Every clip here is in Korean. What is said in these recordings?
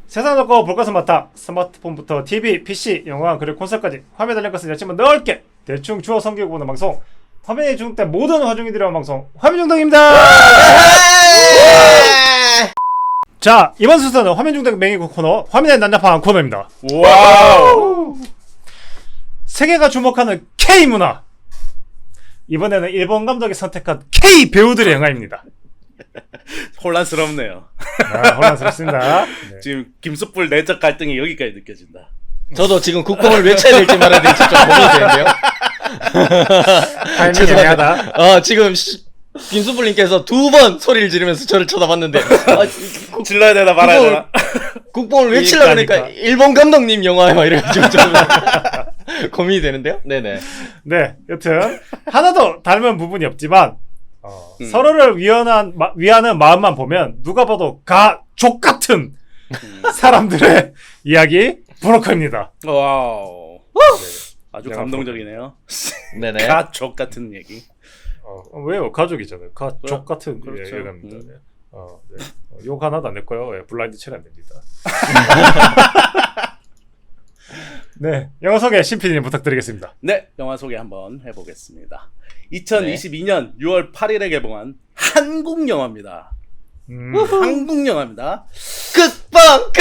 세상 놓고 볼 것은 많다. 스마트폰부터 TV, PC, 영화, 그리고 콘솔까지 화면 달린 것을 여치면 넓게 대충 주워 섬기고 보는 방송. 화면에 중독된 모든 화중이 들어간 방송 화면중독입니다. 자, 이번 순서는 화면중독 맹이 코너 화면에 난잡한 코너입니다. 와우. 세계가 주목하는 K문화. 이번에는 일본 감독이 선택한 K 배우들의 영화입니다. 혼란스럽네요. 아, 혼란스럽습니다. 네. 지금 김숯불 내적 갈등이 여기까지 느껴진다. 저도 지금 국뽕을 외쳐야 될지 말아야 될지 좀 고민이 되는데요. 타이밍이 애매하다. 지금 김수불님께서 2번 소리를 지르면서 저를 쳐다봤는데 질러야 되나 말아야 되나? 국뽕을 외치려고 하니까 일본 감독님 영화야 이래가지고 좀 고민이 되는데요. 네네. 네, 여튼 하나도 닮은 부분이 없지만 서로를 위하는 마음만 보면 누가 봐도 가족 같은 사람들의 이야기 브로커입니다. 와우. 아주 감동적이네요. 네네. 가족 같은 얘기. 왜요? 가족이잖아요. 가족 같은 그렇죠. 얘기입니다. 네. 네. 욕 하나도 안 냈고요. 네, 블라인드 칠 안 됩니다. 네, 영화 소개 신PD님 부탁드리겠습니다. 네, 영화 소개 한번 해보겠습니다. 2022년 6월 8일에 개봉한 한국 영화입니다. 한국 영화입니다. 극방.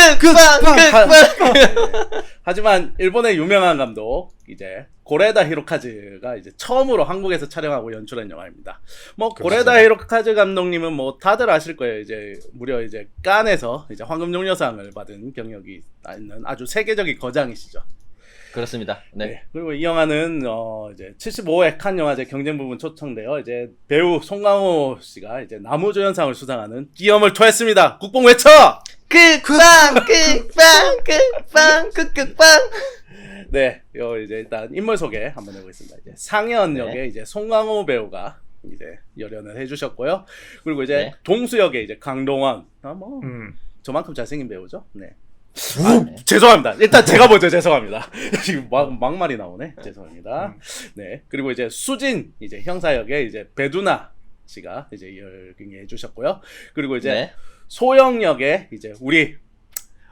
하지만 일본의 유명한 감독 이제 고레다 히로카즈가 이제 처음으로 한국에서 촬영하고 연출한 영화입니다. 뭐 고레다 히로카즈 감독님은 뭐 다들 아실 거예요. 이제 무려 이제 칸에서 이제 황금종려상을 받은 경력이 있는 아주 세계적인 거장이시죠. 그렇습니다. 네. 네. 그리고 이 영화는 이제 75회 칸 영화제 경쟁 부분 초청되어 이제 배우 송강호 씨가 이제 나무조연상을 수상하는 기염을 토했습니다. 국뽕 외쳐! 극방. 네, 이제 일단 인물 소개 한번 해보겠습니다. 이제 상현 역에 이제 송강호 배우가 이제 열연을 해주셨고요. 그리고 이제 동수 역에 이제 강동원, 저만큼 잘생긴 배우죠. 네. 죄송합니다. 일단 제가 먼저 죄송합니다. 지금 막말이 나오네. 죄송합니다. 네. 그리고 이제 수진 이제 형사 역에 이제 배두나 씨가 이제 열경해 주셨고요. 그리고 이제 소영 역에 이제 우리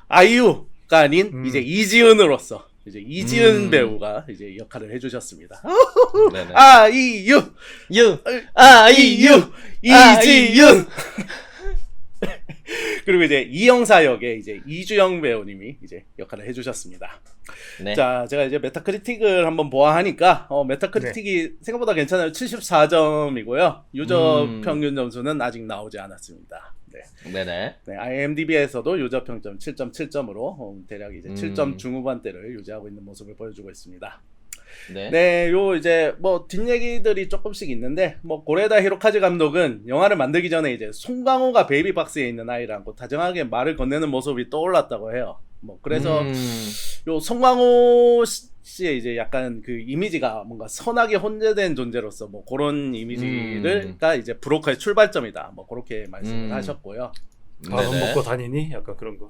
아이유가 아닌 이제 이지은으로서 이제 이지은 배우가 이제 역할을 해주셨습니다. 아이유, 이지은. 그리고 이제 이영사 역에 이제 이주영 배우님이 이제 역할을 해주셨습니다. 네. 자, 제가 이제 메타크리틱을 한번 보아하니까 메타크리틱이 생각보다 괜찮아요. 74점이고요. 유저 평균 점수는 아직 나오지 않았습니다. 네. 네네. 네, IMDb에서도 유저 평점 7.7점으로 대략 이제 7점 중후반대를 유지하고 있는 모습을 보여주고 있습니다. 네, 요 이제 뭐 뒷얘기들이 조금씩 있는데 뭐 고레다 히로카즈 감독은 영화를 만들기 전에 이제 송강호가 베이비박스에 있는 아이를 안고 다정하게 말을 건네는 모습이 떠올랐다고 해요. 뭐 그래서 요 송강호 씨의 이제 약간 그 이미지가 뭔가 선하게 혼재된 존재로서 뭐 그런 이미지가 이제 브로커의 출발점이다. 뭐 그렇게 말씀을 하셨고요. 밥은 먹고 다니니? 약간 그런 거.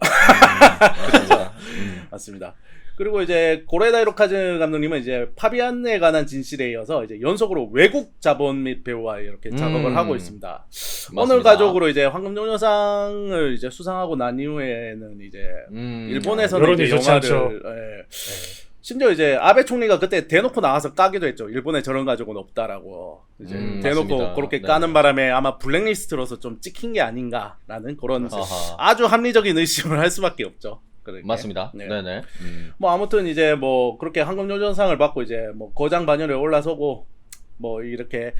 맞습니다. 그리고 이제 고레다 히로카즈 감독님은 이제 파비안에 관한 진실에 이어서 이제 연속으로 외국 자본 및 배우와 이렇게 작업을 하고 있습니다. 오늘 가족으로 이제 황금종려상을 이제 수상하고 난 이후에는 이제 일본에서는 이제 영화를 심지어 이제 아베 총리가 그때 대놓고 나와서 까기도 했죠. 일본에 저런 가족은 없다라고 이제 대놓고 맞습니다. 그렇게 까는 바람에 아마 블랙리스트로서 좀 찍힌 게 아닌가라는 그런 아주 합리적인 의심을 할 수밖에 없죠. 그러게. 맞습니다. 네. 네네. 뭐 아무튼 이제 뭐 그렇게 황금종려상을 받고 이제 뭐 거장 반열에 올라서고 뭐 이렇게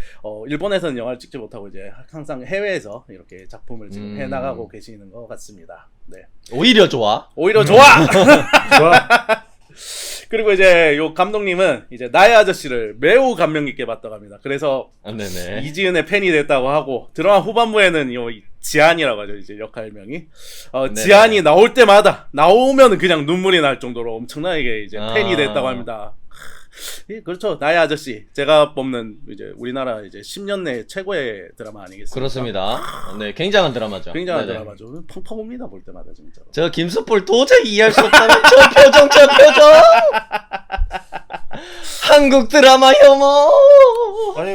일본에서는 영화를 찍지 못하고 이제 항상 해외에서 이렇게 작품을 지금 해 나가고 계시는 것 같습니다. 네. 오히려 좋아. 오히려 좋아. 좋아. 그리고 이제 요 감독님은 이제 나의 아저씨를 매우 감명 깊게 봤다고 합니다. 그래서 이지은의 팬이 됐다고 하고 드라마 후반부에는 요 지안이라고 하죠. 이제 역할명이 지안이 나올 때마다 나오면 그냥 눈물이 날 정도로 엄청나게 이제 팬이 됐다고 합니다. 그렇죠. 나의 아저씨 제가 뽑는 이제 우리나라 이제 10년 내 최고의 드라마 아니겠습니까? 그렇습니다. 네, 굉장한 드라마죠. 굉장한 드라마죠. 펑펑 옵니다 볼 때마다 진짜. 저 김수풀 도저히 이해할 수 없다는 저 표정. 한국 드라마 혐오. 아니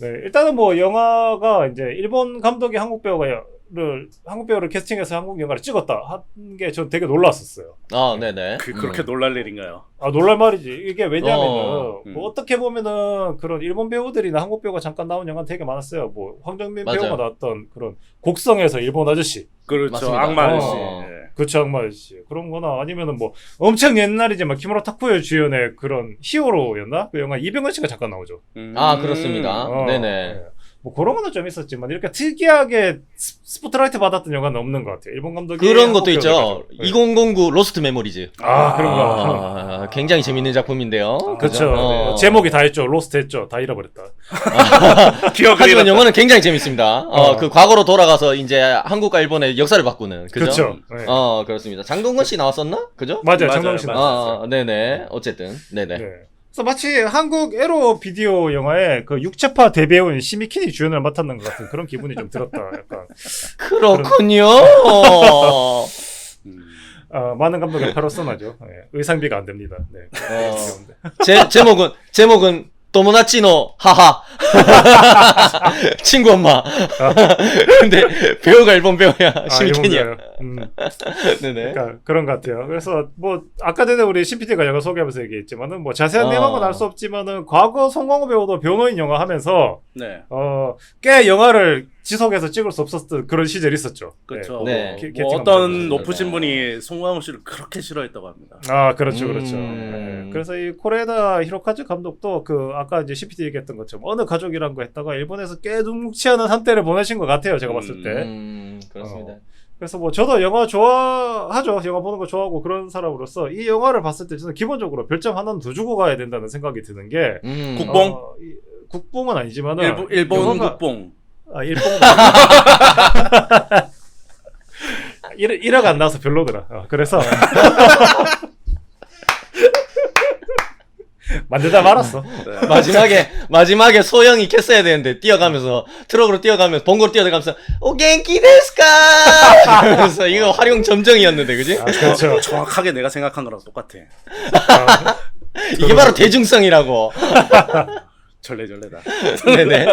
네, 일단은 뭐 영화가 이제 일본 감독이 한국 배우를 캐스팅해서 한국 영화를 찍었다 한 게 전 되게 놀랐었어요. 아, 네네. 그렇게 놀랄 일인가요? 아, 놀랄 말이지. 이게 왜냐면은 음. 뭐 어떻게 보면은 그런 일본 배우들이나 한국 배우가 잠깐 나온 영화 되게 많았어요. 뭐 황정민 맞아요. 배우가 나왔던 그런 곡성에서 일본 아저씨, 그렇죠. 맞습니다. 악마 아저씨. 어. 예. 그쵸 악마 아저씨 그런 거나 아니면은 뭐 엄청 옛날이지만 키무라 타쿠야 주연의 그런 히어로였나? 그 영화 이병헌 씨가 잠깐 나오죠. 아, 그렇습니다. 어, 네네. 네. 뭐 그런 거는 좀 있었지만 이렇게 특이하게 스포트라이트 받았던 영화는 없는 것 같아요. 일본 감독이 그런 한국 것도 있죠. 배우를 가지고. 네. 2009 로스트 메모리즈. 아 그런 거. 아, 굉장히 재밌는 작품인데요. 그렇죠. 어. 제목이 다 했죠. 로스트 했죠. 다 잃어버렸다. 기억을 하지만 잃었다. 영화는 굉장히 재밌습니다. 그 과거로 돌아가서 이제 한국과 일본의 역사를 바꾸는. 그죠? 그렇죠. 네. 그렇습니다. 장동건 씨 나왔었나? 그죠? 맞아요. 맞아요, 장동건 씨 맞아요. 나왔어요. 네네. 어쨌든. 네네. 네. 그래서 마치 한국 에로 비디오 영화에 그 육체파 대배우인 시미키니 주연을 맡았는 것 같은 그런 기분이 좀 들었다. 약간 그렇군요. 음. 많은 감독의 패러소나죠. 네. 의상비가 안 됩니다. 네. 제목은 도모나치노 하하. 친구 엄마. 근데 배우가 일본 배우야. 시미켄이야. 일본 배우. 네네. 그러니까 그런 것 같아요. 그래서 뭐 아까 전에 우리 신PD가 영화 소개하면서 얘기했지만은 뭐 자세한 내용은 알 수 없지만은 과거 송강호 배우도 변호인 영화 하면서 네. 꽤 영화를 지속해서 찍을 수 없었던 그런 시절이 있었죠. 그렇죠. 네. 네. 뭐 어떤 캐스팅 높으신 분이 송강호 씨를 그렇게 싫어했다고 합니다. 아, 그렇죠, 그렇죠. 음. 네. 그래서 이 코레다 히로카즈 감독도 그 아까 이제 CPT 얘기했던 것처럼 어느 가족이란 거 했다가 일본에서 꽤 묵묵치 않은 한때를 보내신 것 같아요. 제가 봤을 때. 그렇습니다. 그래서 뭐 저도 영화 좋아하죠. 영화 보는 거 좋아하고 그런 사람으로서 이 영화를 봤을 때 저는 기본적으로 별점 하나는 더 주고 가야 된다는 생각이 드는 게 국뽕? 국뽕은 아니지만은 일본 영화가- 국뽕. 아, 일본 1억 안 나와서 별로더라. 그래서 만들다 말았어. 네. 마지막에 소영이 캤어야 되는데 뛰어가면서 트럭으로 뛰어가면서 봉고로 뛰어가면서 오겐키 데스까 그래서 이거 활용 점정이었는데 그지? 아, 그렇죠. 정확하게 내가 생각한 거랑 똑같아. 이게 바로 대중성이라고. 절레절레다. 네네.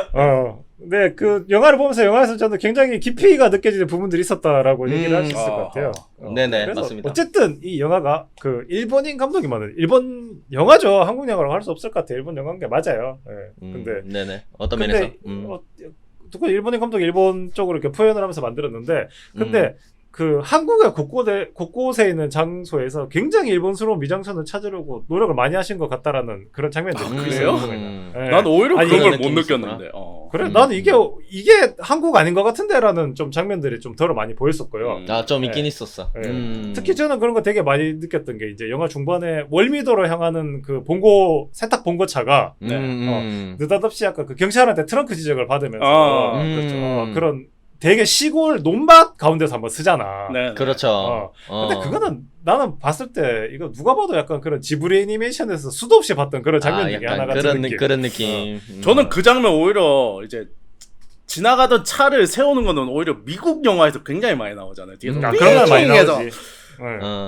네, 그 영화를 보면서 영화에서 저는 굉장히 깊이가 느껴지는 부분들이 있었다라고 얘기를 할 수 있을 것 같아요. 네네, 그래서 맞습니다. 어쨌든 이 영화가 그 일본인 감독이 많은 일본 영화죠. 한국 영화라고 할 수 없을 것 같아요. 일본 영화인 게 맞아요. 네. 근데 네네. 어떤 면에서? 누가 일본인 감독이 일본 쪽으로 이렇게 표현을 하면서 만들었는데, 근데 그 한국의 곳곳에 있는 장소에서 굉장히 일본스러운 미장센을 찾으려고 노력을 많이 하신 것 같다라는 그런 장면들이 그래요? 네. 난 오히려 아니, 그런 걸 그런 못 느낌이 느꼈는데. 그래 나는 이게 한국 아닌 것 같은데라는 좀 장면들이 좀 덜어 많이 보였었고요. 좀 있긴 네. 있었어. 네. 특히 저는 그런 거 되게 많이 느꼈던 게 이제 영화 중반에 월미도로 향하는 그 세탁 봉고차가 느닷없이 약간 그 경찰한테 트렁크 지적을 받으면서 그렇죠. 그런 되게 시골 논밭 가운데서 한번 쓰잖아. 네. 그렇죠. 근데 그거는 나는 봤을 때 이거 누가 봐도 약간 그런 지브리 애니메이션에서 수도 없이 봤던 그런 장면 중에 하나 같은 느낌. 그런 느낌. 저는 그 장면 오히려 이제 지나가던 차를 세우는 거는 오히려 미국 영화에서 굉장히 많이 나오잖아요. 뒤에서 그런 건 많이 삥해서 나오지.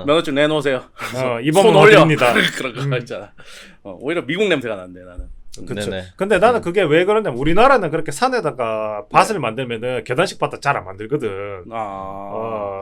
면허증 내놓으세요. 이번 손 번 올려. 올립니다. 그런 거 있잖아. 오히려 미국 냄새가 난대 나는. 그렇죠. 네네. 근데 나는 그게 왜 그러냐면 우리나라는 그렇게 산에다가 밭을 만들면은 계단식 밭도 잘 안 만들거든.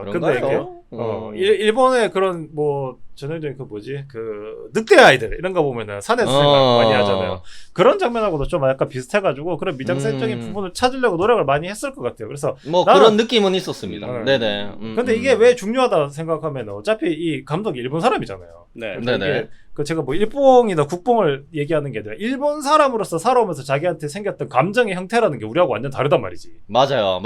근데 이게 그런가요? 일본의 그런 뭐 전형적인 그 뭐지 그 늑대 아이들 이런 거 보면은 산에서 생각 많이 하잖아요. 그런 장면하고도 좀 약간 비슷해가지고 그런 미장센적인 부분을 찾으려고 노력을 많이 했을 것 같아요. 그래서 뭐 나는- 그런 느낌은 있었습니다. 네네. 근데 이게 왜 중요하다 생각하면 어차피 이 감독이 일본 사람이잖아요. 네. 그래서 네네. 이게 그 제가 뭐 일봉이나 국뽕을 얘기하는 게 아니라 일본 사람으로서 살아오면서 자기한테 생겼던 감정의 형태라는 게 우리하고 완전 다르단 말이지. 맞아요.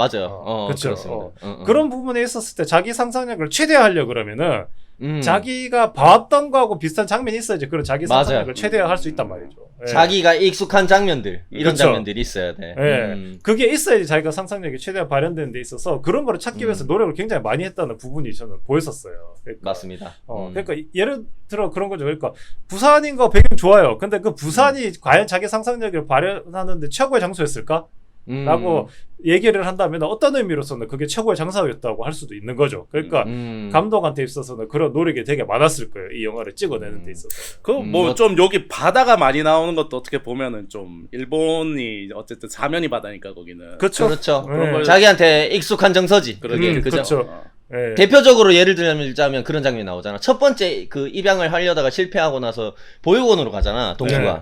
그쵸. 그렇습니다. 그런 부분에 있었을 때 자기 상상력을 최대화하려고 그러면은 음. 자기가 봤던 거하고 비슷한 장면이 있어야지 그런 자기 맞아요. 상상력을 최대화할 수 있단 말이죠. 예. 자기가 익숙한 장면들 이런 그쵸. 장면들이 있어야 돼. 예. 그게 있어야지 자기가 상상력이 최대한 발현되는 데 있어서 그런 거를 찾기 위해서 노력을 굉장히 많이 했다는 부분이 저는 보였었어요. 그러니까, 맞습니다. 그러니까 예를 들어 그런 거죠. 그러니까 부산인 거 배경 좋아요. 근데 그 부산이 과연 자기 상상력을 발현하는데 최고의 장소였을까? 라고 얘기를 한다면 어떤 의미로서는 그게 최고의 장사였다고 할 수도 있는 거죠. 그러니까 감독한테 있어서는 그런 노력이 되게 많았을 거예요. 이 영화를 찍어내는 데 있어서. 그 뭐 좀 여기 바다가 많이 나오는 것도 어떻게 보면은 좀 일본이 어쨌든 사면이 바다니까 거기는. 그렇죠. 그렇죠. 네. 걸- 자기한테 익숙한 정서지. 그게 그죠? 그렇죠. 예. 대표적으로 예를 들자면 그런 장면이 나오잖아. 첫 번째 그 입양을 하려다가 실패하고 나서 보육원으로 가잖아, 동수가. 네.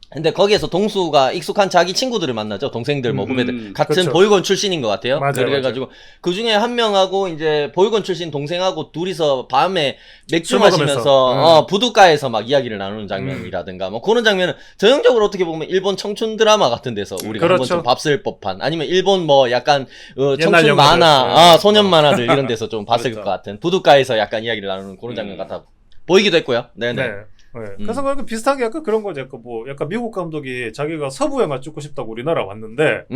근데 거기에서 동수가 익숙한 자기 친구들을 만나죠. 동생들, 뭐 후배들. 같은 그렇죠. 보육원 출신인 것 같아요. 맞아요, 그래가지고 그 중에 한 명하고 이제 보육원 출신 동생하고 둘이서 밤에 맥주 술 마시면서 먹으면서. 부둣가에서 막 이야기를 나누는 장면이라든가 뭐 그런 장면은 전형적으로 어떻게 보면 일본 청춘 드라마 같은 데서 우리가 그렇죠. 한번 좀 밥 쓸 법한, 아니면 일본 뭐 약간 청춘 영화들. 만화, 네. 소년 만화들 이런 데서 좀 봤을 그렇죠. 것 같은 부둣가에서 약간 이야기를 나누는 그런 장면 같아 보이기도 했고요. 네네. 네. 그래서 그렇게 비슷하게 약간 그런 거죠. 약간 뭐 약간 미국 감독이 자기가 서부 영화 찍고 싶다고 우리나라 왔는데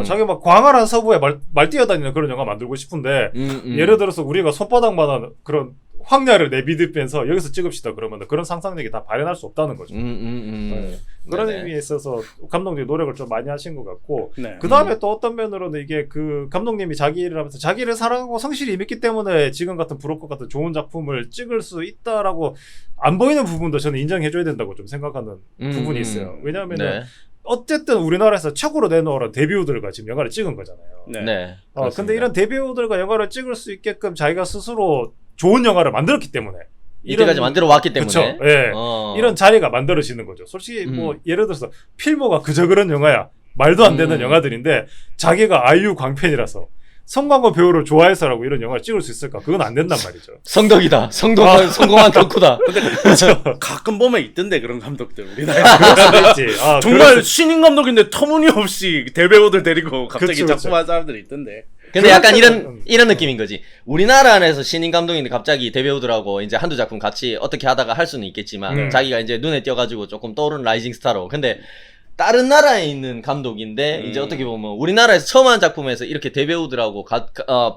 자기 막 광활한 서부에 말 뛰어다니는 그런 영화 만들고 싶은데 예를 들어서 우리가 손바닥만한 그런 황야를 내비두면서 여기서 찍읍시다 그러면 그런 상상력이 다 발현할 수 없다는 거죠. 네. 그런 네네. 의미에 있어서 감독님이 노력을 좀 많이 하신 것 같고 네. 그 다음에 또 어떤 면으로는 이게 그 감독님이 자기 일을 하면서 자기를 사랑하고 성실히 임했기 때문에 지금 같은 브로커 같은 좋은 작품을 찍을 수 있다라고 안 보이는 부분도 저는 인정해줘야 된다고 좀 생각하는 부분이 있어요. 왜냐하면 네. 어쨌든 우리나라에서 최고로 내놓으란 데뷔우들과 지금 영화를 찍은 거잖아요. 네. 네. 근데 이런 데뷔우들과 영화를 찍을 수 있게끔 자기가 스스로 좋은 영화를 만들었기 때문에 이때까지 만들어 왔기 때문에. 그쵸, 예. 이런 자리가 만들어지는 거죠. 솔직히 뭐 예를 들어서 필모가 그저 그런 영화야. 말도 안 되는 영화들인데 자기가 아이유 광팬이라서 성광호 배우를 좋아해서라고 이런 영화를 찍을 수 있을까? 그건 안 된단 말이죠. 성덕이다. 성공한 덕후다. 가끔 보면 있던데 그런 감독들 우리나라에. 그럴 수도 있지. 정말 신인 감독인데 터무니없이 대배우들 데리고 갑자기 그쵸, 그쵸. 작품하는 사람들이 있던데. 근데 약간 그런 이런 느낌인 거지. 우리나라 안에서 신인 감독인데 갑자기 대배우들하고 이제 한두 작품 같이 어떻게 하다가 할 수는 있겠지만 자기가 이제 눈에 띄어가지고 조금 떠오르는 라이징 스타로. 근데 다른 나라에 있는 감독인데 이제 어떻게 보면 우리나라에서 처음 한 작품에서 이렇게 대배우들하고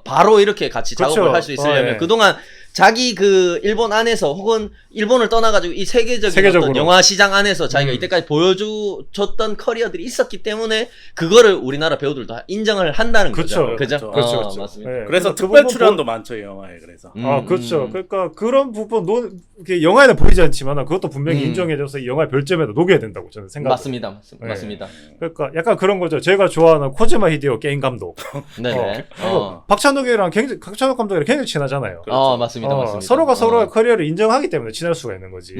바로 이렇게 같이 그쵸. 작업을 할 수 있으려면 예. 그동안 자기 그 일본 안에서 혹은 일본을 떠나가지고 이 세계적인 세계적으로. 어떤 영화 시장 안에서 자기가 이때까지 보여줬던 커리어들이 있었기 때문에 그거를 우리나라 배우들도 인정을 한다는 거죠. 그쵸. 그죠? 그렇죠. 맞습니다. 예. 그래서 그 특별 부분 출연도 많죠 이 영화에. 그래서. 그렇죠. 그러니까 그런 부분 이게 영화에는 보이지 않지만 그것도 분명히 인정해줘서 이 영화의 별점에도 녹여야 된다고 저는 생각합니다. 맞습니다. 맞습니다. 그러니까 약간 그런 거죠. 제가 좋아하는 코지마 히데오 게임 감독. 네네. 박찬욱이랑 박찬욱 감독이랑 굉장히 친하잖아요. 맞습니다. 맞습니다. 서로가 서로의 커리어를 인정하기 때문에 친할 수가 있는 거지.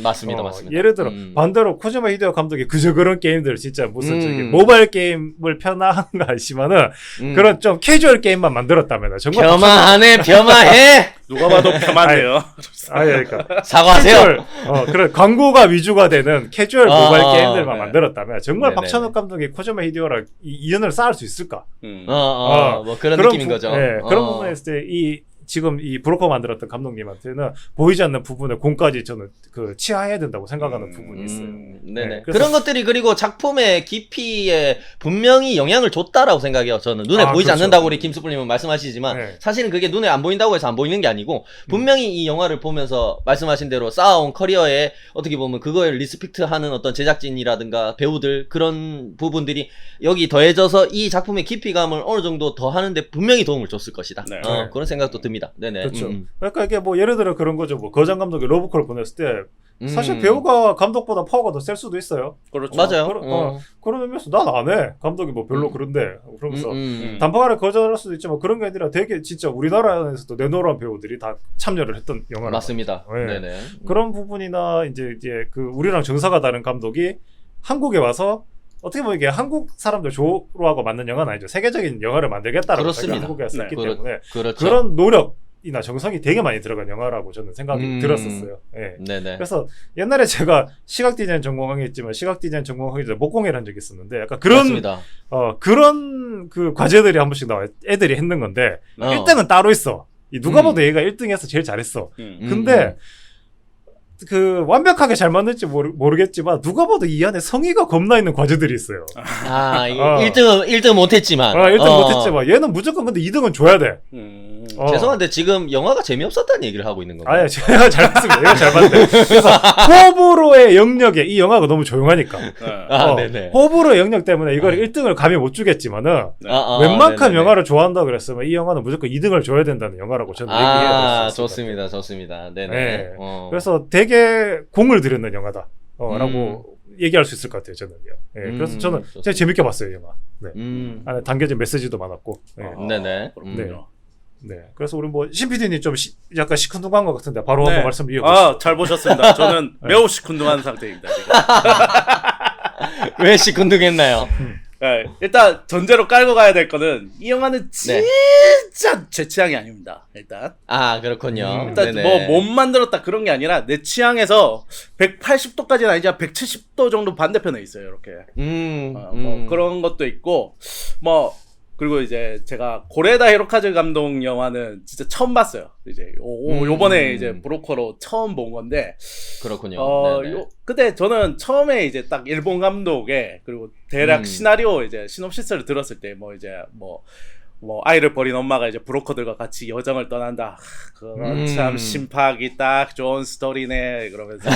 맞습니다. 맞습니다. 예를 들어 반대로 코지마 히데오 감독이 그저 그런 게임들 진짜 무슨 저기 음. 모바일 게임을 편한 거 아시지만은 그런 좀 캐주얼 게임만 만들었다면 정말 폄하하네, 폄하해. 누가 봐도 폄하네요. 그러니까 사과하세요. 캐주얼, 그런 광고가 위주가 되는 캐주얼 모바일 게임들만 네. 만들었다면 정말 네네네. 박찬욱 감독이 코지마 히데오랑 이연을 쌓을 수 있을까? 뭐 그런 느낌인 거죠. 네, 그런 부분에 있을 때 지금 이 브로커 만들었던 감독님한테는 보이지 않는 부분의 공까지 저는 그 치하해야 된다고 생각하는 부분이 있어요. 네네. 네, 그래서- 그런 것들이 그리고 작품의 깊이에 분명히 영향을 줬다라고 생각해요. 저는 눈에 보이지 그렇죠. 않는다고 우리 김수풀님은 말씀하시지만 네. 사실은 그게 눈에 안 보인다고 해서 안 보이는 게 아니고 분명히 이 영화를 보면서 말씀하신 대로 쌓아온 커리어에 어떻게 보면 그거에 리스펙트하는 어떤 제작진이라든가 배우들 그런 부분들이 여기 더해져서 이 작품의 깊이감을 어느 정도 더 하는데 분명히 도움을 줬을 것이다. 네. 그런 생각도 듭니다. 네네. 그렇죠. 그러니까 이게 뭐 예를 들어 그런 거죠. 뭐 거장 감독이 러브콜을 보냈을 때 사실 음. 배우가 감독보다 파워가 더 셀 수도 있어요. 그렇죠. 맞아요. 그런 의미에서 난 안 해. 감독이 뭐 별로 그런데 그러면서 음. 단박하게 거절할 수도 있지만 그런 게 아니라 되게 진짜 우리나라에서도 내노란 배우들이 다 참여를 했던 영화라. 맞습니다. 네. 네네. 그런 부분이나 이제 그 우리랑 정서가 다른 감독이 한국에 와서 어떻게 보면 이게 한국 사람들 좋아하고 만든 영화는 아니죠. 세계적인 영화를 만들겠다라고 그렇습니다. 한국에 왔었기 네. 때문에 그렇죠. 그런 노력이나 정성이 되게 많이 들어간 영화라고 저는 생각이 들었었어요. 예. 네네. 그래서 옛날에 제가 시각 디자인 전공하겠지만 시각 디자인 전공하기 전에 목공회를 한 적이 있었는데 약간 그런 맞습니다. 그런 그 과제들이 한 번씩 나와요. 애들이 했는 건데 1등은 따로 있어. 누가 봐도 얘가 1등해서 제일 잘했어. 근데 그 완벽하게 잘 만들지 모르겠지만 누가 봐도 이 안에 성의가 겁나 있는 과제들이 있어요. 이게 1등 못했지만. 1등 못했지만 얘는 무조건 근데 2등은 줘야 돼. 죄송한데 지금 영화가 재미없었다는 얘기를 하고 있는 건가요? 아니 제가 잘 봤습니다. 이거 잘 봤는데 그래서 호불호의 영역에 이 영화가 너무 조용하니까 네네. 호불호의 영역 때문에 이걸 1등을 감히 못 주겠지만은 웬만큼 네네네. 영화를 좋아한다 그랬으면 이 영화는 무조건 2등을 줘야 된다는 영화라고 저는 얘기해야 됐습니다. 좋습니다, 좋습니다. 네네. 네. 그래서 되게 공을 들였는 영화다. 라고 얘기할 수 있을 것 같아요, 저는요. 네, 그래서 저는 좋습니다. 되게 재밌게 봤어요, 이 영화. 네. 안에 담겨진 메시지도 많았고. 네. 네네. 그렇군요. 네. 그래서 우리 뭐 신PD님 좀 약간 시큰둥한 것 같은데 바로 네. 한번 말씀 이어보시죠. 잘 보셨습니다. 저는 매우 시큰둥한 상태입니다. 지금. 왜 시큰둥했나요? 네, 일단 전제로 깔고 가야 될 거는 이 영화는 진짜 제 취향이 아닙니다. 일단 그렇군요. 일단 네네. 뭐 못 만들었다 그런 게 아니라 내 취향에서 180도까지는 아니지만 170도 정도 반대편에 있어요. 이렇게 뭐 그런 것도 있고 뭐 그리고 이제 제가 고레다 히로카즈 감독 영화는 진짜 처음 봤어요. 이제 요번에 이제 브로커로 처음 본 건데 그렇군요. 근데 저는 처음에 이제 딱 일본 감독의 그리고 대략 시나리오 이제 시놉시스를 들었을 때 뭐 이제 뭐 아이를 버린 엄마가 이제 브로커들과 같이 여정을 떠난다. 그건 참 심파하기 딱 좋은 스토리네. 그러면서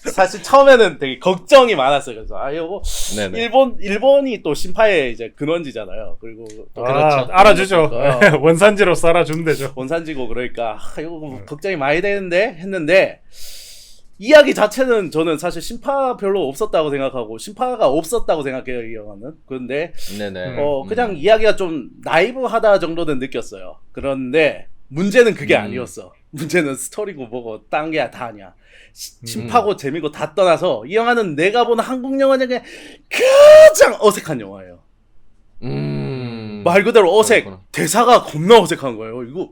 사실 처음에는 되게 걱정이 많았어요. 그래서 이거 일본이 또 심파의 이제 근원지잖아요. 그리고 또 그렇죠. 알아주죠. 원산지로서 알아주면 되죠. 원산지고 그러니까 이거 걱정이 많이 되는데 했는데. 이야기 자체는 저는 사실 심파 별로 없었다고 생각하고 심파가 없었다고 생각해요 이 영화는. 그런데 그냥 이야기가 좀 나이브하다 정도는 느꼈어요. 그런데 문제는 그게 아니었어. 문제는 스토리고 뭐고 딴 게 다 아니야. 심파고 재미고 다 떠나서 이 영화는 내가 본 한국 영화 중에 가장 어색한 영화예요. 말 그대로 어색. 대사가 겁나 어색한 거예요. 이거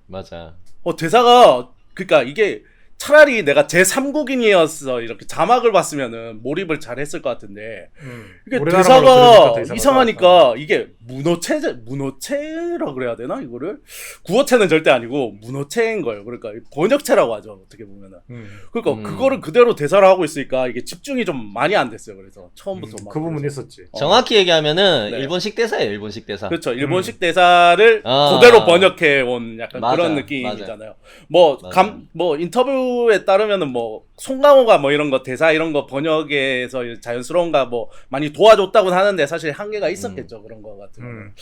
맞아. 대사가 그러니까 이게 차라리 내가 제3국인이었어 이렇게 자막을 봤으면은 몰입을 잘했을 것 같은데 이게 대사가 이상하니까 이게 문어체라 그래야 되나 이거를 구어체는 절대 아니고 문어체인 거예요. 그러니까 번역체라고 하죠 어떻게 보면은. 그러니까 그거를 그대로 대사를 하고 있으니까 이게 집중이 좀 많이 안 됐어요. 그래서 처음부터 막 그 부분이 있었지. 정확히 얘기하면 일본식 대사예요. 일본식 대사. 그렇죠. 일본식 대사를 그대로 번역해 온 약간 그런 느낌이잖아요. 뭐 인터뷰에 따르면은 뭐 송강호가 뭐 이런 거 대사 이런 거 번역에서 자연스러운가 뭐 많이 도와줬다고는 하는데 사실 한계가 있었겠죠. 그런 거 같은 거는.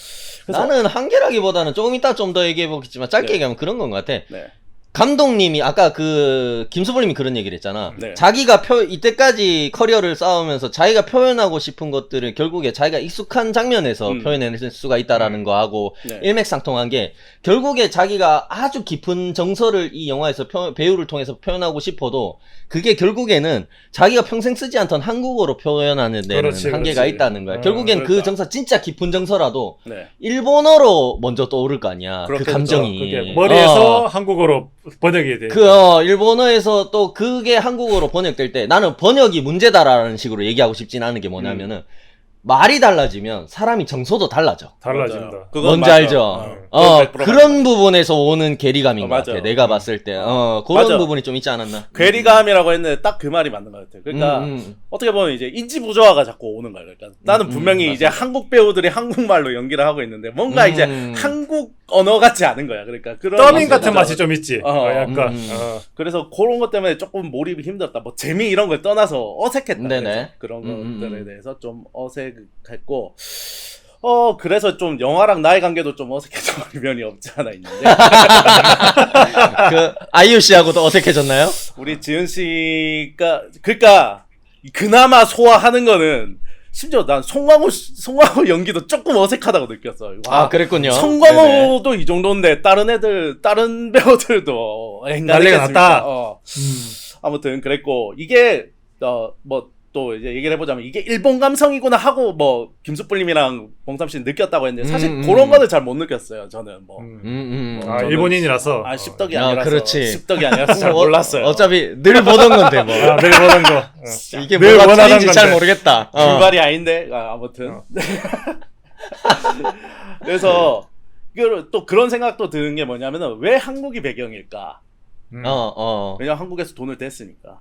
나는 한계라기보다는 조금 이따 좀 더 얘기해 보겠지만 짧게 얘기하면 그런 건 것 같아. 감독님이 아까 김수벌님이 그런 얘기를 했잖아. 자기가 이때까지 커리어를 쌓으면서 자기가 표현하고 싶은 것들을 결국에 자기가 익숙한 장면에서 표현해낼 수가 있다라는 거 하고 일맥상통한 게 결국에 자기가 아주 깊은 정서를 이 영화에서 배우를 통해서 표현하고 싶어도 그게 결국에는 자기가 평생 쓰지 않던 한국어로 표현하는 데는 한계가 있다는 거야. 결국엔 그 정서 진짜 깊은 정서라도 일본어로 먼저 떠오를 거 아니야. 그 감정이. 그게 머리에서 한국어로 번역이 돼. 일본어에서 또 그게 한국어로 번역될 때 나는 번역이 문제다라는 식으로 얘기하고 싶진 않은 게 뭐냐면은 말이 달라지면 사람이 정서도 달라진다. 뭔지 알죠? 그런 부분에서 오는 괴리감인 것 같아. 내가 봤을 때. 그런 부분이 좀 있지 않았나? 괴리감이라고 했는데 딱 그 말이 맞는 것 같아. 그러니까 어떻게 보면 이제 인지 부조화가 자꾸 오는 거야. 그러니까 나는 분명히 이제 한국 배우들이 한국말로 연기를 하고 있는데 뭔가 이제 한국 언어 같지 않은 거야. 그러니까 그런 더빙 같은 맛이 좀 있지. 약간. 그래서 그런 것 때문에 조금 몰입이 힘들었다. 뭐 재미 이런 걸 떠나서 어색했다. 네네. 그런 것들에 대해서 좀 어색했고. 그래서 좀 영화랑 나의 관계도 좀 어색해진 면이 없지 않아 있는데. 아이유 씨하고도 어색해졌나요? 우리 지은 씨가, 그러니까, 그나마 소화하는 거는, 심지어 난 송강호 연기도 조금 어색하다고 느꼈어. 그랬군요. 송강호도 이 정도인데, 다른 배우들도 난리가 났다. 아무튼 그랬고, 이게, 또 이제 얘기를 해보자면 이게 일본 감성이구나 하고 뭐 김수불님이랑 봉삼 씨는 느꼈다고 했는데 사실 그런 거는 잘 못 느꼈어요. 저는 일본인이라서 씹덕이 아니라서 그렇지. 씹덕이 아니라서 잘 몰랐어요. 어차피 늘 보던 건데 뭐. 늘 보던 거. 이게 뭐가 틀린지 잘 모르겠다. 불발이 아닌데 아무튼. 그래서 또 그런 생각도 드는 게 뭐냐면은 왜 한국이 배경일까? 왜냐면 한국에서 돈을 댔으니까.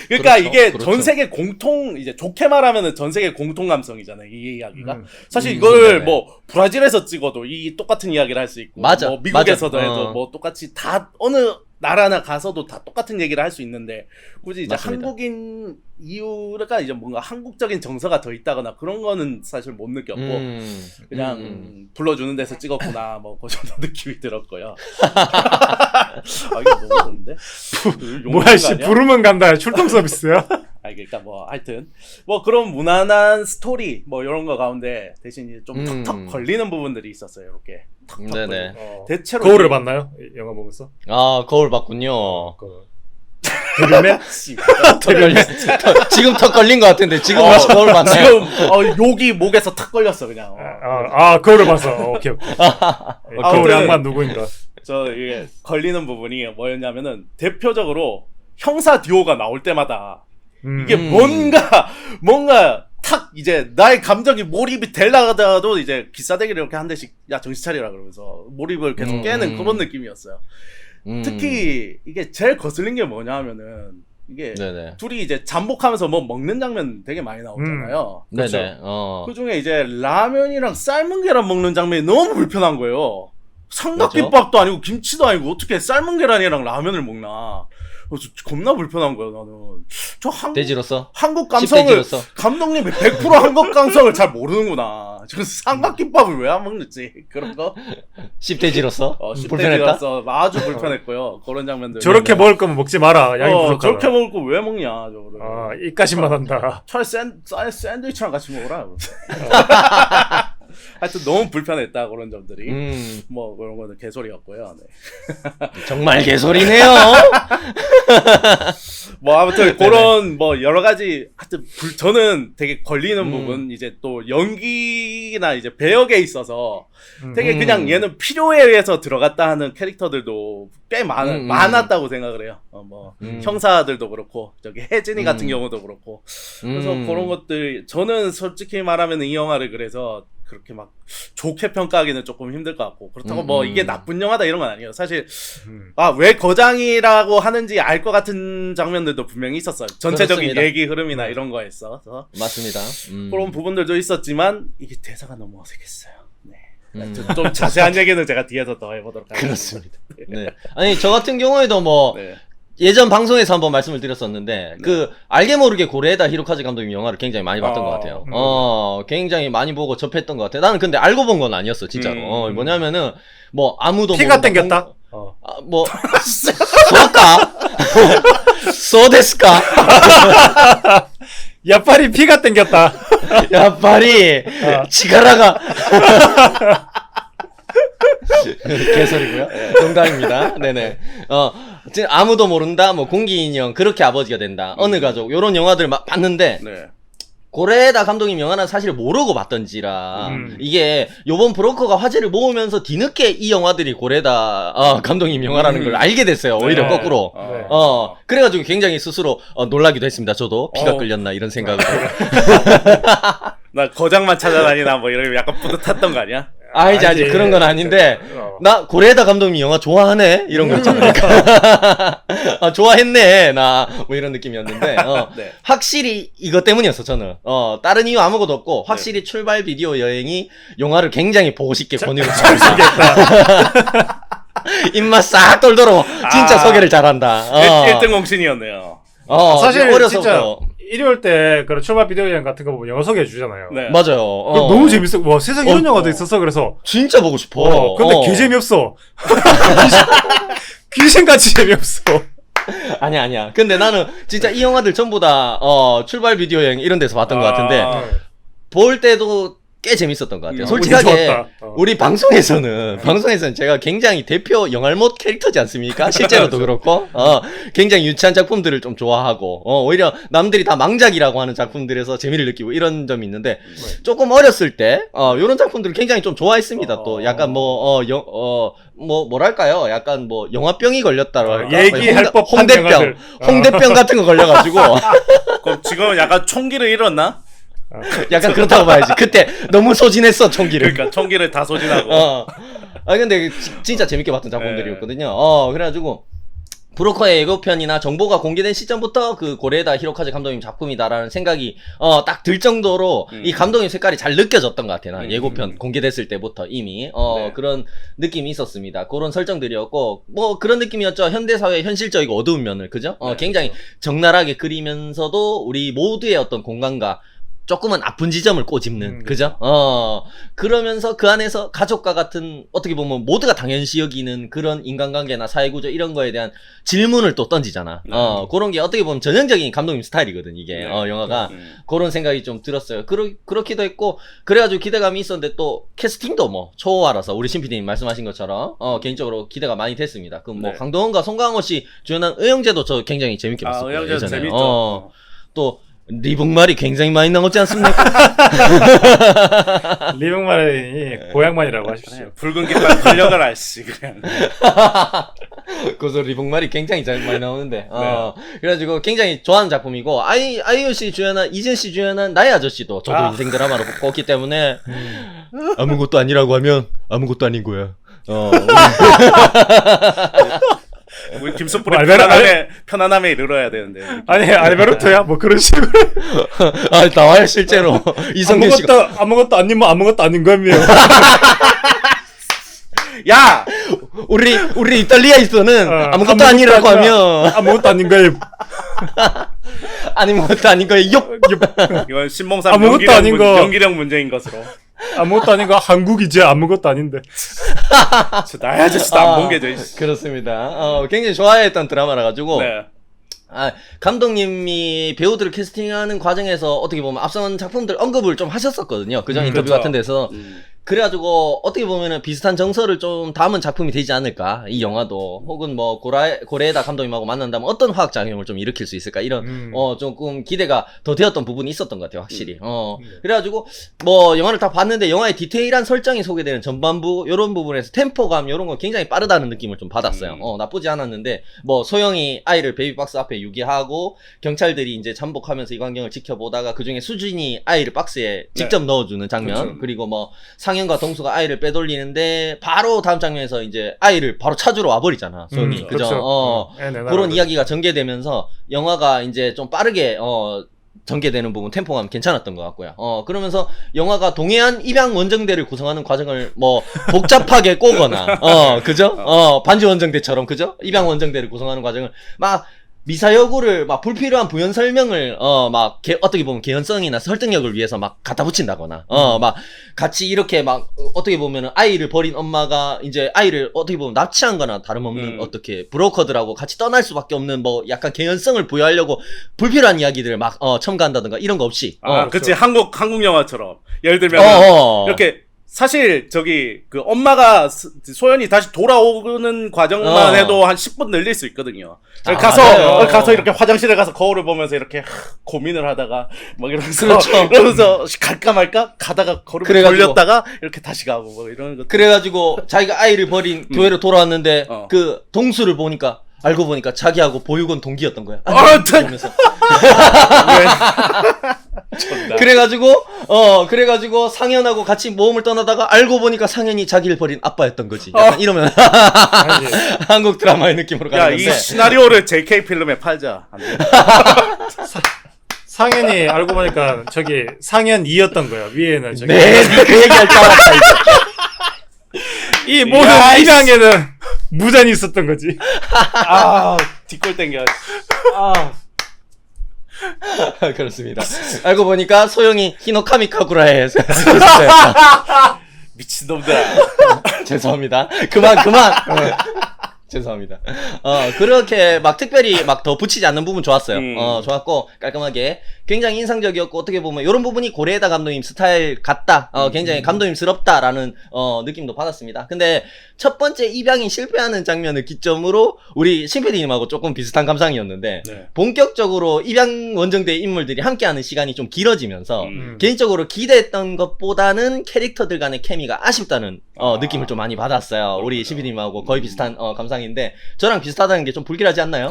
그러니까 그렇죠, 이게 그렇죠. 전 세계 공통 이제 좋게 말하면은 전 세계 공통 감성이잖아요. 이 이야기가. 사실 네네. 이걸 뭐 브라질에서 찍어도 이 똑같은 이야기를 할 수 있고 맞아, 뭐 미국에서도 맞아. 해도 뭐 똑같이 다 어느 나라나 가서도 다 똑같은 얘기를 할 수 있는데 굳이 이제 맞습니다. 한국인 이유가 이제 뭔가 한국적인 정서가 더 있다거나 그런 거는 사실 못 느꼈고 그냥 불러주는 데서 찍었구나 뭐 그 정도 느낌이 들었고요. 아 이거 너무 좋은데? 뭐야 씨 부르면 간다 출동 서비스야? 아 그러니까 뭐 하여튼 뭐 그런 무난한 스토리 뭐 이런 거 가운데 대신 이제 좀 턱턱 걸리는 부분들이 있었어요. 이렇게 턱턱 네네. 걸리는. 대체로 거울을 이게- 봤나요? 영화 보면서? 아 거울 봤군요. 데뷔맨? 씨, 지금 턱 걸린 것 같은데 지금 거울 봤나요? 지금 욕이 목에서 탁 걸렸어 그냥. 거울을 봤어. 오케이. 거울의 아무튼- 악마 누구인가? 저 이게 걸리는 부분이 뭐였냐면은 대표적으로 형사 듀오가 나올 때마다 이게 뭔가 탁 이제 나의 감정이 몰입이 되려다가도 이제 기싸대기를 이렇게 한 대씩 야 정신 차리라 그러면서 몰입을 계속 깨는 그런 느낌이었어요. 특히 이게 제일 거슬린 게 뭐냐 하면은 이게 네네. 둘이 이제 잠복하면서 뭐 먹는 장면 되게 많이 나오잖아요. 네네. 그 중에 이제 라면이랑 삶은 계란 먹는 장면이 너무 불편한 거예요. 삼각김밥도 아니고 김치도 아니고 어떻게 삶은 계란이랑 라면을 먹나. 그래서 겁나 불편한 거예요 나는. 저 돼지로서? 한국 감성을 씹돼지로서? 감독님이 100% 한국 감성을 잘 모르는구나. 저 삼각김밥을 왜 안 먹는지 그런 거. 씹돼지로서? 불편했다? 불편했다. 아주 불편했고요. 그런 장면들. 저렇게 먹을 거면 먹지 마라. 양이 부족하다. 저렇게 먹을 거 왜 먹냐 저거를. 이까짓만 한다. 차라리 샌드위치랑 같이 먹어라. 하여튼 너무 불편했다 그런 점들이. 뭐 그런 거는 개소리였고요. 네. 정말 개소리네요. 뭐 아무튼 그런 뭐 여러 가지 하여튼 저는 되게 걸리는 부분 이제 또 연기나 이제 배역에 있어서 되게 그냥 얘는 필요에 의해서 들어갔다 하는 캐릭터들도 꽤 많았다고 생각을 해요. 뭐 형사들도 그렇고 저기 혜진이 같은 경우도 그렇고 그래서 그런 것들 저는 솔직히 말하면 이 영화를 그래서 그렇게 막 좋게 평가하기는 조금 힘들 것 같고 그렇다고 뭐 이게 나쁜 영화다 이런 건 아니에요. 사실 왜 거장이라고 하는지 알 것 같은 장면들도 분명히 있었어요. 전체적인 그렇습니다. 얘기 흐름이나 이런 거에 있어서 맞습니다. 그런 부분들도 있었지만 이게 대사가 너무 어색했어요. 네. 좀 자세한 얘기는 제가 뒤에서 더 해보도록 하겠습니다. 그렇습니다. 네. 아니 저 같은 경우에도 뭐 네. 예전 방송에서 한번 말씀을 드렸었는데 그 알게 모르게 고레에다 히로카즈 감독님 영화를 굉장히 많이 봤던 것 같아요. 굉장히 많이 보고 접했던 것 같아요. 나는 근데 알고 본 건 아니었어 진짜로. 뭐냐면은 뭐 아무도 피가 모른다. 땡겼다. 뭐 소까 소데스까 야빨이 피가 땡겼다. 야빨이 치가라가 개소리고요. 농담입니다. 네네. 아무도 모른다. 뭐 공기인형 그렇게 아버지가 된다. 어느 가족 요런 영화들 막 봤는데 네. 고레에다 감독님 영화는 사실 모르고 봤던지라 이게 요번 브로커가 화제를 모으면서 뒤늦게 이 영화들이 고레에다 감독님 영화라는 걸 알게 됐어요. 오히려 네. 거꾸로. 네. 그래가지고 굉장히 스스로 놀라기도 했습니다. 저도 피가 끌렸나 이런 생각으로. 나 거장만 찾아다니나 뭐 이런 약간 뿌듯했던 거 아니야? 아직 그런 건 아닌데 나 고레에다 감독님 영화 좋아하네 이런 거 있잖아요. 좋아했네 나 뭐 이런 느낌이었는데 네. 확실히 이것 때문이었어 저는. 다른 이유 아무것도 없고 확실히 출발 비디오 여행이 영화를 굉장히 보고 싶게 권유를 잘생겼다. 입맛 싹 돌도록 진짜 소개를 잘한다. 1등 공신이었네요. 사실 어려서부터. 진짜 일요일 때 그런 출발 비디오 여행 같은 거 보면 영화 소개해 주잖아요. 네. 맞아요. 너무 재밌어. 와 세상에 이런 영화도 있었어. 그래서 진짜 보고 싶어. 근데 개 재미없어. 귀신같이 재미없어. 아니야. 근데 나는 진짜 이 영화들 전부 다 출발 비디오 여행 이런 데서 봤던 것 같은데 볼 때도 꽤 재밌었던 것 같아요. 솔직하게 좋았다. 우리 방송에서는 제가 굉장히 대표 영알못 캐릭터지 않습니까? 실제로도 그렇고 굉장히 유치한 작품들을 좀 좋아하고 오히려 남들이 다 망작이라고 하는 작품들에서 재미를 느끼고 이런 점이 있는데 조금 어렸을 때 이런 작품들을 굉장히 좀 좋아했습니다. 또 약간 뭐랄까요? 약간 뭐 영화병이 걸렸다고 할까? 얘기할 법한 영화들. 홍대병 같은 거 걸려가지고 그럼 지금 약간 총기를 잃었나? 약간 그렇다고 봐야지. 그때 너무 소진했어 총기를. 그러니까 총기를 다 소진하고. 근데 진짜 재밌게 봤던 작품들이었거든요. 그래가지고 브로커의 예고편이나 정보가 공개된 시점부터 그 고레에다 히로카즈 감독님 작품이다라는 생각이 딱 들 정도로 이 감독님 색깔이 잘 느껴졌던 것 같아요. 예고편 공개됐을 때부터 이미 네. 그런 느낌이 있었습니다. 그런 설정들이었고 뭐 그런 느낌이었죠. 현대사회의 현실적이고 어두운 면을 그죠? 네, 굉장히 적나라하게 그리면서도 우리 모두의 어떤 공간과 조금은 아픈 지점을 꼬집는 그죠? 그러면서 그 안에서 가족과 같은 어떻게 보면 모두가 당연시 여기는 그런 인간관계나 사회구조 이런 거에 대한 질문을 또 던지잖아. 그런 게 어떻게 보면 전형적인 감독님 스타일이거든 이게. 영화가 그런 생각이 좀 들었어요. 그렇기도 했고 그래가지고 기대감이 있었는데 또 캐스팅도 뭐 초호화라서 우리 신PD님 말씀하신 것처럼 개인적으로 기대가 많이 됐습니다. 그 뭐 강동원과 송강호 씨 주연한 의형제도 저 굉장히 재밌게 봤었고요. 의형제도 예전에. 재밌죠. 또 리붕말이 굉장히 많이 나오지 않습니까? 리붕말이 고향만이라고 하십시오. 붉은 깃발 권력을 알씨 그냥. 그래서 리붕말이 굉장히 잘 많이 나오는데 그래가지고 굉장히 좋아하는 작품이고 아이유 씨 주연한 이진 씨 주연한 나의 아저씨도 저도 인생 드라마로 꼽기 때문에 아무것도 아니라고 하면 아무것도 아닌 거야. 우리 김선불이 뭐, 편안함에 이르러야 되는데. 아니 알베르토야 뭐 그런 식으로. 나와요 실제로 이성균 씨가 아무것도 아니면 아무것도 아닌 거며. 야, 우리 이탈리아에서는 아무것도 아니라고 하면 아무것도 아닌 거예요. 아무것도 아닌 거예요. 이건 신봉사 아무것도 아닌 거. 연기력 문제인 것으로. 아무것도 아닌 거 한국이지 아무것도 아닌데. 나의 아저씨도 안 본 게죠. 그렇습니다. 굉장히 좋아했던 드라마라 가지고. 네. 감독님이 배우들을 캐스팅하는 과정에서 어떻게 보면 앞선 작품들 언급을 좀 하셨었거든요. 그전 인터뷰 그렇죠. 같은 데서. 그래가지고 어떻게 보면은 비슷한 정서를 좀 담은 작품이 되지 않을까 이 영화도 혹은 뭐 고레에다 감독님하고 만난다면 어떤 화학작용을 좀 일으킬 수 있을까 이런 조금 기대가 더 되었던 부분이 있었던 것 같아요 확실히 그래가지고 뭐 영화를 다 봤는데 영화의 디테일한 설정이 소개되는 전반부 요런 부분에서 템포감 요런 거 굉장히 빠르다는 느낌을 좀 받았어요 나쁘지 않았는데 뭐 소영이 아이를 베이비박스 앞에 유기하고 경찰들이 이제 잠복하면서 이 광경을 지켜보다가 그중에 수진이 아이를 박스에 직접 넣어주는 장면 그렇죠. 그리고 뭐 상현과 동수가 아이를 빼돌리는데 바로 다음 장면에서 이제 아이를 바로 찾으러 와버리잖아 소영이 그죠? 그렇죠. 그런 이야기가 전개되면서 영화가 이제 좀 빠르게 전개되는 부분 템포감 괜찮았던 것 같고요. 그러면서 영화가 동해안 입양 원정대를 구성하는 과정을 뭐 복잡하게 꼬거나 그죠? 반지 원정대처럼 그죠? 입양 원정대를 구성하는 과정을 막 미사여구를 막 불필요한 부연 설명을 어떻게 보면 개연성이나 설득력을 위해서 막 갖다 붙인다거나 막 같이 이렇게 막 어떻게 보면은 아이를 버린 엄마가 이제 아이를 어떻게 보면 납치한 거나 다름없는 어떻게 브로커들하고 같이 떠날 수밖에 없는 뭐 약간 개연성을 부여하려고 불필요한 이야기들을 막 첨가한다든가 이런 거 없이 그치 한국 영화처럼 예를 들면 이렇게 사실 저기 그 엄마가 소연이 다시 돌아오는 과정만 해도 한 10분 늘릴 수 있거든요. 가서 이렇게 화장실에 가서 거울을 보면서 이렇게 고민을 하다가 막 이러면서 이러면서 갈까 말까 가다가 거울을 돌렸다가 이렇게 다시 가고 뭐 이런 것. 그래가지고 자기가 아이를 버린 교회로 돌아왔는데 그 동수를 보니까 알고 보니까 자기하고 보육원 동기였던 거야. 그러면서 그래가지고 상현하고 같이 모험을 떠나다가 알고 보니까 상현이 자기를 버린 아빠였던 거지. 약간 이러면 한국 드라마의 느낌으로 가는 건데. 이 시나리오를 JK 필름에 팔자. 안 돼. 상현이 알고 보니까 저기 상현 2였던 거야. 위에는 저기. 네, 그 얘기할 줄 알았다. 이 모든 입양에는 무잔이 있었던 거지. 뒷골 땡겨. 그렇습니다. 알고 보니까 소영이 히노카미카구라에 미친놈들. 죄송합니다. 그만. 죄송합니다. 그렇게 막 특별히 막 더 붙이지 않는 부분 좋았어요. 좋았고, 깔끔하게. 굉장히 인상적이었고, 어떻게 보면, 이런 부분이 고레에다 감독님 스타일 같다. 굉장히 감독님스럽다라는, 느낌도 받았습니다. 근데, 첫 번째 입양이 실패하는 장면을 기점으로, 우리 신PD님하고 조금 비슷한 감상이었는데, 본격적으로 입양 원정대의 인물들이 함께하는 시간이 좀 길어지면서, 개인적으로 기대했던 것보다는 캐릭터들 간의 케미가 아쉽다는, 느낌을 좀 많이 받았어요. 우리 신PD님하고 거의 비슷한, 감상인데, 저랑 비슷하다는 게 좀 불길하지 않나요?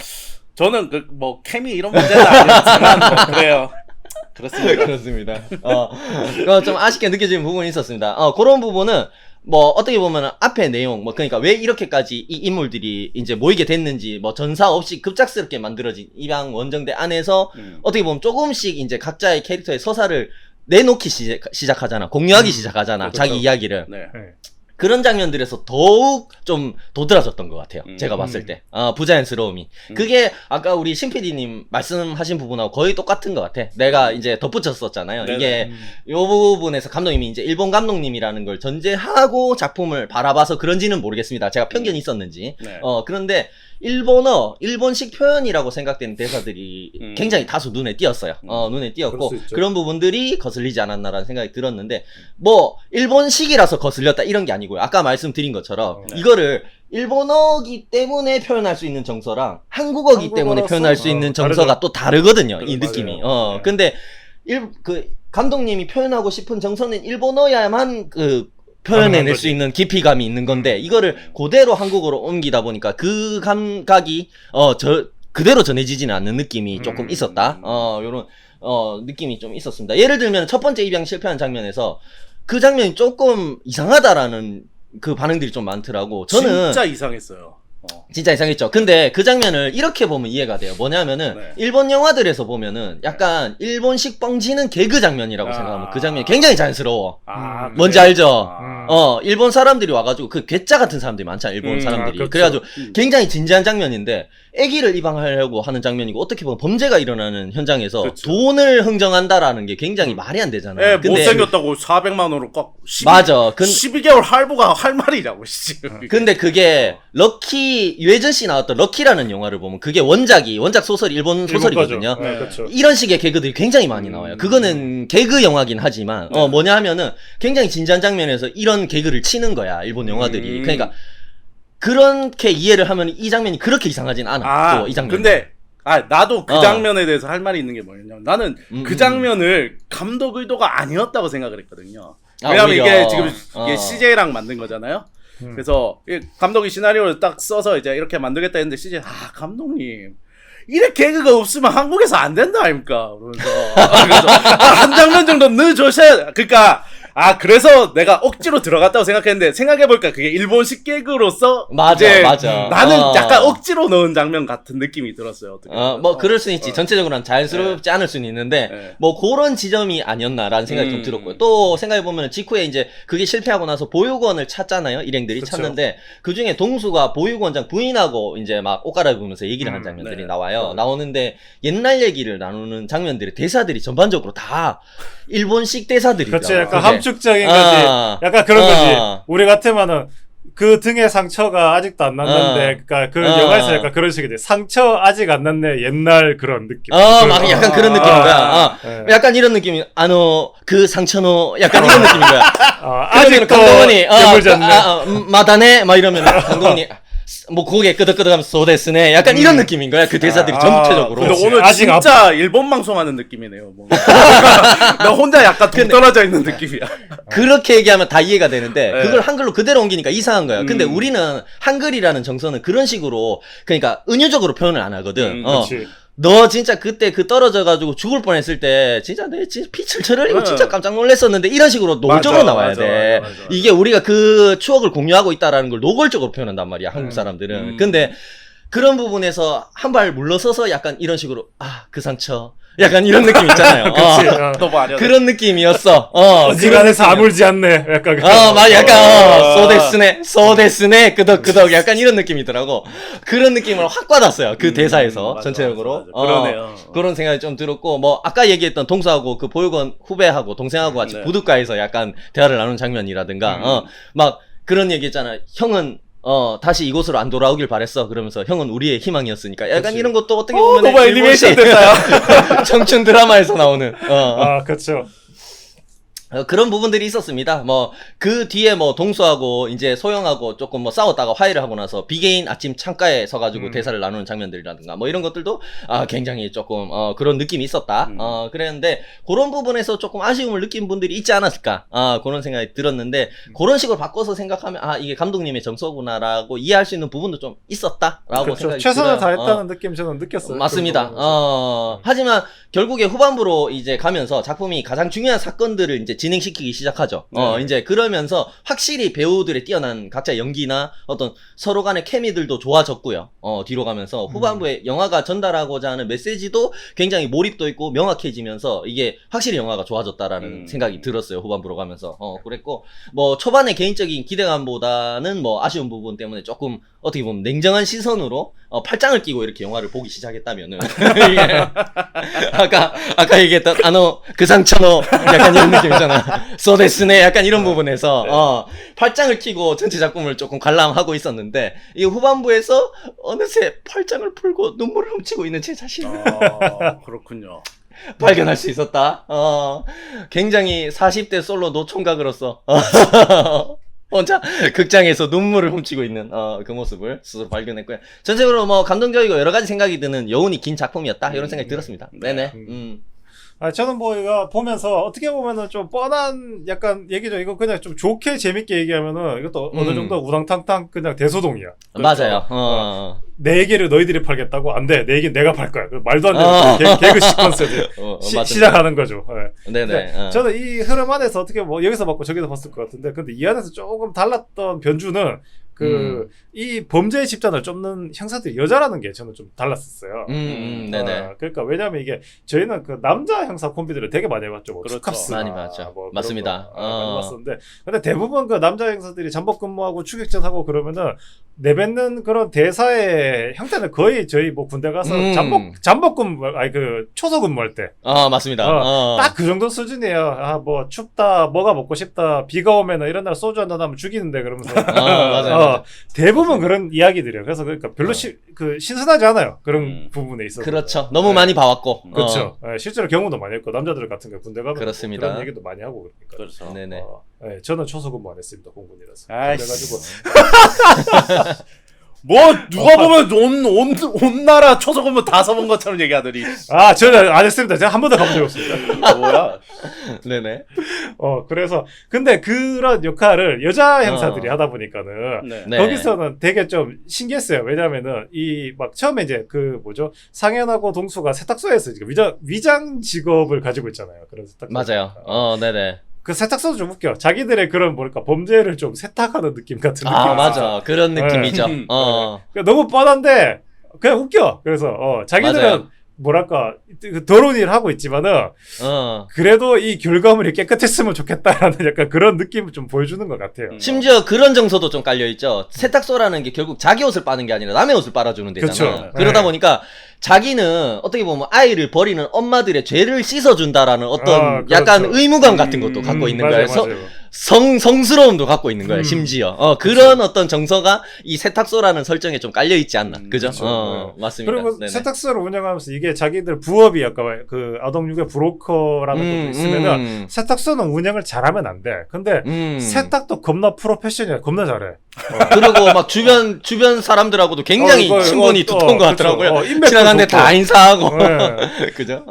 저는 뭐 케미 이런 문제는 아니었지만 뭐 그래요. 그렇습니다. 그렇습니다. 좀 아쉽게 느껴지는 부분이 있었습니다. 그런 부분은 뭐 어떻게 보면 앞에 내용 뭐 그러니까 왜 이렇게까지 이 인물들이 이제 모이게 됐는지 뭐 전사 없이 급작스럽게 만들어진 입양 원정대 안에서 어떻게 보면 조금씩 이제 각자의 캐릭터의 서사를 내놓기 시작하잖아. 공유하기 시작하잖아. 그렇죠. 자기 이야기를. 네. 네. 그런 장면들에서 더욱 좀 도드라졌던 것 같아요. 제가 봤을 때. 부자연스러움이. 그게 아까 우리 신 PD님 말씀하신 부분하고 거의 똑같은 것 같아. 내가 이제 덧붙였었잖아요. 네네. 이게 요 부분에서 감독님이 이제 일본 감독님이라는 걸 전제하고 작품을 바라봐서 그런지는 모르겠습니다. 제가 편견이 있었는지. 네. 그런데 일본식 표현이라고 생각되는 대사들이 굉장히 다소 눈에 띄었어요. 눈에 띄었고, 그럴 수 있죠. 그런 부분들이 거슬리지 않았나라는 생각이 들었는데, 뭐, 일본식이라서 거슬렸다 이런 게 아니고요. 아까 말씀드린 것처럼, 네. 이거를 일본어기 때문에 표현할 수 있는 정서랑 한국어기 때문에 한국어로서? 표현할 수 있는 정서가 다르죠. 또 다르거든요. 이 맞아요. 느낌이. 네. 근데, 감독님이 표현하고 싶은 정서는 일본어야만 표현해낼 가능한 수 있는 깊이감이 있는 건데 이거를 그대로 한국어로 옮기다 보니까 그 감각이 그대로 전해지지는 않는 느낌이 조금 있었다. 요런 느낌이 좀 있었습니다. 예를 들면 첫 번째 입양 실패한 장면에서 그 장면이 조금 이상하다라는 그 반응들이 좀 많더라고. 저는 진짜 이상했어요. 진짜 이상했죠. 근데 그 장면을 이렇게 보면 이해가 돼요. 뭐냐면은 네. 일본 영화들에서 보면은 약간 일본식 뻥지는 개그 장면이라고 아. 생각하면 그 장면이 굉장히 자연스러워. 아, 뭔지 그래요? 알죠? 아. 일본 사람들이 와가지고 그 괴짜 같은 사람들이 많잖아, 일본 사람들이. 그렇죠. 그래가지고 굉장히 진지한 장면인데 애기를 입양하려고 하는 장면이고 어떻게 보면 범죄가 일어나는 현장에서 그렇죠. 돈을 흥정한다는 게 굉장히 말이 안 되잖아요. 예, 못생겼다고 400만 원으로 꽉 12, 맞아. 12개월 할부가 할 말이라고 씨. 근데 그게 럭키 유해진 씨 나왔던 럭키라는 영화를 보면 그게 원작 소설이 일본 소설이거든요. 네, 그렇죠. 이런 식의 개그들이 굉장히 많이 나와요. 그거는 개그 영화긴 하지만 뭐냐 하면은 굉장히 진지한 장면에서 이런 개그를 치는 거야. 일본 영화들이. 그러니까 그렇게 이해를 하면 이 장면이 그렇게 이상하진 않아. 또 이 장면. 근데 나도 그 장면에 대해서 할 말이 있는 게 뭐냐면 나는 그 장면을 감독 의도가 아니었다고 생각을 했거든요. 왜냐면 오히려. 이게 지금 이게 CJ랑 만든 거잖아요. 그래서 이 감독이 시나리오를 딱 써서 이제 이렇게 만들겠다 했는데 CJ 감독님 이렇게 개그가 없으면 한국에서 안 된다 아닙니까? 그래서 한 장면 정도 넣어주셔야 그러니까 그래서 내가 억지로 들어갔다고 생각했는데 생각해보니까 그게 일본식 개그로서 맞아. 나는 약간 억지로 넣은 장면 같은 느낌이 들었어요. 어떻게 뭐 그럴 수는 있지. 전체적으로는 자연스럽지 않을 수는 있는데 네. 뭐 그런 지점이 아니었나라는 생각이 좀 들었고요. 또 생각해보면 직후에 이제 그게 실패하고 나서 보육원을 찾잖아요. 일행들이 그쵸. 찾는데 그중에 동수가 보육원장 부인하고 이제 막 옷 갈아입으면서 얘기를 하는 장면들이 네. 나와요. 나오는데 옛날 얘기를 나누는 장면들이 대사들이 전반적으로 다 일본식 대사들이죠. 그렇지, 약간 그게. 함축적인 거지. 약간 그런 거지. 우리 같으면은 그 등에 상처가 아직도 안 났는데, 그러니까 그 영화에서 약간 그런 식이지. 상처 아직 안 났네. 옛날 그런 느낌. 막 약간 그런 느낌인 거야. 네. 약간 이런 느낌이, 그 상처노, 약간 이런 느낌인 거야. 아직도 감독원이, 깨물졌네. 마다네? 막 이러면 감독원이, 뭐 고개 끄덕끄덕하면서 소데스네. 약간 이런 느낌인 거야. 그 대사들이 전체적으로. 근데 그렇지. 오늘 아직 진짜 일본 방송하는 느낌이네요. 뭔가. 나 혼자 약간 동떨어져 있는 느낌이야. 그렇게 얘기하면 다 이해가 되는데 네. 그걸 한글로 그대로 옮기니까 이상한 거야. 근데 우리는 한글이라는 정서는 그런 식으로 그러니까 은유적으로 표현을 안 하거든. 그렇지. 너 진짜 그때 떨어져가지고 죽을 뻔했을 때 진짜 내 진짜 피철철 흘리고 네. 진짜 깜짝 놀랐었는데 이런 식으로 노골적으로 나와야 돼. 맞아. 이게 우리가 그 추억을 공유하고 있다라는 걸 노골적으로 표현한단 말이야. 한국 사람들은. 근데 그런 부분에서 한 발 물러서서 약간 이런 식으로 그 상처 약간 이런 느낌 있잖아요. 그렇지. 너무 아니야. 그런 느낌이었어. 어지간해서 아물지 않네. 약간. 막 약간, 소데스네, 끄덕끄덕, 약간 이런 느낌이더라고. 그런 느낌을 확 받았어요. 그 대사에서, 맞아, 전체적으로. 맞아. 그러네요. 그런 생각이 좀 들었고, 뭐, 아까 얘기했던 동서하고 그 보육원 후배하고 동생하고 같이 네. 부둣가에서 약간 대화를 나누는 장면이라든가, 막, 그런 얘기 있잖아. 형은, 다시 이곳으로 안 돌아오길 바랬어. 그러면서 형은 우리의 희망이었으니까. 약간 이런 것도 어떻게 보면. 너무 애니메이션 됐다. 청춘 드라마에서 나오는. 그렇죠. 그런 부분들이 있었습니다. 뭐, 그 뒤에 뭐, 동수하고, 이제 소영하고 조금 뭐 싸웠다가 화해를 하고 나서, 비개인 아침 창가에 서가지고 대사를 나누는 장면들이라든가, 뭐 이런 것들도, 굉장히 조금, 그런 느낌이 있었다. 그랬는데, 그런 부분에서 조금 아쉬움을 느낀 분들이 있지 않았을까. 그런 생각이 들었는데, 그런 식으로 바꿔서 생각하면, 이게 감독님의 정서구나라고 이해할 수 있는 부분도 좀 있었다라고 그렇죠. 생각이 최선을 들어요. 다했다는 느낌 저는 느꼈어요. 맞습니다. 그런 부분에서. 하지만 결국에 후반부로 이제 가면서 작품이 가장 중요한 사건들을 이제 진행시키기 시작하죠. 네. 이제 그러면서 확실히 배우들의 뛰어난 각자 연기나 어떤 서로 간의 케미들도 좋아졌고요. 뒤로 가면서 후반부에 영화가 전달하고자 하는 메시지도 굉장히 몰입도 있고 명확해지면서 이게 확실히 영화가 좋아졌다라는 생각이 들었어요. 후반부로 가면서. 그랬고 뭐 초반에 개인적인 기대감보다는 뭐 아쉬운 부분 때문에 조금 어떻게 보면 냉정한 시선으로 팔짱을 끼고 이렇게 영화를 보기 시작했다면은 이게 아까 얘기했던 그 상처노 약간 이런 느낌이잖아. 소데스네 약간 이런 부분에서 팔짱을 끼고 전체 작품을 조금 관람하고 있었는데 이 후반부에서 어느새 팔짱을 풀고 눈물을 훔치고 있는 제 자신을 그렇군요. 발견할 수 있었다. 굉장히 40대 솔로 노총각으로서 혼자 극장에서 눈물을 훔치고 있는 그 모습을 스스로 발견했고요. 전체적으로 뭐 감동적이고 여러 가지 생각이 드는 여운이 긴 작품이었다 이런 생각이 들었습니다. 네네. 저는 뭐 이거 보면서 어떻게 보면은 좀 뻔한 약간 얘기죠. 이거 그냥 좀 좋게 재밌게 얘기하면은 이것도 어느 정도 우당탕탕 그냥 대소동이야. 맞아요. 내 얘기를 너희들이 팔겠다고? 안 돼. 내 얘기는 내가 팔 거야. 말도 안 되는 개그 시퀀스를 시작하는 거죠. 네. 네네. 저는 이 흐름 안에서 어떻게 뭐 여기서 봤고 저기서 봤을 것 같은데 근데 이 안에서 조금 달랐던 변주는 이 범죄의 집단을 쫓는 형사들이 여자라는 게 저는 좀 달랐었어요. 네네. 그러니까 왜냐면 이게 저희는 그 남자 형사 콤비들을 되게 많이 봤죠. 뭐 그렇죠. 투캅스나 많이 봤죠. 뭐 맞습니다. 많이 봤었는데 근데 대부분 그 남자 형사들이 잠복 근무하고 추격전 하고 그러면은 내뱉는 그런 대사의 형태는 거의 저희 뭐 군대 가서 잠복 근무 아니 그 초소 근무할 때 맞습니다. 딱 그 정도 수준이에요. 뭐 춥다, 뭐가 먹고 싶다, 비가 오면은 이런 날 소주 한잔 하면 죽이는데 그러면서 맞아요. 대부분 그런 이야기들이에요. 그래서 그러니까 별로 신선하지 않아요. 그런 부분에 있어서. 그렇죠. 너무 많이 봐왔고. 그렇죠. 실제로 경우도 많이 했고 남자들 같은 경우 군대 가면 그렇습니다. 그런 얘기도 많이 하고 그러니까. 그렇죠. 네네. 저는 초소 근무 안 했습니다. 공군이라서. 아이씨. 그래가지고 뭐 누가 보면 온 나라 초소근무 다 써본 것처럼 얘기하더니 저는 안 했습니다. 제가 한 번도 가본 적 없습니다. 뭐야? 네네. 그래서 근데 그런 역할을 여자 형사들이 하다 보니까는 네. 거기서는 되게 좀 신기했어요. 왜냐면은 이 막 처음에 이제 그 뭐죠 상현하고 동수가 세탁소에서 위장 직업을 가지고 있잖아요. 그런 세탁소. 맞아요. 네네. 그 세탁소도 좀 웃겨. 자기들의 그런 뭐랄까 범죄를 좀 세탁하는 느낌 같은 느낌. 맞아. 그런 느낌이죠. 그러니까 너무 뻔한데 그냥 웃겨. 그래서 자기들은 맞아요. 뭐랄까 그 더러운 일을 하고 있지만은 그래도 이 결과물이 깨끗했으면 좋겠다라는 약간 그런 느낌을 좀 보여주는 것 같아요. 심지어 그런 정서도 좀 깔려있죠. 세탁소라는 게 결국 자기 옷을 빠는 게 아니라 남의 옷을 빨아주는 데잖아요. 그쵸. 그러다 네. 보니까 자기는 어떻게 보면 아이를 버리는 엄마들의 죄를 씻어준다라는 어떤 그렇죠. 약간 의무감 같은 것도 갖고 있는 맞아요, 거예요. 맞아요. 성스러움도 갖고 있는 거예요, 심지어. 그런 어떤 정서가 이 세탁소라는 설정에 좀 깔려있지 않나. 그죠? 그렇죠. 맞습니다. 그리고 네네. 세탁소를 운영하면서 이게 자기들 부업이 아까 그 아동유괴 브로커라는 것도 있으면은 세탁소는 운영을 잘하면 안 돼. 근데 세탁도 겁나 프로페셔널, 겁나 잘해. 그리고 막 주변 사람들하고도 굉장히 친분이 두터운 것 같더라고요. 지나가는데 다 인사하고. 네. 그죠?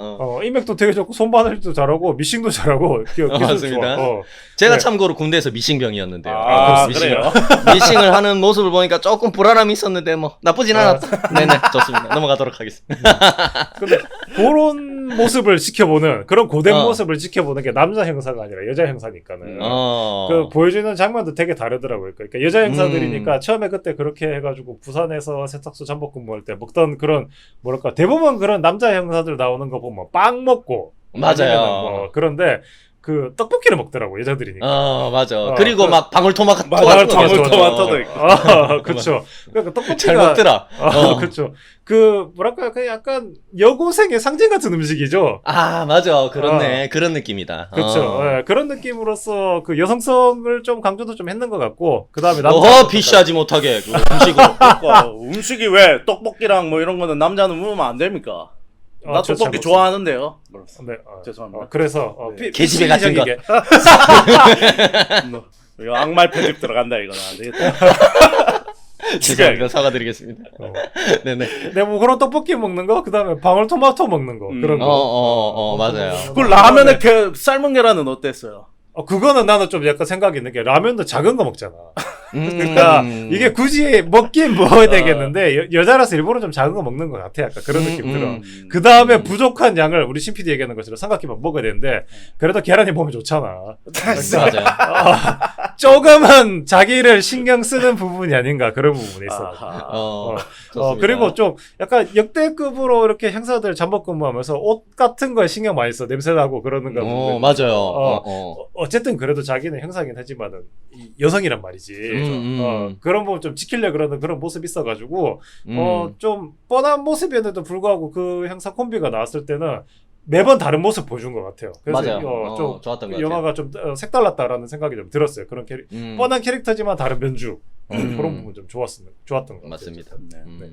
인맥도 되게 좋고 손바늘도 잘하고 미싱도 잘하고 기술 맞습니다. 좋아. 제가 네. 참고로 군대에서 미싱병이었는데요. 그래요? 미싱을 하는 모습을 보니까 조금 불안함이 있었는데 뭐 나쁘진 않았다. 네네, 좋습니다. 넘어가도록 하겠습니다. 근데 그런 모습을 지켜보는 그런 고된 모습을 지켜보는 게 남자 형사가 아니라 여자 형사니까는 그 보여주는 장면도 되게 다르더라고요. 그러니까 여자 형사들이니까 처음에 그때 그렇게 해가지고 부산에서 세탁소 잠복 근무할 때 먹던 그런 뭐랄까 대부분 그런 남자 형사들 나오는 거 보면 빵 먹고 맞아요. 뭐 그런데 그 떡볶이를 먹더라고 여자들이니까. 맞아. 그리고 막 방울토마토 방울토마토도 있고. 그렇죠. 그러니까 떡볶이가 잘 먹더라. 그렇죠. 그 뭐랄까 그 약간 여고생의 상징 같은 음식이죠. 맞아. 그렇네. 그런 느낌이다. 그렇죠. 그런 느낌으로서 그 여성성을 좀 강조도 좀 했는 것 같고 그 다음에 남자 비시하지 못하게 그 음식으로. 그러니까 음식이 왜 떡볶이랑 뭐 이런 거는 남자는 먹으면 안 됩니까? 나 떡볶이 좋아하는데요. 네, 죄송합니다. 그래서 계집애 같은 거. 이거 악말 편집 들어간다 이거는 안 되겠다. 죄송합니다. 사과드리겠습니다. 네네. 네, 뭐 그런 떡볶이 먹는 거, 그 다음에 방울토마토 먹는 거 그런 거. 맞아요. 그 라면에 삶은 계란은 어땠어요? 그거는 나는 좀 약간 생각이 있는 게 라면도 작은 거 먹잖아. 그러니까 이게 굳이 먹긴 먹어야 되겠는데 여자라서 일부러 좀 작은 거 먹는 것 같아. 약간 그런 느낌 들어. 그 다음에 부족한 양을 우리 신PD 얘기하는 것처럼 삼각김밥 먹어야 되는데 그래도 계란이 몸에 좋잖아. 맞아요. 조금은 자기를 신경 쓰는 부분이 아닌가 그런 부분이 있어. 그리고 좀 약간 역대급으로 이렇게 행사들 잠복근무하면서 옷 같은 거에 신경 많이 써. 냄새 나고 그러는 거. 맞아요. 어쨌든 그래도 자기는 형사긴 하지만은 여성이란 말이지. 그런 부분 좀 지키려 그러는 그런 모습이 있어가지고 좀 뻔한 모습이었는데도 불구하고 그 형사 콤비가 나왔을 때는 매번 다른 모습 보여준 것 같아요. 그래서 맞아요. 좀 좋았던 것 같아요. 영화가 좀 색달랐다라는 생각이 좀 들었어요. 그런 뻔한 캐릭터지만 다른 면주 그런 부분 좀 좋았던 것 같아요. 맞습니다. 네.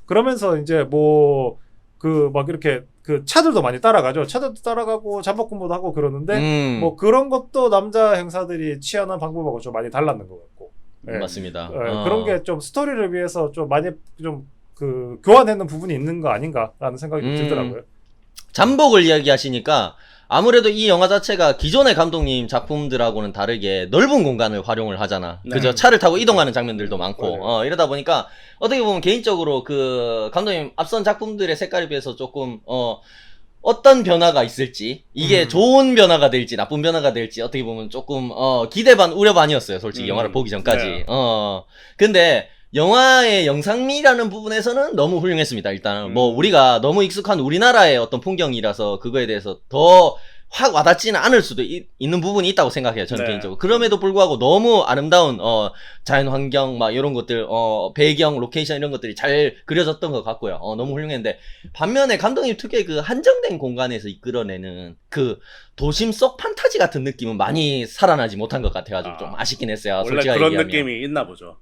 그러면서 이제 뭐 그 막 이렇게 그 차들도 많이 따라가죠. 차들도 따라가고 잠복근무도 하고 그러는데뭐 그런 것도 남자 행사들이 취하는 방법하고 좀 많이 달랐는 것 같고. 네. 맞습니다. 그런 게 좀 스토리를 위해서 좀 많이 좀 그 교환하는 부분이 있는 거 아닌가라는 생각이 좀 들더라고요. 잠복을 이야기하시니까 아무래도 이 영화 자체가 기존의 감독님 작품들하고는 다르게 넓은 공간을 활용을 하잖아. 네. 그죠? 차를 타고 이동하는 장면들도 많고, 이러다 보니까 어떻게 보면 개인적으로 그 감독님 앞선 작품들의 색깔에 비해서 조금, 어떤 변화가 있을지, 이게 좋은 변화가 될지, 나쁜 변화가 될지, 어떻게 보면 조금, 기대 반, 우려 반이었어요. 솔직히 영화를 보기 전까지. 네. 근데, 영화의 영상미라는 부분에서는 너무 훌륭했습니다. 일단은 뭐 우리가 너무 익숙한 우리나라의 어떤 풍경이라서 그거에 대해서 더 확 와닿지는 않을 수도 있는 부분이 있다고 생각해요. 저는 개인적으로. 그럼에도 불구하고 너무 아름다운 자연 환경 막 이런 것들 배경 로케이션 이런 것들이 잘 그려졌던 것 같고요. 너무 훌륭했는데 반면에 감독님 특유의 그 한정된 공간에서 이끌어내는 그 도심 속 판타지 같은 느낌은 많이 살아나지 못한 것 같아가지고 좀 아쉽긴 했어요. 원래 솔직하게 그런 얘기하면. 느낌이 있나 보죠.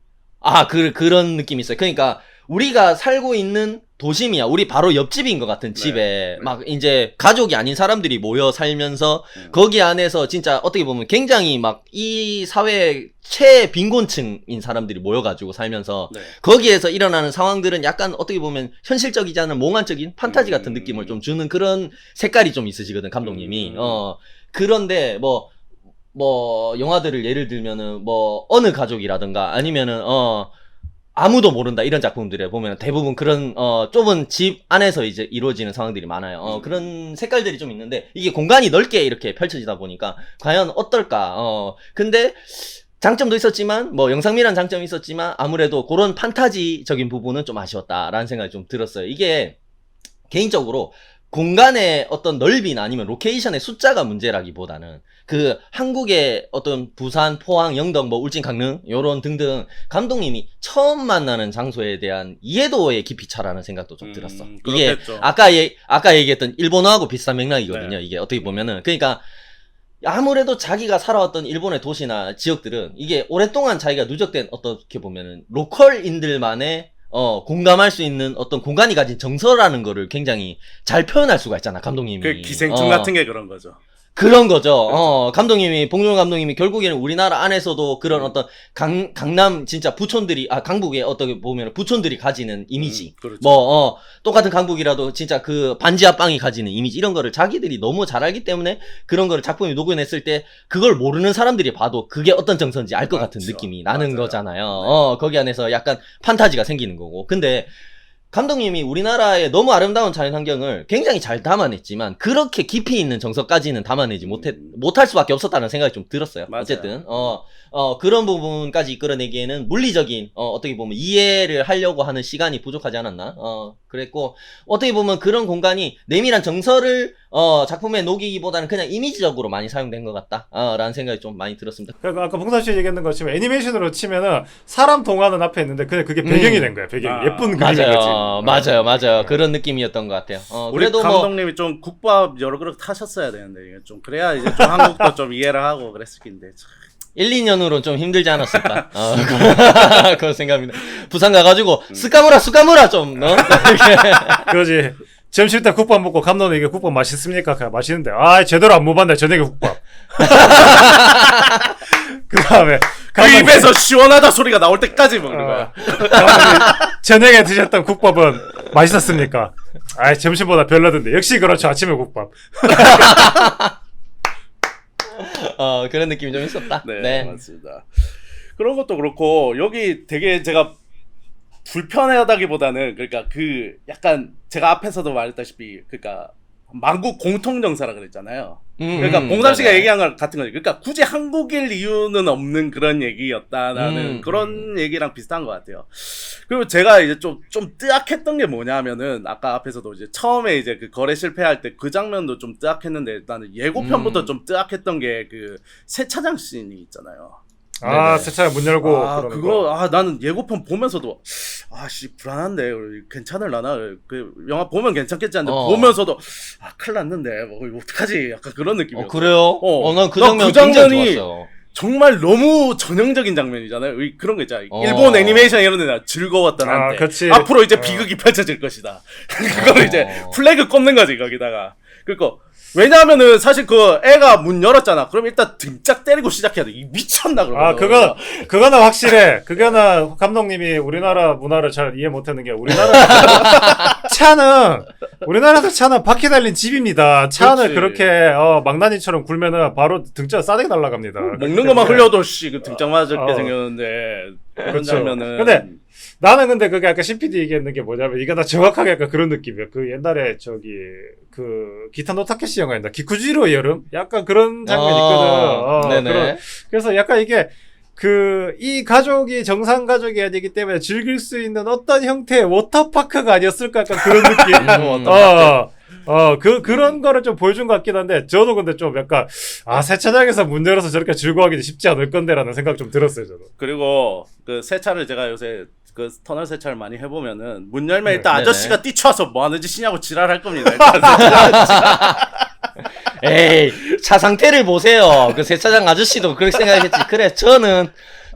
그런 느낌이 있어요. 그러니까, 우리가 살고 있는 도심이야. 우리 바로 옆집인 것 같은 집에, 막, 이제, 가족이 아닌 사람들이 모여 살면서, 거기 안에서 진짜 어떻게 보면 굉장히 막, 이 사회의 최빈곤층인 사람들이 모여가지고 살면서, 거기에서 일어나는 상황들은 약간 어떻게 보면 현실적이지 않은 몽환적인 판타지 같은 느낌을 좀 주는 그런 색깔이 좀 있으시거든, 감독님이. 그런데, 영화들을 예를 들면은, 어느 가족이라든가, 아니면은, 아무도 모른다, 이런 작품들에 보면 대부분 그런, 좁은 집 안에서 이제 이루어지는 상황들이 많아요. 그런 색깔들이 좀 있는데, 이게 공간이 넓게 이렇게 펼쳐지다 보니까, 과연 어떨까, 근데, 장점도 있었지만, 영상미란 장점이 있었지만, 아무래도 그런 판타지적인 부분은 좀 아쉬웠다라는 생각이 좀 들었어요. 이게, 개인적으로, 공간의 어떤 넓이나 아니면 로케이션의 숫자가 문제라기보다는 그 한국의 어떤 부산, 포항, 영덕, 울진, 강릉 요런 등등 감독님이 처음 만나는 장소에 대한 이해도의 깊이 차라는 생각도 좀 들었어. 이게 그렇겠죠. 아까 얘기했던 일본어하고 비슷한 맥락이거든요. 이게 어떻게 보면은 그러니까 아무래도 자기가 살아왔던 일본의 도시나 지역들은 이게 오랫동안 자기가 누적된 어떻게 보면은 로컬인들만의 공감할 수 있는 어떤 공간이 가진 정서라는 거를 굉장히 잘 표현할 수가 있잖아, 감독님이. 그 기생충 같은 게 그런 거죠. 그런 거죠. 감독님이, 봉준호 감독님이 결국에는 우리나라 안에서도 그런 어떤 강남 진짜 부촌들이, 강북에 어떻게 보면 부촌들이 가지는 이미지. 그렇죠. 똑같은 강북이라도 진짜 그 반지하 빵이 가지는 이미지. 이런 거를 자기들이 너무 잘 알기 때문에 그런 거를 작품에 녹여냈을 때 그걸 모르는 사람들이 봐도 그게 어떤 정서인지 알 것 같은 느낌이 나는 거잖아요. 거기 안에서 약간 판타지가 생기는 거고. 근데 감독님이 우리나라의 너무 아름다운 자연 환경을 굉장히 잘 담아냈지만 그렇게 깊이 있는 정서까지는 담아내지 못할 수밖에 없었다는 생각이 좀 들었어요. 맞아요. 어쨌든 그런 부분까지 이끌어내기에는 물리적인 어떻게 보면 이해를 하려고 하는 시간이 부족하지 않았나 그랬고 어떻게 보면 그런 공간이 내밀한 정서를 작품에 녹이기보다는 그냥 이미지적으로 많이 사용된 것 같다 라는 생각이 좀 많이 들었습니다. 그러니까 아까 봉산 씨 얘기했는 것처럼 애니메이션으로 치면은 사람 동화는 앞에 있는데 그냥 그게 배경이 된 거야. 배경이 예쁜 그림인 거지. 맞아요. 그런 느낌이었던 것 같아요. 우리 그래도 감독님이 좀 국밥 여러 그릇 타셨어야 되는데 이게 좀 그래야 이제 좀 한국도 좀 이해를 하고 그랬을 텐데. 1, 2년으로는 좀 힘들지 않았을까? 그런 생각입니다. 부산 가가지고 스카무라 좀 그러지. 점심 때 국밥 먹고 감독님 이게 국밥 맛있습니까? 그냥 맛있는데 제대로 안 먹었네 저녁에 국밥. 그 다음에 그 입에서 시원하다 소리가 나올 때까지 먹는 거야. 저녁에 드셨던 국밥은 맛있었습니까? 점심보다 별로던데 역시 그렇죠 아침에 국밥. 그런 느낌이 좀 있었다. 네, 맞습니다. 그런 것도 그렇고 여기 되게 제가 불편하다기보다는 그러니까 그 약간 제가 앞에서도 말했다시피 그러니까 만국 공통정사라 그랬잖아요. 그러니까 봉삼 씨가 얘기한 거 같은 거죠. 그러니까 굳이 한국일 이유는 없는 그런 얘기였다라는 그런 얘기랑 비슷한 것 같아요. 그리고 제가 이제 좀 뜨악했던 게 뭐냐면은 아까 앞에서도 이제 처음에 이제 그 거래 실패할 때 그 장면도 좀 뜨악했는데 나는 예고편부터 좀 뜨악했던 게 그 세차장 씬이 있잖아요. 세차장 문 열고 나는 예고편 보면서도 아씨 불안한데 괜찮을라나 그 영화 보면 괜찮겠지 하는데 보면서도 큰일 났는데 뭐 이거 어떡하지 약간 그런 느낌이었어. 그래요? 난 그 장면 굉장히 좋았어요. 정말 너무 전형적인 장면이잖아요. 그런 거 있잖아요. 일본 애니메이션 이런 데나 즐거웠던 한때 앞으로 이제 비극이 펼쳐질 것이다. 그거를 이제 플래그 꼽는 거지 거기다가. 그러니까 왜냐하면은 사실 그 애가 문 열었잖아. 그럼 일단 등짝 때리고 시작해야 돼. 이 미쳤나 그러면. 그거는 확실해. 그거는 감독님이 우리나라 문화를 잘 이해 못하는 게 우리나라도 차는 바퀴 달린 집입니다. 차는 그렇게 망나니처럼 굴면은 바로 등짝 싸대기 날라갑니다. 먹는 것만 흘려도 그 등짝 맞을 게 생겼는데 그런 장면은. 근데 나는 그게 아까 신PD 얘기했는 게 뭐냐면 이게 나 정확하게 약간 그런 느낌이야. 그 옛날에 그 기타노 타케시 영화인다. 기쿠지로의 여름? 약간 그런 장면이 있거든. 그래서 약간 이게 이 가족이 정상 가족이 아니기 때문에 즐길 수 있는 어떤 형태의 워터파크가 아니었을까 약간 그런 느낌. 그런 거를 좀 보여준 것 같긴 한데, 저도 근데 좀 약간, 세차장에서 문 열어서 저렇게 즐거워하기는 쉽지 않을 건데라는 생각 좀 들었어요, 저도. 그리고, 그 세차를 제가 요새, 그 터널 세차를 많이 해보면은, 문 열면 일단 아저씨가 뛰쳐와서 뭐 하는 짓이냐고 지랄할 겁니다. 에이, 차 상태를 보세요. 그 세차장 아저씨도 그렇게 생각했지. 그래, 저는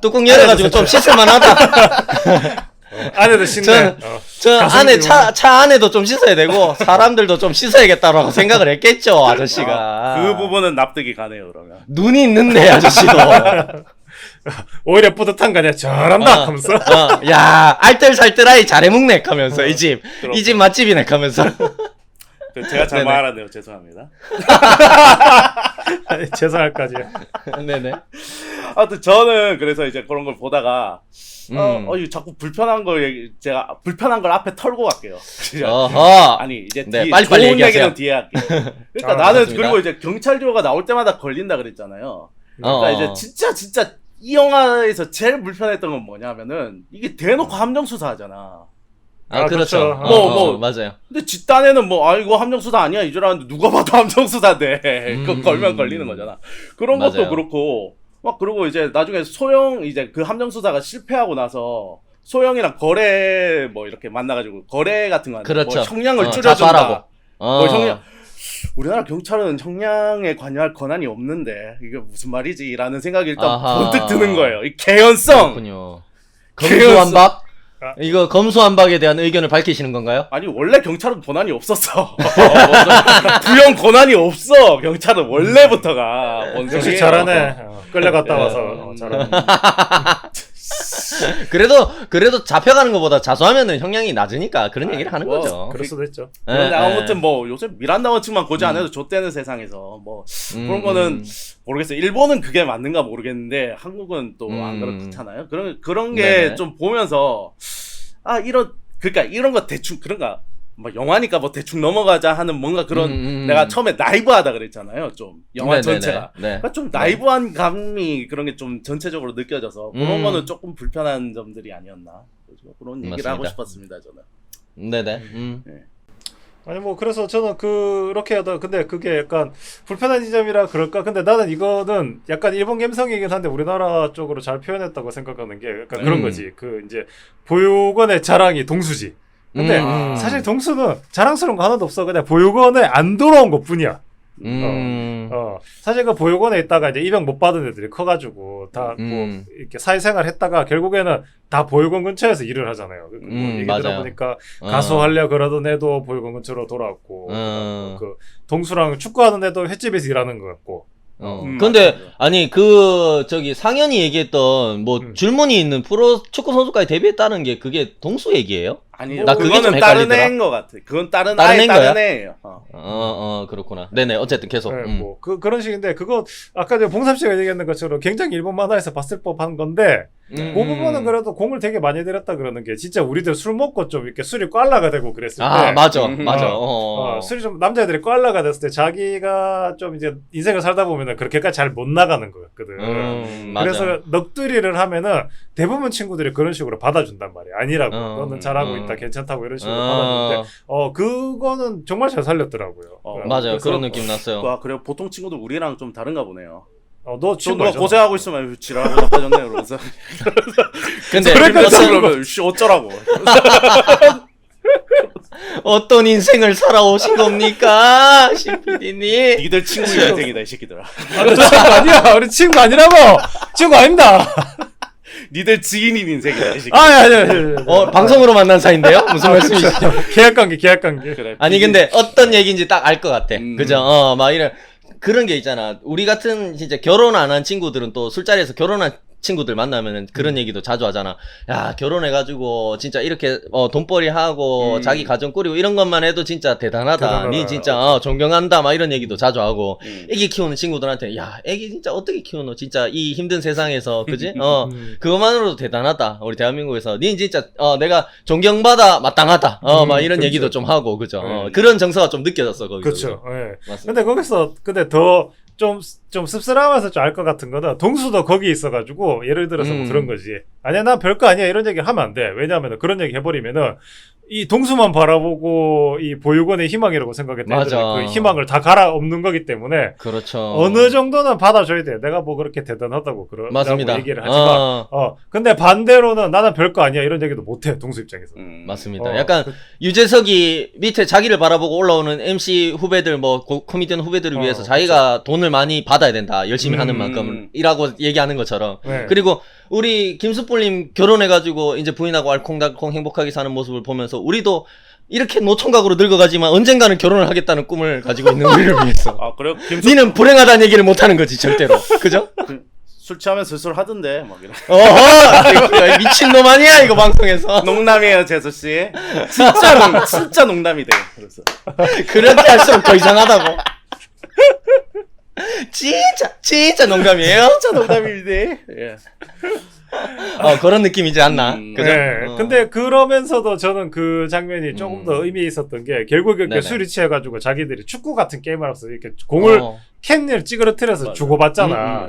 뚜껑 열어가지고 좀 씻을만하다. 안에도 씻네. 저 안에 차 안에도 좀 씻어야 되고 사람들도 좀 씻어야겠다라고 생각을 했겠죠, 아저씨가. 그 부분은 납득이 가네요, 그러면. 눈이 있는데 아저씨도. 오히려 뿌듯한 거 아니야. 잘한다 하면서. 야, 알뜰살뜰하이 잘해먹네 하면서 이 집 맛집이네 하면서. 제가 잘 말하네요. 죄송합니다. 죄송할까지. 네네. 아무튼 저는 그래서 이제 그런 걸 보다가 이거 자꾸 불편한 걸 앞에 털고 갈게요. 아니 이제 빨리 좋은 얘기는 뒤에 할게요. 그러니까 나는 맞습니다. 그리고 이제 경찰료가 나올 때마다 걸린다 그랬잖아요. 그러니까 이제 진짜 이 영화에서 제일 불편했던 건 뭐냐면은 이게 대놓고 함정 수사하잖아. 그렇죠. 맞아요. 근데 집단에는 이거 함정수사 아니야 이 줄 알았는데 누가 봐도 함정수사인데 그거 걸면 걸리는 거잖아. 그런 맞아요. 것도 그렇고 그리고 이제 나중에 이제 그 함정수사가 실패하고 나서 소영이랑 거래 이렇게 만나가지고 거래 같은 거 하는데 그렇죠. 형량을 줄여준다. 우리나라 경찰은 형량에 관여할 권한이 없는데 이게 무슨 말이지? 라는 생각이 일단 번뜩 드는 거예요. 이 개연성. 그렇군요. 검수완박? 이거 검수완박에 대한 의견을 밝히시는 건가요? 아니 원래 경찰은 권한이 없었어. 부영 권한이 없어. 경찰은 원래부터가. 역시 잘하네. 끌려갔다 와서 잘하네. 그래도 잡혀가는 것보다 자수하면은 형량이 낮으니까 그런 얘기를 하는 거죠. 그럴 수도 있죠. 근데 아무튼 요새 미란다 원칙만 고지 안 해도 좆되는 세상에서 그런 거는 모르겠어요. 일본은 그게 맞는가 모르겠는데 한국은 또 안 그렇잖아요. 그런 게 좀 보면서 그러니까 이런 거 대충 그런가 영화니까 대충 넘어가자 하는 뭔가 그런 내가 처음에 나이브하다 그랬잖아요. 좀 영화 전체가 그러니까 좀 나이브한 감이 그런 게 좀 전체적으로 느껴져서 그런 거는 조금 불편한 점들이 아니었나 그런 얘기를 맞습니다. 하고 싶었습니다. 저는. 네네. 아니 그래서 저는 그렇게 하다 근데 그게 약간 불편한 지점이라 그럴까? 근데 나는 이거는 약간 일본 감성이긴 한데 우리나라 쪽으로 잘 표현했다고 생각하는 게 약간 그런 거지. 이제 보육원의 자랑이 동수지. 근데 사실 동수는 자랑스러운 거 하나도 없어. 그냥 보육원에 안 돌아온 것 뿐이야. 사실 그 보육원에 있다가 이제 입양 못 받은 애들이 커가지고 다 이렇게 사회생활 했다가 결국에는 다 보육원 근처에서 일을 하잖아요. 얘기 들어보니까 가수하려 그러던 애도 보육원 근처로 돌아왔고 그 동수랑 축구하는 애도 횟집에서 일하는 것 같고. 근데 아니 상현이 얘기했던 줄무늬 있는 프로 축구 선수까지 데뷔했다는 게 그게 동수 얘기예요? 아니, 나 그게 좀 그거는 다른 헷갈리더라. 애인 것 같아. 그건 다른 다른 애인 거야? 애예요. 그렇구나. 네네, 어쨌든 계속. 네, 뭐 그런 식인데 그거 아까 봉삼 씨가 얘기했는 것처럼 굉장히 일본 만화에서 봤을 법한 건데 그 부분은 그래도 공을 되게 많이 들였다 그러는 게 진짜 우리들 술 먹고 좀 이렇게 술이 꽐라가 되고 그랬을 때 맞아. 술이 좀 남자들이 꽐라가 됐을 때 자기가 좀 이제 인생을 살다 보면은 그렇게까지 잘 못 나가는 거였거든. 맞아. 그래서 넋두리를 하면은 대부분 친구들이 그런 식으로 받아준단 말이야. 아니라고 너는 잘하고 있다, 괜찮다고 이런 식으로 받아주는데 그거는 정말 잘 살렸더라고요. 맞아요. 그래서 그런 느낌 났어요. 와, 그래 보통 친구들 우리랑 좀 다른가 보네요. 너 좀 친구 너가 고생하고 있으면 지랄하고 나빠졌네 그러면서. 근데 그러면 어쩌라고. 어떤 인생을 살아오신 겁니까, 신PD님? 니들 친구 인생이다 이 새끼들아. 우리 친구 아니야. 우리 친구 아니라고. 친구 아닙니다. 니들 지인인 인생이다 이 새끼. 아니. 방송으로 만난 사이인데요? 무슨 말씀이시죠? 계약 관계. 그래. 아니 근데 어떤 얘기인지 딱 알 것 같아. 음. 그죠? 막 이런 그런 게 있잖아. 우리 같은 진짜 결혼 안 한 친구들은 또 술자리에서 결혼한 친구들 만나면은 그런 얘기도 자주 하잖아. 야, 결혼해가지고 진짜 이렇게 돈벌이 하고 자기 가정 꾸리고 이런 것만 해도 진짜 대단하다. 니 진짜 존경한다. 막 이런 얘기도 자주 하고. 애기 키우는 친구들한테 야, 애기 진짜 어떻게 키우노? 진짜 이 힘든 세상에서 그지? 그것만으로도 대단하다. 우리 대한민국에서 니 진짜 내가 존경받아 마땅하다. 막 이런 그렇죠. 얘기도 좀 하고 그죠? 그런 정서가 좀 느껴졌어 거기서. 그렇죠. 예. 맞습니다. 근데 거기서 더 좀 씁쓸하면서 좀 알 것 같은 거는 동수도 거기 있어가지고 예를 들어서 뭐 그런 거지. 아니야 난 별거 아니야 이런 얘기 하면 안 돼. 왜냐하면 그런 얘기 해버리면은 이 동수만 바라보고 이 보육원의 희망이라고 생각했던 맞아. 애들은 그 희망을 다 갈아엎는 거기 때문에 그렇죠. 어느 정도는 받아줘야 돼. 내가 뭐 그렇게 대단하다고 그러라고 맞습니다. 얘기를 하지만 근데 반대로는 나는 별거 아니야 이런 얘기도 못해 동수 입장에서. 맞습니다. 약간 유재석이 밑에 자기를 바라보고 올라오는 MC 후배들 뭐 코미디언 후배들을 위해서 자기가 돈을 많이 받아야 된다. 열심히 하는 만큼이라고 얘기하는 것처럼. 네. 그리고 우리 김수폴님 결혼해가지고 이제 부인하고 알콩달콩 행복하게 사는 모습을 보면서 우리도 이렇게 노총각으로 늙어가지만 언젠가는 결혼을 하겠다는 꿈을 가지고 있는 우리를 위해서. 아, 그래요? 니는 불행하다는 얘기를 못하는 거지 절대로. 그죠? 술 취하면 슬슬 하던데 막 이런. 이거 미친놈 아니야 이거 방송에서. 농담이에요, 재수 씨. 진짜 농담이 돼. 그래서 그렇게 할수록 더 이상하다고. 진짜 농담이에요? 진짜 농담인데. 예. 그런 느낌이지 않나. 그죠? 네. 근데 그러면서도 저는 그 장면이 조금 더 의미 있었던 게 결국 이렇게 술이 취해가지고 자기들이 축구 같은 게임을 하면서 이렇게 공을 캔을 찌그러뜨려서 주고받잖아.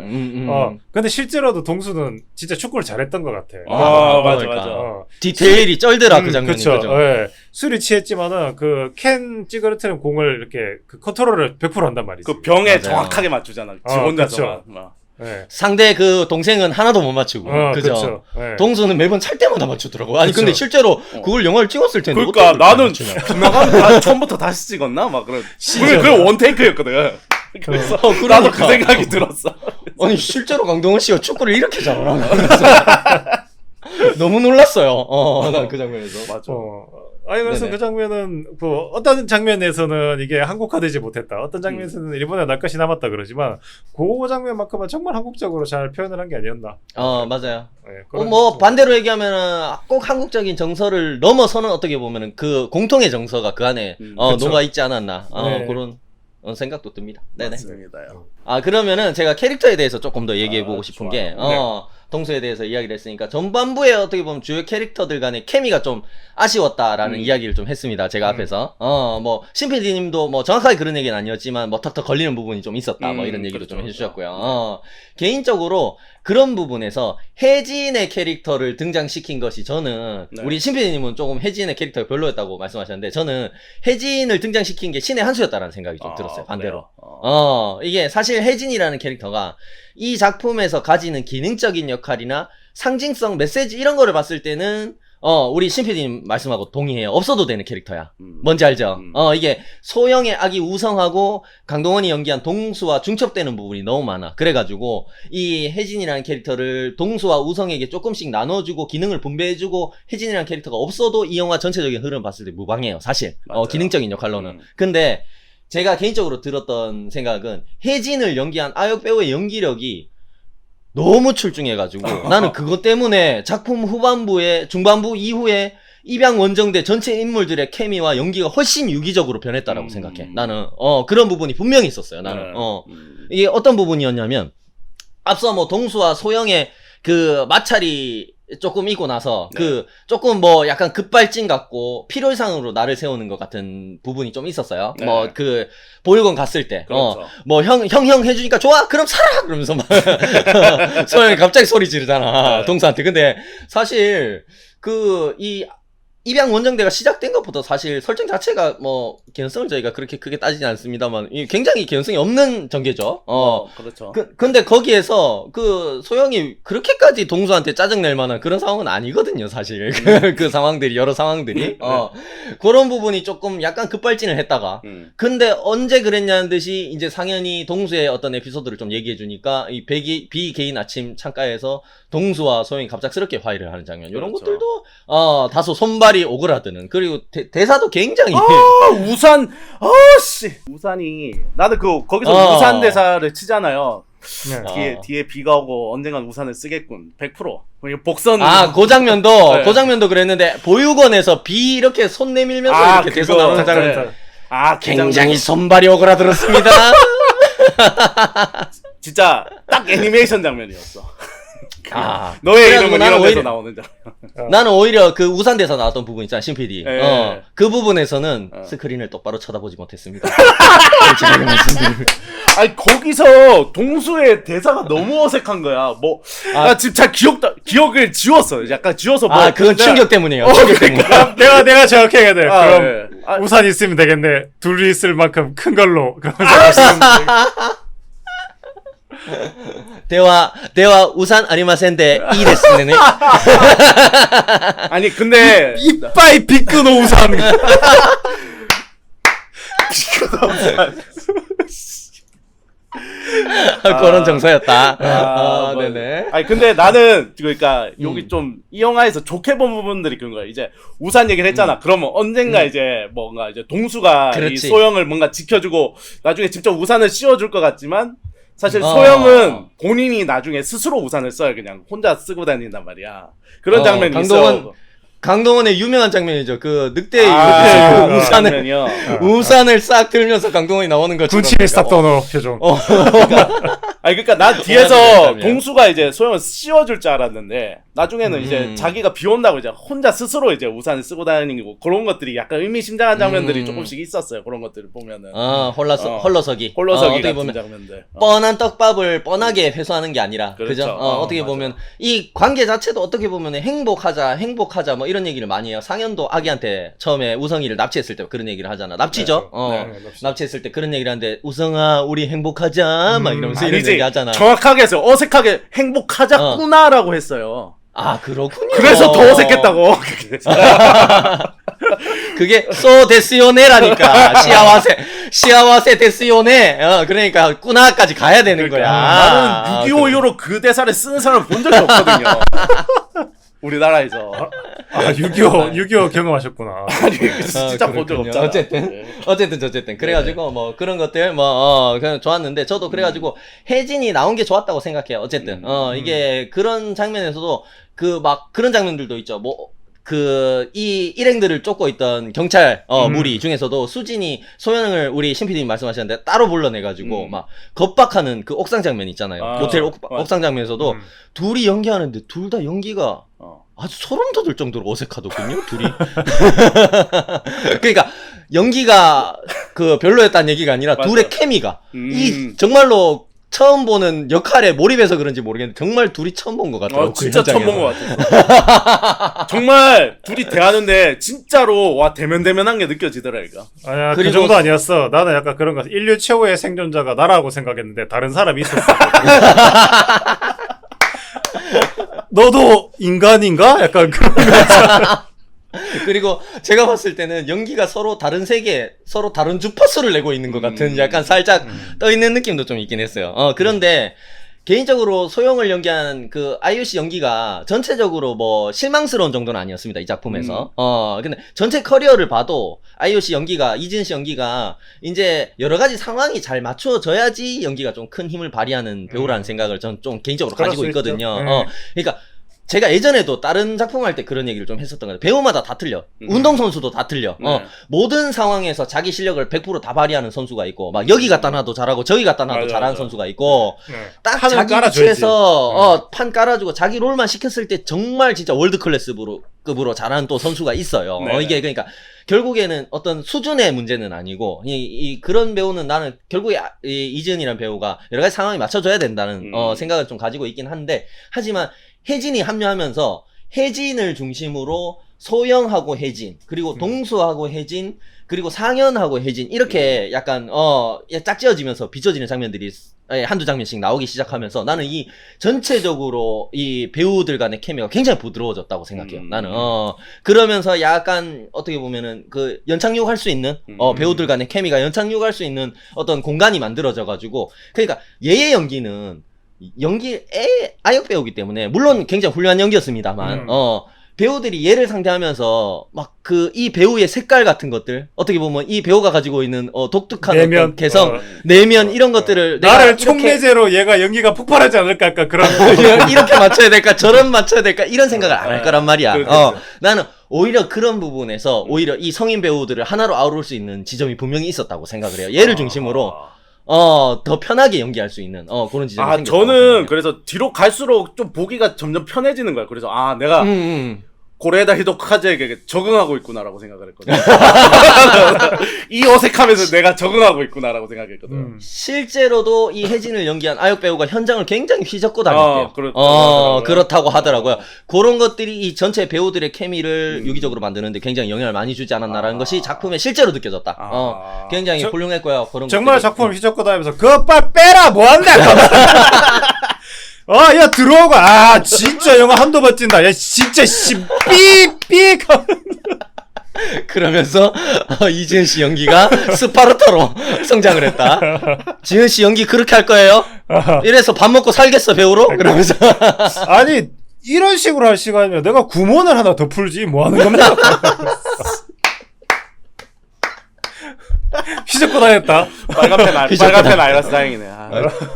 근데 실제로도 동수는 진짜 축구를 잘했던 것 같아. 맞아. 디테일이 쩔더라 그 장면이. 그쵸. 그죠? 예. 술이 취했지만은 그 캔 찌그러뜨린 공을 이렇게 그 컨트롤을 100% 한단 말이지. 그 병에 맞아요. 정확하게 맞추잖아. 지 혼자서만. 예. 상대 그 동생은 하나도 못 맞추고. 그죠? 그쵸. 예. 동수는 매번 찰 때마다 맞추더라고. 아니 근데 실제로 그걸 영화를 찍었을 텐데. 그러니까 나는 빗나가면 다 처음부터 다시 찍었나? 막 그런. 그게 원테이크였거든. 그래서 나도 그 생각이 들었어. 아니 실제로 강동원 씨가 축구를 이렇게 잘하나? 너무 놀랐어요. 난 그 장면에서. 맞아. 아니 그래서 네네. 그 장면은 그 어떤 장면에서는 이게 한국화되지 못했다. 어떤 장면에서는 일본에 날 것이 남았다 그러지만 그 장면만큼은 정말 한국적으로 잘 표현을 한 게 아니었나. 맞아요. 네, 그런 뭐 좀- 반대로 얘기하면은 꼭 한국적인 정서를 넘어서는 어떻게 보면은 그 공통의 정서가 그 안에 그쵸. 녹아 있지 않았나. 네. 그런 생각도 듭니다. 네네. 맞습니다요. 그러면은 제가 캐릭터에 대해서 조금 더 얘기해보고 싶은 게, 네. 동수에 대해서 이야기를 했으니까, 전반부에 어떻게 보면 주요 캐릭터들 간의 케미가 좀 아쉬웠다라는 이야기를 좀 했습니다. 제가 앞에서. 뭐, 신PD님도 뭐 정확하게 그런 얘기는 아니었지만, 뭐 턱턱 걸리는 부분이 좀 있었다. 뭐 이런 얘기도 그렇죠. 좀 해주셨고요. 개인적으로 그런 부분에서 혜진의 캐릭터를 등장시킨 것이 저는, 우리 신PD님은 조금 혜진의 캐릭터가 별로였다고 말씀하셨는데, 저는 혜진을 등장시킨 게 신의 한 수였다라는 생각이 좀 들었어요. 반대로. 이게 사실 혜진이라는 캐릭터가 이 작품에서 가지는 기능적인 역할이나 상징성, 메시지 이런 거를 봤을 때는 우리 신PD님 말씀하고 동의해요. 없어도 되는 캐릭터야. 뭔지 알죠? 이게 소영의 악이 우성하고 강동원이 연기한 동수와 중첩되는 부분이 너무 많아. 그래가지고 이 혜진이라는 캐릭터를 동수와 우성에게 조금씩 나눠주고 기능을 분배해주고 혜진이라는 캐릭터가 없어도 이 영화 전체적인 흐름 봤을 때 무방해요. 사실. 기능적인 역할로는. 근데 제가 개인적으로 들었던 생각은 혜진을 연기한 아역 배우의 연기력이 너무 출중해가지고 나는 그것 때문에 작품 후반부에 중반부 이후에 입양 원정대 전체 인물들의 케미와 연기가 훨씬 유기적으로 변했다라고 생각해. 나는 그런 부분이 분명히 있었어요. 나는 이게 어떤 부분이었냐면 앞서 뭐 동수와 소영의 그 마찰이 조금 있고 나서 그 조금 뭐 약간 급발진 같고 필요 이상으로 나를 세우는 것 같은 부분이 좀 있었어요. 뭐 그 보육원 갔을 때 뭐 형 해주니까 좋아 그럼 살아 그러면서 막 소영이 갑자기 소리 지르잖아 동수한테. 근데 사실 그 이 입양 원정대가 시작된 것부터 사실 설정 자체가 뭐 개연성을 저희가 그렇게 크게 따지지 않습니다만 굉장히 개연성이 없는 전개죠. 그렇죠. 근데 거기에서 그 소영이 그렇게까지 동수한테 짜증낼 만한 그런 상황은 아니거든요, 사실. 그 상황들이 여러 상황들이. 그런 부분이 조금 약간 급발진을 했다가. 근데 언제 그랬냐는 듯이 이제 상현이 동수의 어떤 에피소드를 좀 얘기해 주니까 이 비개인 아침 창가에서 동수와 소영이 갑작스럽게 화해를 하는 장면. 이런 그렇죠. 것들도 다소 손발이 오그라드는. 그리고 대사도 굉장히 우산 우산이 나는 거기서 우산 대사를 치잖아요. 뒤에 비가 오고 언젠간 우산을 쓰겠군. 100%. 복선. 그 장면도 그랬는데 보육원에서 비 이렇게 손 내밀면서 이렇게 대사 나오는 장면. 굉장히 손발이 오그라들었습니다. 진짜 딱 애니메이션 장면이었어. 너의 이름은 이런 데서 나오는 장면. 나는 오히려 그 우산 대사 나왔던 부분 있잖아, 신 PD. 그 부분에서는 스크린을 똑바로 쳐다보지 못했습니다. 솔직하게 말씀드리면. 아니 거기서 동수의 대사가 너무 어색한 거야. 나 지금 잘 기억을 지웠어. 약간 지워서 그건 충격 때문이에요. 충격 때문에. 내가 정확해야 돼. 그럼 우산 있으면 되겠네. 둘이 있을 만큼 큰 걸로. 그러면서 대화 우산 아리마센데 이 데스네. 아니 근데 이빠이 비끄노 우산. 비끄노 우산. 그런 정서였다. 네네. 아니 근데 나는 그러니까 여기 좀 이 영화에서 좋게 본 부분들이 그런 거야. 이제 우산 얘기를 했잖아. 그러면 언젠가 이제 뭔가 이제 동수가 이 소영을 뭔가 지켜주고 나중에 직접 우산을 씌워줄 것 같지만 사실 소영은 본인이 나중에 스스로 우산을 써요. 그냥 혼자 쓰고 다닌단 말이야. 그런 장면이 있어. 강동원의 유명한 장면이죠. 그 늑대의 그 우산을 싹 들면서 강동원이 나오는 것처럼. 군침이 싹 도는 표정. 아니 그러니까 난 뒤에서 동수가 이제 소영을 씌워줄 줄 알았는데 나중에는 이제 자기가 비 온다고 이제 혼자 스스로 이제 우산을 쓰고 다니고 그런 것들이 약간 의미심장한 장면들이 조금씩 있었어요. 그런 것들을 보면은. 홀로서기 같은 보면 장면들. 뻔한 떡밥을 뻔하게 회수하는 게 아니라 그렇죠. 그죠? 어떻게 맞아. 보면 이 관계 자체도 어떻게 보면 행복하자 뭐 이런 얘기를 많이 해요. 상현도 아기한테 처음에 우성이를 납치했을 때 그런 얘기를 하잖아. 납치죠? 납치했을 때 그런 얘기를 하는데 우성아 우리 행복하자 막 이러면서 이런 얘기 하잖아. 정확하게 해서 어색하게 행복하자꾸나라고 했어요. 그렇군요. 그래서 더 어색했다고. 그게 소 데스요네라니까. 시아와세 데스요네. 그러니까 꾸나까지 가야 되는 거야. 나는 6.25 이후로 그 대사를 쓰는 사람을 본 적이 없거든요. 우리나라에서. 6.25 경험하셨구나. 아니 진짜 본 적 없잖아. 어쨌든 그래가지고 뭐 그런 것들 그냥 좋았는데 저도 그래가지고 혜진이 나온 게 좋았다고 생각해요. 어쨌든 이게 그런 장면에서도 그 막 그런 장면들도 있죠. 이 일행들을 쫓고 있던 경찰 무리 중에서도 수진이 소영을 우리 신PD님 말씀하셨는데 따로 불러내가지고 막 겁박하는 그 옥상 장면 있잖아요. 모텔 옥상 장면에서도 둘이 연기하는데 둘 다 연기가 아주 소름 돋을 정도로 어색하더군요, 둘이. 그러니까 연기가 그 별로였다는 얘기가 아니라 둘의 케미가 이 정말로 처음 보는 역할에 몰입해서 그런지 모르겠는데 정말 둘이 처음 본 것 같아요. 진짜 처음 본 것 같아. 정말 둘이 대하는데 진짜로 대면대면한 게 느껴지더라니까. 아니야 그 정도 아니었어. 나는 약간 그런 거 인류 최고의 생존자가 나라고 생각했는데 다른 사람이 있었어. 너도 인간인가? 약간 그런 거 있잖아. 그리고 제가 봤을 때는 연기가 서로 다른 세계, 서로 다른 주파수를 내고 있는 것 같은 약간 살짝 떠있는 느낌도 좀 있긴 했어요. 그런데 개인적으로 소영을 연기한 그 아이유씨 연기가 전체적으로 뭐 실망스러운 정도는 아니었습니다. 이 작품에서. 근데 전체 커리어를 봐도 아이유씨 연기가, 이진씨 연기가 이제 여러 가지 상황이 잘 맞춰져야지 연기가 좀 큰 힘을 발휘하는 배우라는 생각을 전 좀 개인적으로 가지고 있거든요. 그러니까 제가 예전에도 다른 작품 할 때 그런 얘기를 좀 했었던 거예요. 배우마다 다 틀려. 운동선수도 다 틀려. 네. 모든 상황에서 자기 실력을 100% 다 발휘하는 선수가 있고, 막 여기 갖다 놔도 잘하고, 저기 갖다 놔도 맞아, 잘하는 맞아. 선수가 있고, 네. 딱 판을 자기 깔아줘야지. 위치에서, 판 깔아주고, 자기 롤만 시켰을 때 정말 진짜 월드 클래스급으로 잘하는 또 선수가 있어요. 네. 이게 그러니까, 결국에는 어떤 수준의 문제는 아니고, 그런 배우는 나는 결국에 이지은이라는 배우가 여러 가지 상황에 맞춰줘야 된다는, 생각을 좀 가지고 있긴 한데, 하지만 혜진이 합류하면서, 혜진을 중심으로 소영하고 혜진, 그리고 동수하고 혜진, 그리고 상현하고 혜진, 이렇게 약간, 짝지어지면서 비춰지는 장면들이 한두 장면씩 나오기 시작하면서 나는 이 전체적으로 이 배우들 간의 케미가 굉장히 부드러워졌다고 생각해요. 나는, 그러면서 약간 어떻게 보면은 그 연착륙 할 수 있는, 배우들 간의 케미가 연착륙 할 수 있는 어떤 공간이 만들어져가지고, 그러니까 얘의 연기는 아역 배우기 때문에 물론 굉장히 훌륭한 연기였습니다만 배우들이 얘를 상대하면서 막 이 배우의 색깔 같은 것들 어떻게 보면 이 배우가 가지고 있는 독특한 내면, 어떤 개성 내면 이런 것들을 내가 나를 이렇게 총매제로 얘가 연기가 폭발하지 않을까 약간 그런 이렇게 맞춰야 될까 저런 맞춰야 될까 이런 생각을 안 할 거란 말이야. 그렇죠. 나는 오히려 그런 부분에서 오히려 이 성인 배우들을 하나로 아우를 수 있는 지점이 분명히 있었다고 생각을 해요. 얘를 중심으로 더 편하게 연기할 수 있는 그런 지점이 생겼다고 저는 생각해요. 그래서 뒤로 갈수록 좀 보기가 점점 편해지는 거야. 그래서 내가 고레에다 히도카즈에게 적응하고 있구나라고 생각을 했거든. 이 어색함에서 내가 적응하고 있구나라고 생각했거든. 실제로도 이 혜진을 연기한 아역 배우가 현장을 굉장히 휘젓고 다녔대요. 그렇다고 그렇다고 하더라고요. 그런 것들이 이 전체 배우들의 케미를 유기적으로 만드는데 굉장히 영향을 많이 주지 않았나라는 것이 작품에 실제로 느껴졌다. 굉장히 훌륭했고요. 그런 정말 것들이. 작품을 휘젓고 다니면서 그거 빨리 빼라 뭐한다 야 들어오고 진짜 영화 한두 번 찐다 야 진짜 삑삑 그러면서 이지은 씨 연기가 스파르타로 성장을 했다. 지은 씨 연기 그렇게 할 거예요? 이래서 밥 먹고 살겠어 배우로? 그러면서 아니 이런 식으로 할 시간이면 내가 구몬을 하나 더 풀지 뭐 하는 겁니까? 휘젓고 다녔다. 빨간펜 아니라서 다행이네.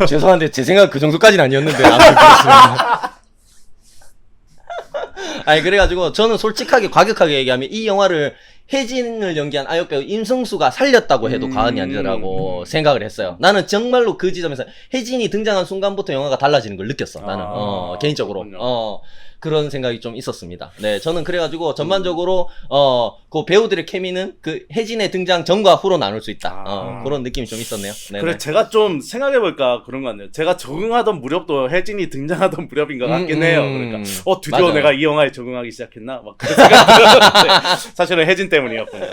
죄송한데 제 생각 그 정도까지는 아니었는데 아무튼 그렇습니다. 아니 그래가지고 저는 솔직하게 과격하게 얘기하면 이 영화를 혜진을 연기한 아역 배우 임성수가 살렸다고 해도 과언이 아니라고 생각을 했어요. 나는 정말로 그 지점에서 혜진이 등장한 순간부터 영화가 달라지는 걸 느꼈어. 나는 개인적으로 그런 생각이 좀 있었습니다. 네, 저는 그래가지고 전반적으로 그 배우들의 케미는 그 혜진의 등장 전과 후로 나눌 수 있다. 그런 느낌이 좀 있었네요. 네네. 그래 제가 좀 생각해볼까 그런 거 같네요. 제가 적응하던 무렵도 혜진이 등장하던 무렵인 것 같긴 해요. 그러니까 드디어 맞아요. 내가 이 영화에 적응하기 시작했나? 막 그런 생각이 들었는데 사실은 혜진 때문이었군요.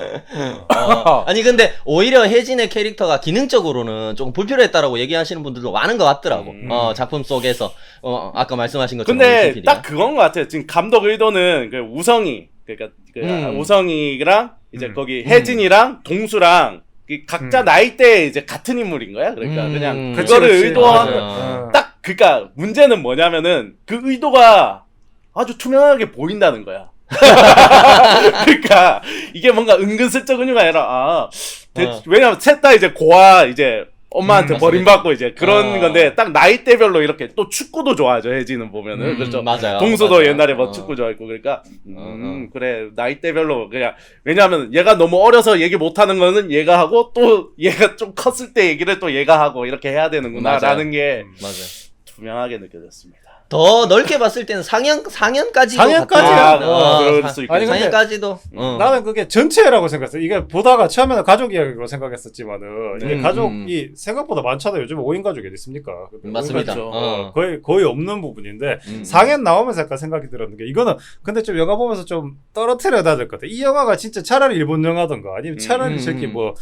아니 근데 오히려 혜진의 캐릭터가 기능적으로는 조금 불필요했다라고 얘기하시는 분들도 많은 것 같더라고. 작품 속에서 아까 말씀하신 것처럼. 근데 딱 그건 것 같아요. 지금 감독 의도는 그 우성이 그러니까 우성이랑 이제 거기 혜진이랑 동수랑 각자 나이대 이제 같은 인물인 거야. 그러니까 그냥 그거를 그치. 의도한 딱 그러니까 문제는 뭐냐면은 그 의도가 아주 투명하게 보인다는 거야. 그러니까 이게 뭔가 은근슬쩍 은유가 아니라 왜냐면 셋 다 이제 고아 이제 엄마한테 버림받고 이제 그런 건데 딱 나이대별로 이렇게 또 축구도 좋아하죠 혜진은 보면은 그렇죠. 맞아요. 동수도 맞아요. 옛날에 뭐 축구 좋아했고 그러니까 그래 나이대별로 그냥 왜냐하면 얘가 너무 어려서 얘기 못하는 거는 얘가 하고 또 얘가 좀 컸을 때 얘기를 또 얘가 하고 이렇게 해야 되는구나라는 게 맞아요. 투명하게 느껴졌습니다. 더 넓게 봤을 때는 상현까지도 그럴 수 있겠네. 아니, 근데 상현까지도 나는 그게 전체라고 생각했어. 이게 보다가 처음에는 가족 이야기로 생각했었지만은 이게 가족이 생각보다 많잖아요. 요즘 5인 가족이 어디 있습니까? 맞습니다. 그렇죠. 거의 없는 부분인데 상현 나오면서 약간 생각이 들었는 게 이거는 근데 좀 영화 보면서 좀 떨어뜨려야 될 것 같아. 이 영화가 진짜 차라리 일본 영화던가 아니면 차라리 저렇게 뭐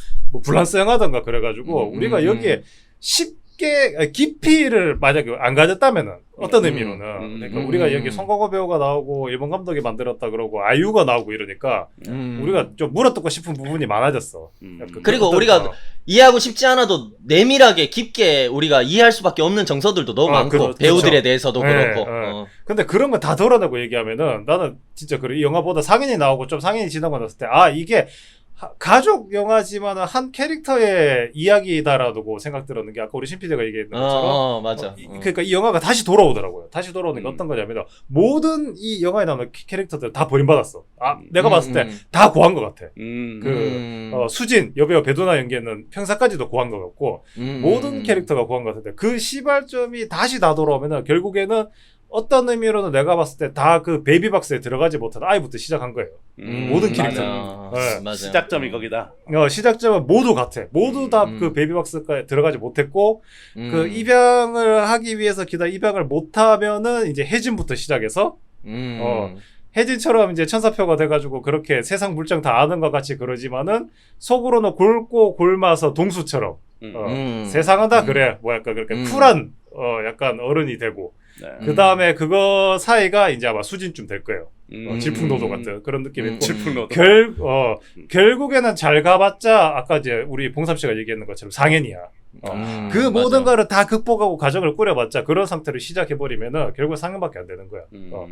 불란스 영화던가 그래가지고 우리가 여기에 쉽게 깊이를 만약에 안 가졌다면은 어떤 의미로는 그러니까 우리가 여기 송강호 배우가 나오고 일본 감독이 만들었다 그러고 아이유가 나오고 이러니까 우리가 좀 물어뜯고 싶은 부분이 많아졌어. 그리고 우리가 이해하고 싶지 않아도 내밀하게 깊게 우리가 이해할 수밖에 없는 정서들도 너무 많고 그렇죠. 배우들에 대해서도 네, 그렇고 근데 그런 거 다 덜어내고 얘기하면은 나는 진짜 이 영화보다 상인이 나오고 좀 상인이 지나고 났을 때 이게 가족 영화지만 한 캐릭터의 이야기다라고 생각 들었는 게 아까 우리 신피디가 얘기했던 것처럼 맞아. 그러니까 이 영화가 다시 돌아오더라고요. 다시 돌아오는 게 어떤 거냐면 모든 이 영화에 나오는 캐릭터들 다 버림받았어. 내가 봤을 때 다 고한 것 같아. 수진 여배우 배두나 연기했는 평사까지도 고한 것 같고 모든 캐릭터가 고한 것 같은데 그 시발점이 다시 다 돌아오면은 결국에는 어떤 의미로는 내가 봤을 때 다 그 베이비박스에 들어가지 못한 아이부터 시작한 거예요. 모든 캐릭터. 맞아요. 시작점이 거기다. 시작점은 모두 같아. 모두 다 그 베이비박스에 들어가지 못했고 그 입양을 하기 위해서 입양을 못하면은 이제 혜진부터 시작해서 혜진처럼 이제 천사표가 돼가지고 그렇게 세상 물정 다 아는 것 같이 그러지만은 속으로는 곪고 곪아서 동수처럼 세상은 다 그래 뭐랄까 그렇게 쿨한 약간 어른이 되고 네. 그 다음에 그거 사이가 이제 아마 수진쯤 될 거예요. 질풍노도 같은 그런 느낌이 있고 질풍노도. 결국에는 잘 가봤자 아까 이제 우리 봉삼 씨가 얘기했는 것처럼 상현이야. 그 맞아. 모든 거를 다 극복하고 가정을 꾸려봤자 그런 상태로 시작해버리면은 결국 상현밖에 안 되는 거야.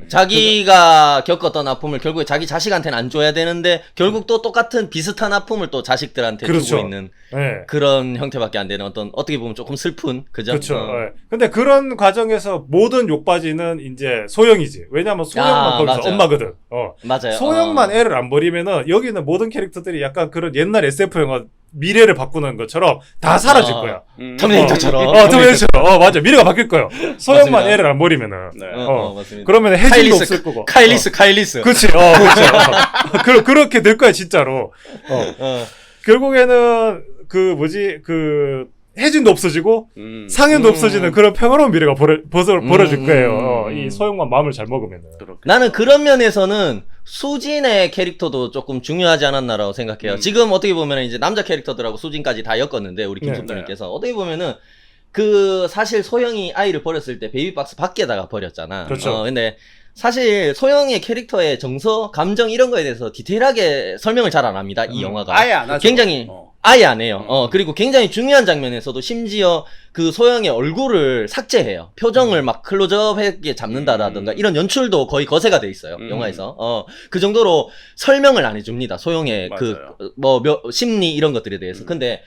자기가 겪었던 아픔을 결국에 자기 자식한테는 안 줘야 되는데 결국 또 똑같은 비슷한 아픔을 또 자식들한테 그렇죠. 주고 있는 네. 그런 형태밖에 안 되는 어떻게 보면 조금 슬픈 그죠? 그렇죠. 네. 근데 그런 과정에서 모든 욕바지는 이제 소영이지. 왜냐면 소영만 거기서 맞아. 엄마거든. 맞아요. 소영만 애를 안 버리면은 여기는 모든 캐릭터들이 약간 그런 옛날 SF 영화 미래를 바꾸는 것처럼 다 사라질 거야. 터미네이터처럼. 터미네이터처럼. 맞아. 미래가 바뀔 거예요. 소영만 맞습니다. 애를 안 버리면은. 네. 맞습니다. 그러면 혜진도 없을 거고. 카일리스. 그치. 그렇죠. 그렇게 될 거야, 진짜로. 결국에는 혜진도 없어지고 상현도 없어지는 그런 평화로운 미래가 벌어질 거예요. 이 소영만 마음을 잘 먹으면은. 나는 그런 면에서는 수진의 캐릭터도 조금 중요하지 않았나라고 생각해요. 지금 어떻게 보면 이제 남자 캐릭터들하고 수진까지 다 엮었는데 우리 김숙주님께서 어떻게 보면은 사실 소영이 아이를 버렸을 때 베이비박스 밖에다가 버렸잖아. 그렇죠. 근데 사실 소영의 캐릭터의 정서, 감정 이런 거에 대해서 디테일하게 설명을 잘 안 합니다. 이 영화가. 아예 안 하죠. 굉장히 아예 안 해요. 그리고 굉장히 중요한 장면에서도 심지어 그 소영의 얼굴을 삭제해요. 표정을 막 클로즈업하게 잡는다라든가 이런 연출도 거의 거세가 돼 있어요. 영화에서. 그 정도로 설명을 안 해줍니다. 소영의 심리 이런 것들에 대해서. 근데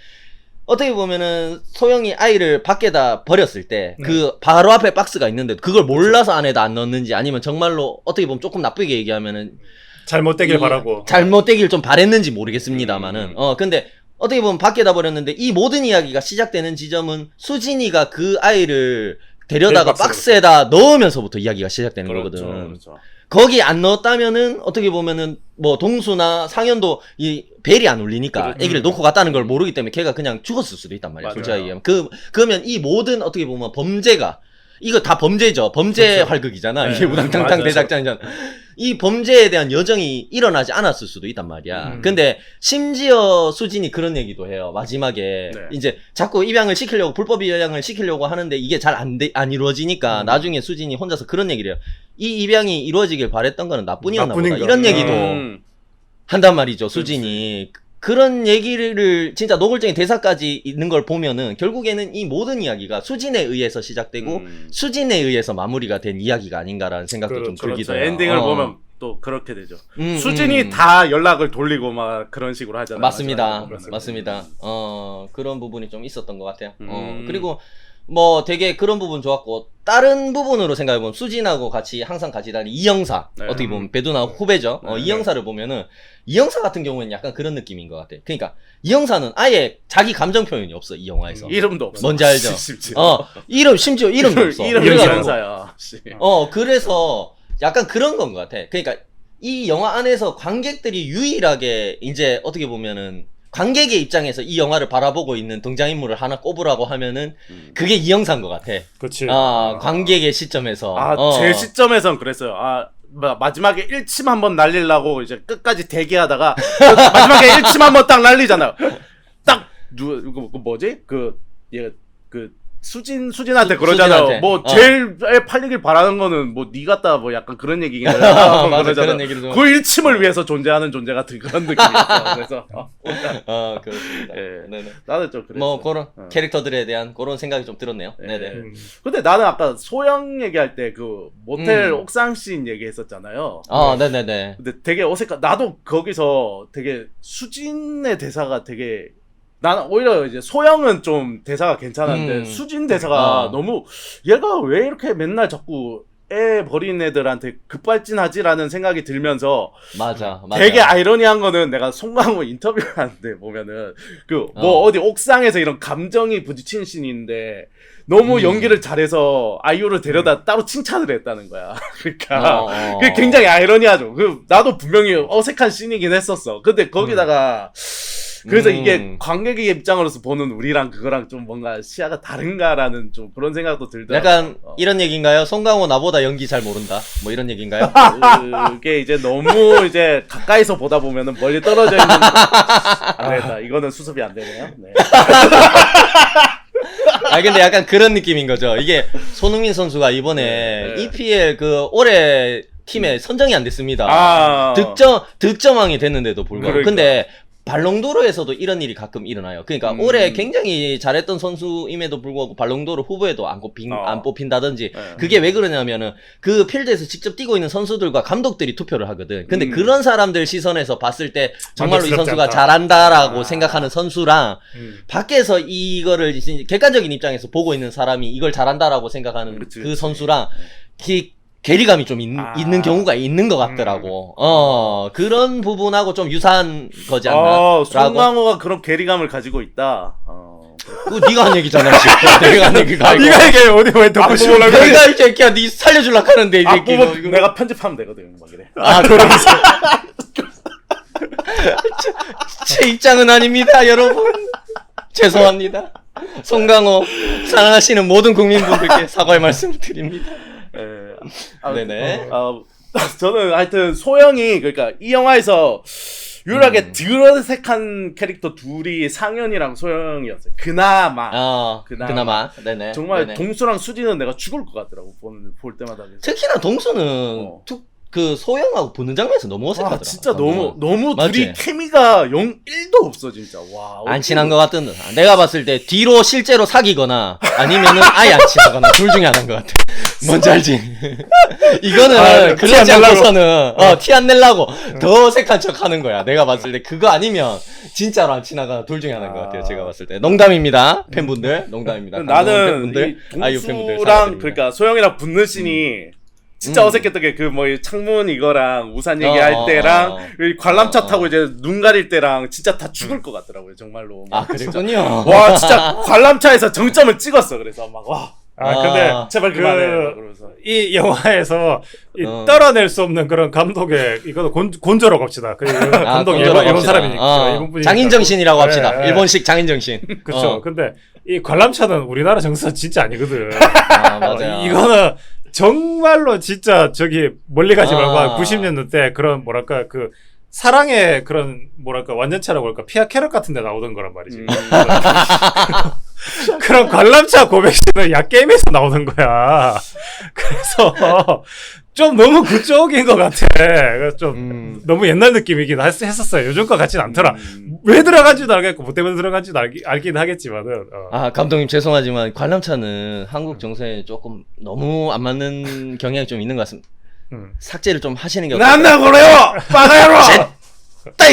어떻게 보면은 소영이 아이를 밖에다 버렸을 때 그 바로 앞에 박스가 있는데 그걸 몰라서 안에다 안 넣었는지 아니면 정말로 어떻게 보면 조금 나쁘게 얘기하면은 잘못되길 바라고. 잘못되길 좀 바랬는지 모르겠습니다만은. 근데 어떻게 보면 밖에다 버렸는데 이 모든 이야기가 시작되는 지점은 수진이가 그 아이를 데려다가 박스에다 넣으면서부터 이야기가 시작되는 거거든. 그렇죠. 거기 안 넣었다면은 어떻게 보면은 뭐 동수나 상현도 이 벨이 안 울리니까 애기를 놓고 갔다는 걸 모르기 때문에 걔가 그냥 죽었을 수도 있단 말이야. 솔직하게 얘기하면. 그러면 이 모든 어떻게 보면 범죄가 이거 다 범죄죠. 범죄 그렇죠. 활극이잖아. 네. 이게 우당탕탕 대작전이잖아. 이 범죄에 대한 여정이 일어나지 않았을 수도 있단 말이야. 근데 심지어 수진이 그런 얘기도 해요. 마지막에 이제 자꾸 입양을 시키려고 불법 입양을 시키려고 하는데 이게 잘 안 이루어지니까 나중에 수진이 혼자서 그런 얘기를 해요. 이 입양이 이루어지길 바랬던 거는 나뿐이었나 보다. 이런 얘기도 한단 말이죠. 수진이. 그런 얘기를 진짜 노골적인 대사까지 있는 걸 보면은 결국에는 이 모든 이야기가 수진에 의해서 시작되고 수진에 의해서 마무리가 된 이야기가 아닌가라는 생각도 좀 들기도 해요. 엔딩을 보면 또 그렇게 되죠. 수진이 다 연락을 돌리고 막 그런 식으로 하잖아요. 맞습니다. 맞습니다. 그런 부분이 좀 있었던 것 같아요. 그리고 뭐 되게 그런 부분 좋았고 다른 부분으로 생각해보면 수진하고 항상 같이 다니는 이영사 어떻게 보면 배두나 후배죠. 이영사를 보면은 이영사 같은 경우에는 약간 그런 느낌인 것 같아. 그러니까 이영사는 아예 자기 감정 표현이 없어 이 영화에서. 이름도 없어. 뭔지 알죠? 심지어 이름도 없어. 이름이 이영사야. 그래서 약간 그런 건 것 같아. 그러니까 이 영화 안에서 관객들이 유일하게 이제 어떻게 보면은 관객의 입장에서 이 영화를 바라보고 있는 등장인물을 하나 꼽으라고 하면은 그게 이영사인 것 같아. 그렇지. 관객의 시점에서. 제 시점에선 그랬어요. 마지막에 1침 한번 날리려고 이제 끝까지 대기하다가 마지막에 1침 한번 딱 날리잖아요. 딱 뭐지? 수진한테 그러잖아요. 수진한테. 뭐 제일 팔리길 바라는 거는 뭐 니 같다 뭐 약간 그런 얘기긴 해요. 맞아, 그런 얘기를 좀. 그 일침을 위해서 존재하는 존재 같은 그런 느낌이었어. 그래서 그렇습니다. 예. 네네. 나는 좀 그랬어. 뭐 그런 캐릭터들에 대한 그런 생각이 좀 들었네요. 네네. 근데 나는 아까 소영 얘기할 때 그 모텔 옥상 씬 얘기했었잖아요. 네네네. 근데 되게 어색한. 나도 거기서 되게 수진의 대사가 되게 나는 오히려 이제 소영은 좀 대사가 괜찮은데 수진 대사가 너무 얘가 왜 이렇게 맨날 자꾸 애 버린 애들한테 급발진하지라는 생각이 들면서 맞아. 되게 아이러니한 거는 내가 송강호 인터뷰를 하는데 보면은 그 뭐 어디 옥상에서 이런 감정이 부딪히는 씬인데 너무 연기를 잘해서 아이유를 데려다 따로 칭찬을 했다는 거야. 그러니까 그게 굉장히 아이러니하죠. 그 나도 분명히 어색한 씬이긴 했었어. 근데 거기다가 그래서 이게 관객의 입장으로서 보는 우리랑 그거랑 좀 뭔가 시야가 다른가라는 좀 그런 생각도 들더라고요. 약간 이런 얘기인가요? 송강호 나보다 연기 잘 모른다. 뭐 이런 얘기인가요? 그게 이제 너무 이제 가까이서 보다 보면은 멀리 떨어져 있는 안 되겠다. 이거는 수습이 안 되네요. 네. 근데 약간 그런 느낌인 거죠. 이게 손흥민 선수가 이번에 EPL 그 올해 팀에 선정이 안 됐습니다. 득점왕이 됐는데도 불구하고. 그러니까. 근데 발롱도르에서도 이런 일이 가끔 일어나요. 그러니까 올해 굉장히 잘했던 선수임에도 불구하고 발롱도르 후보에도 안 뽑힌다든지 그게 왜 그러냐면은 그 필드에서 직접 뛰고 있는 선수들과 감독들이 투표를 하거든. 근데 그런 사람들 시선에서 봤을 때 정말로 이 선수가 잘한다라고 생각하는 선수랑 밖에서 이거를 이제 객관적인 입장에서 보고 있는 사람이 이걸 잘한다라고 생각하는 그 선수랑 괴리감이 좀 있는 경우가 있는 것 같더라고. 그런 부분하고 좀 유사한 거지 않나? 송강호가 그런 괴리감을 가지고 있다. 그거 네가 한 얘기잖아, 지금. 내가 한 얘기가 아니고. 네가 이게 어디 왜 덮고 씌우려고 그래. 내가 이 새끼야, 네 살려주려고 하는데, 이 새끼. 앞부분 내가 편집하면 되거든, 막 이래. 그러면서. 제 입장은 아닙니다, 여러분. 죄송합니다. 송강호, 사랑하시는 모든 국민분들께 사과의 말씀을 드립니다. 네네. 저는 하여튼 소영이 그러니까 이 영화에서 유일하게 드러색한 캐릭터 둘이 상현이랑 소영이었어요. 그나마. 네네. 정말 네네. 동수랑 수지는 내가 죽을 것 같더라고 볼 때마다. 특히나 동수는 그 소영하고 보는 장면에서 너무 어색하더라. 진짜 너무 맞지? 둘이 케미가 1도 없어 진짜. 와. 안 친한 것 같은 듯. 내가 봤을 때 뒤로 실제로 사귀거나 아니면은 아예 안 친하거나 둘 중에 하나인 것 같아. 뭔지 알지? 이거는 그러지 않고서는 티 안 내려고 더 어색한 척 하는 거야. 내가 봤을 때 그거 아니면 진짜로 안 친하거나 둘 중에 하나인 것 같아요. 제가 봤을 때. 농담입니다. 팬분들. 농담입니다. 나는 이 동수랑 그러니까 소영이랑 붙는 씬이 진짜 어색했던 게 그 뭐 창문 이거랑 우산 얘기할 때랑 관람차 타고 이제 눈 가릴 때랑 진짜 다 죽을 것 같더라고요 정말로. 그랬군요. 와 진짜 관람차에서 정점을 찍었어. 그래서 막 와. 근데 제발 그만해. 그러면서. 이 영화에서 떨어낼 수 없는 그런 감독의 이거는 곤조로 갑시다. 감독이 일본 사람이니까 일본 분이니까. 장인정신이라고 합시다. 일본식 장인정신. 그렇죠. 근데 이 관람차는 우리나라 정서는 진짜 아니거든. 맞아요. 이거는 정말로 진짜 저기 멀리 가지 말고 90년대 때 그런 뭐랄까 그 사랑의 그런 뭐랄까 완전체라고 할까 피아 캐럿 같은 데 나오던 거란 말이지. 그런 관람차 고백신은 게임에서 나오는 거야. 그래서 좀 너무 그쪽인 것 같아. 그래서 좀 너무 옛날 느낌이긴 했었어요. 요즘 거 같진 않더라. 왜 들어간지도 알겠고 뭐 때문에 들어간지도 알긴 하겠지만은. 감독님 죄송하지만 관람차는 한국 정서에 조금 너무 안 맞는 경향이 좀 있는 것 같습니다. 삭제를 좀 하시는 게 어떨까요? 난나 그래요! 빠가야로!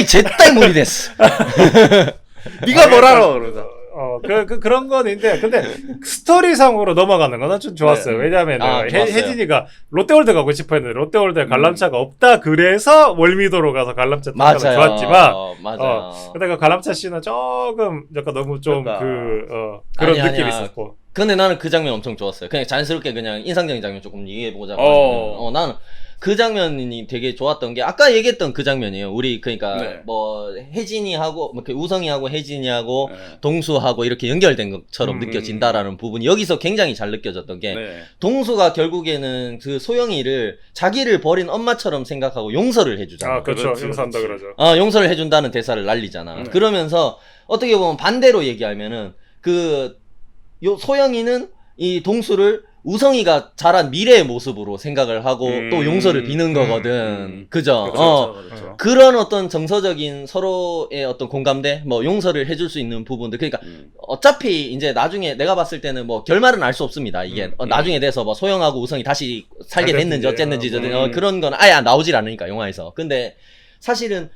제따이 무리 됐어. 네가 뭘 알아? 그러면서. 그런 건 있는데, 근데 스토리상으로 넘어가는 건 좀 좋았어요. 왜냐면, 혜진이가 롯데월드 가고 싶어 했는데, 롯데월드에 관람차가 없다, 그래서 월미도로 가서 관람차 타면 좋았지만, 근데 그 관람차 씬은 조금, 약간 너무 좀 그런 느낌이 있었고. 근데 나는 그 장면 엄청 좋았어요. 그냥 자연스럽게 그냥 인상적인 장면 조금 얘기해보자고. 나는 그 장면이 되게 좋았던 게 아까 얘기했던 그 장면이에요. 우리 그러니까 뭐 혜진이하고 뭐 우성이하고 혜진이하고 동수하고 이렇게 연결된 것처럼 느껴진다라는 부분이 여기서 굉장히 잘 느껴졌던 게 동수가 결국에는 그 소영이를 자기를 버린 엄마처럼 생각하고 용서를 해주잖아. 그렇죠. 용서한다 그러죠. 용서를 해준다는 대사를 날리잖아. 그러면서 어떻게 보면 반대로 얘기하면은 그 요 소영이는 이 동수를 우성이가 자란 미래의 모습으로 생각을 하고 또 용서를 비는 거거든. 그죠? 그렇죠. 그런 어떤 정서적인 서로의 어떤 공감대, 뭐 용서를 해줄 수 있는 부분들. 그러니까 어차피 이제 나중에 내가 봤을 때는 뭐 결말은 알 수 없습니다. 이게 나중에 돼서 뭐 소영하고 우성이 다시 살게 됐는지 어쨌는지 그런 건 아예 나오질 않으니까 영화에서. 근데 사실은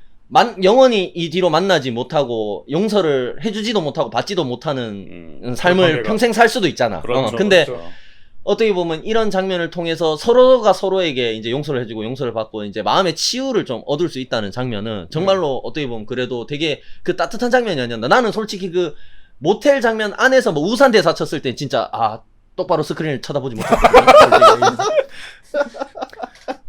영원히 이 뒤로 만나지 못하고 용서를 해주지도 못하고 받지도 못하는 삶을 평생 살 수도 있잖아. 그렇죠, 근데 그렇죠. 어떻게 보면 이런 장면을 통해서 서로가 서로에게 이제 용서를 해주고 용서를 받고 이제 마음의 치유를 좀 얻을 수 있다는 장면은 정말로 어떻게 보면 그래도 되게 그 따뜻한 장면이 아니었나. 나는 솔직히 그 모텔 장면 안에서 뭐 우산 대사 쳤을 때 진짜 똑바로 스크린을 쳐다보지 못했거든.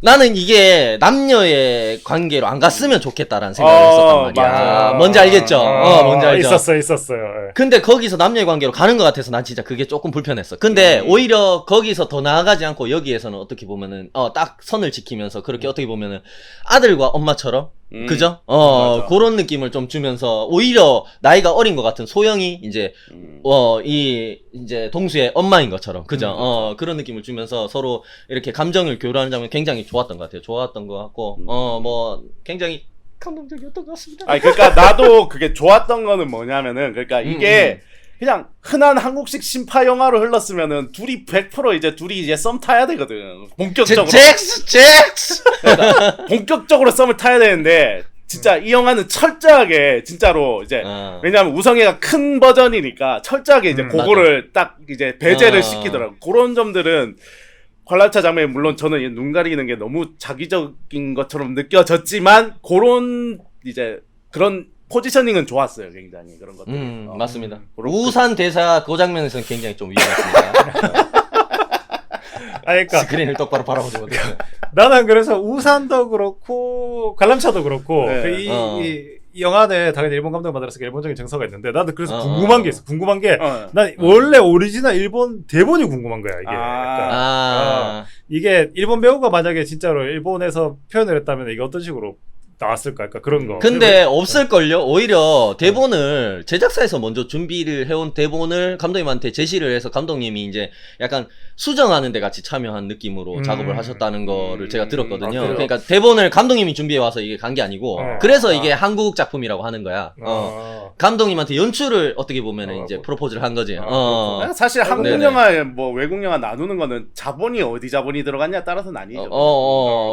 나는 이게 남녀의 관계로 안 갔으면 좋겠다라는 생각을 했었단 말이야. 맞아. 뭔지 알겠죠? 뭔지 알죠? 있었어요. 예. 근데 거기서 남녀의 관계로 가는 것 같아서 난 진짜 그게 조금 불편했어. 근데 오히려 거기서 더 나아가지 않고 여기에서는 어떻게 보면은 딱 선을 지키면서 그렇게 어떻게 보면은 아들과 엄마처럼 그죠? 맞아. 그런 느낌을 좀 주면서 오히려 나이가 어린 것 같은 소영이 이제 이제 동수의 엄마인 것처럼 그죠? 그런 느낌을 주면서 서로 이렇게 감정을 교류하는 장면 굉장히 좋았던 것 같아요. 좋았던 것 같고 뭐 굉장히 감동적이었던 것 같습니다. 아니 그러니까 나도 그게 좋았던 거는 뭐냐면은 그러니까 이게 그냥 흔한 한국식 신파 영화로 흘렀으면은 둘이 이제 썸 타야 되거든. 본격적으로. 잭스! 그러니까 본격적으로 썸을 타야 되는데 진짜 이 영화는 철저하게 진짜로 이제 왜냐하면 우성애가 큰 버전이니까 철저하게 이제 그거를 딱 이제 배제를 시키더라고. 그런 점들은 관람차 장면이 물론 저는 눈 가리는 게 너무 자기적인 것처럼 느껴졌지만 그런 이제 그런 포지셔닝은 좋았어요. 굉장히 그런 것들. 맞습니다. 우산 대사 그 장면에서는 굉장히 좀 위험했습니다. 그러니까 스크린을 똑바로 바라보지 못해. 나는 그래서 우산도 그렇고 관람차도 그렇고 네. 이 영화 내 당연히 일본 감독을 만들었으니까 일본적인 정서가 있는데 나도 그래서 궁금한 게 있어. 궁금한 게 난 원래 오리지널 일본 대본이 궁금한 거야 이게. 이게 일본 배우가 만약에 진짜로 일본에서 표현을 했다면 이게 어떤 식으로 나왔을까? 그러니까 그런 거. 근데 없을걸요? 오히려 대본을 제작사에서 먼저 준비를 해온 대본을 감독님한테 제시를 해서 감독님이 이제 약간 수정하는 데 같이 참여한 느낌으로 작업을 하셨다는 거를 제가 들었거든요. 그러니까 대본을 감독님이 준비해 와서 이게 간 게 아니고 그래서 이게 한국 작품이라고 하는 거야. 감독님한테 연출을 어떻게 보면 이제 프로포즈를 한 거지. 사실 한국 영화 뭐 외국 영화 나누는 거는 자본이 어디 자본이 들어갔냐에 따라서는 아니죠.